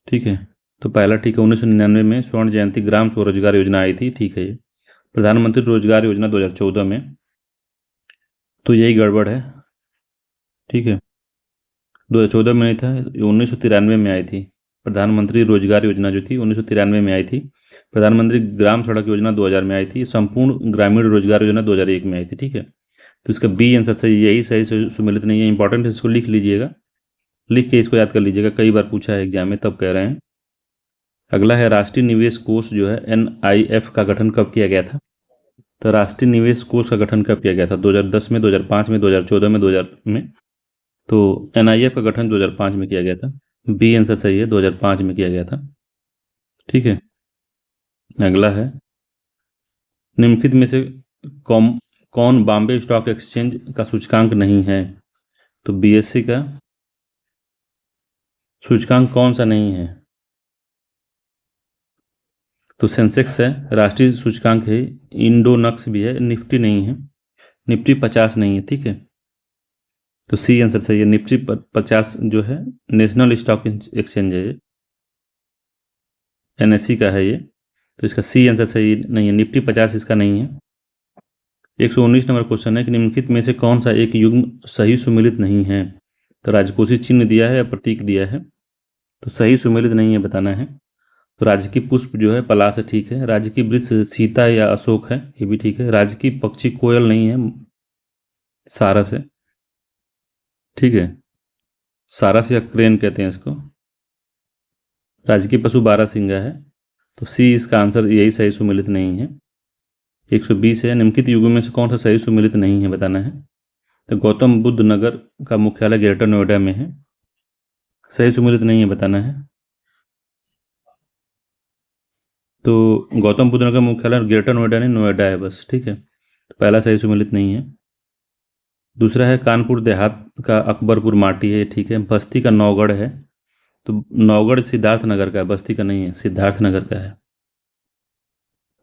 ठीक है, तो पहला ठीक है, 1999 में स्वर्ण जयंती ग्राम स्वरोजगार योजना आई थी। ठीक है, ये प्रधानमंत्री रोजगार योजना 2014 में, तो यही गड़बड़ है। ठीक है, 2014 में नहीं था, 1993 में आई थी। प्रधानमंत्री रोजगार योजना जो थी 1993 में आई थी। प्रधानमंत्री ग्राम सड़क योजना 2000 में आई थी। संपूर्ण ग्रामीण रोजगार योजना 2001 में आई थी। ठीक है, तो इसका बी आंसर सही, यही सही सुमेलित नहीं है। इंपॉर्टेंट है, इसको लिख लीजिएगा, लिख के इसको याद कर लीजिएगा, कई बार पूछा है एग्जाम में, तब कह रहे हैं। अगला है राष्ट्रीय निवेश कोष जो है NIF का गठन कब किया गया था। तो राष्ट्रीय निवेश कोष का गठन कब किया गया था, 2010 में, 2005 में, 2014 में, 2000 में। तो NIF का गठन 2005 में किया गया था। बी आंसर सही है, 2005 में किया गया था। ठीक है, अगला है निम्नलिखित में से कौन बॉम्बे स्टॉक एक्सचेंज का सूचकांक नहीं है। तो BSE का सूचकांक कौन सा नहीं है। तो सेंसेक्स है, राष्ट्रीय सूचकांक है, इंडोनक्स भी है, निफ्टी नहीं है, निफ्टी 50 नहीं है। ठीक है, तो सी आंसर सही है, निफ्टी 50 जो है नेशनल स्टॉक एक्सचेंज है, ये NSE का है ये, तो इसका सी आंसर सही नहीं है, निफ्टी 50 इसका नहीं है। 119 नंबर क्वेश्चन है कि निम्नलिखित में से कौन सा एक युग्म सही सुमेलित नहीं है। तो राजकोषीय चिन्ह दिया है या प्रतीक दिया है, तो सही सुमेलित नहीं है बताना है। तो राजकीय पुष्प जो है पलाश है, ठीक है। राजकीय वृक्ष सीता या अशोक है, ये भी ठीक है। राजकीय पक्षी कोयल नहीं है, सारस है। ठीक है, सारस या क्रेन कहते हैं इसको। राजकीय पशु बारहसिंगा है, तो सी इसका आंसर, यही सही सुमेलित नहीं है। 120 है, निम्नलिखित युगों में से कौन सा सही सुमेलित नहीं है बताना है। तो गौतम बुद्ध नगर का मुख्यालय ग्रेटर नोएडा में है, सही सुमेलित नहीं है बताना है। तो गौतम बुद्ध नगर मुख्यालय ग्रेटर नोएडा नहीं, नोएडा है बस। ठीक है, तो पहला सही सुमेलित नहीं है। दूसरा है कानपुर देहात का अकबरपुर माटी है, ठीक है। बस्ती का नौगढ़ है, तो नौगढ़ सिद्धार्थ नगर का है, बस्ती का नहीं है, सिद्धार्थ नगर का है।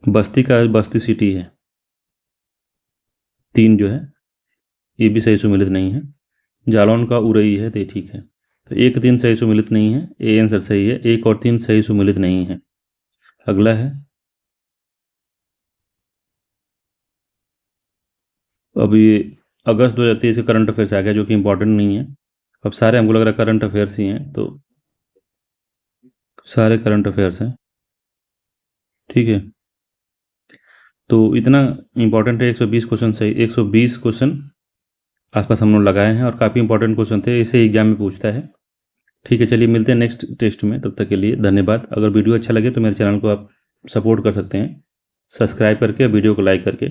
बस्ती का बस्ती सिटी है। 3 जो है ये भी सही सुमेलित नहीं है। जालौन का उरई है, तो ठीक है। तो 1 3 सही सुमेलित नहीं है, ए आंसर सही है। 1 और 3 सही सुमेलित नहीं है। अगला है, अभी अगस्त 2023 के करंट अफेयर्स आ गया, जो कि इंपॉर्टेंट नहीं है। अब सारे हमको लग रहा है करंट अफेयर्स ही हैं, तो सारे करंट अफेयर्स हैं। ठीक है, तो इतना इंपॉर्टेंट है। 120 क्वेश्चन सही, 120 क्वेश्चन आसपास हम लोग लगाए हैं, और काफ़ी इंपॉर्टेंट क्वेश्चन थे, इसे एग्जाम में पूछता है। ठीक है, चलिए मिलते हैं नेक्स्ट टेस्ट में, तब तक के लिए धन्यवाद। अगर वीडियो अच्छा लगे तो मेरे चैनल को आप सपोर्ट कर सकते हैं, सब्सक्राइब करके, वीडियो को लाइक करके।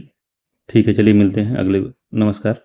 ठीक है, चलिए मिलते हैं अगले, नमस्कार।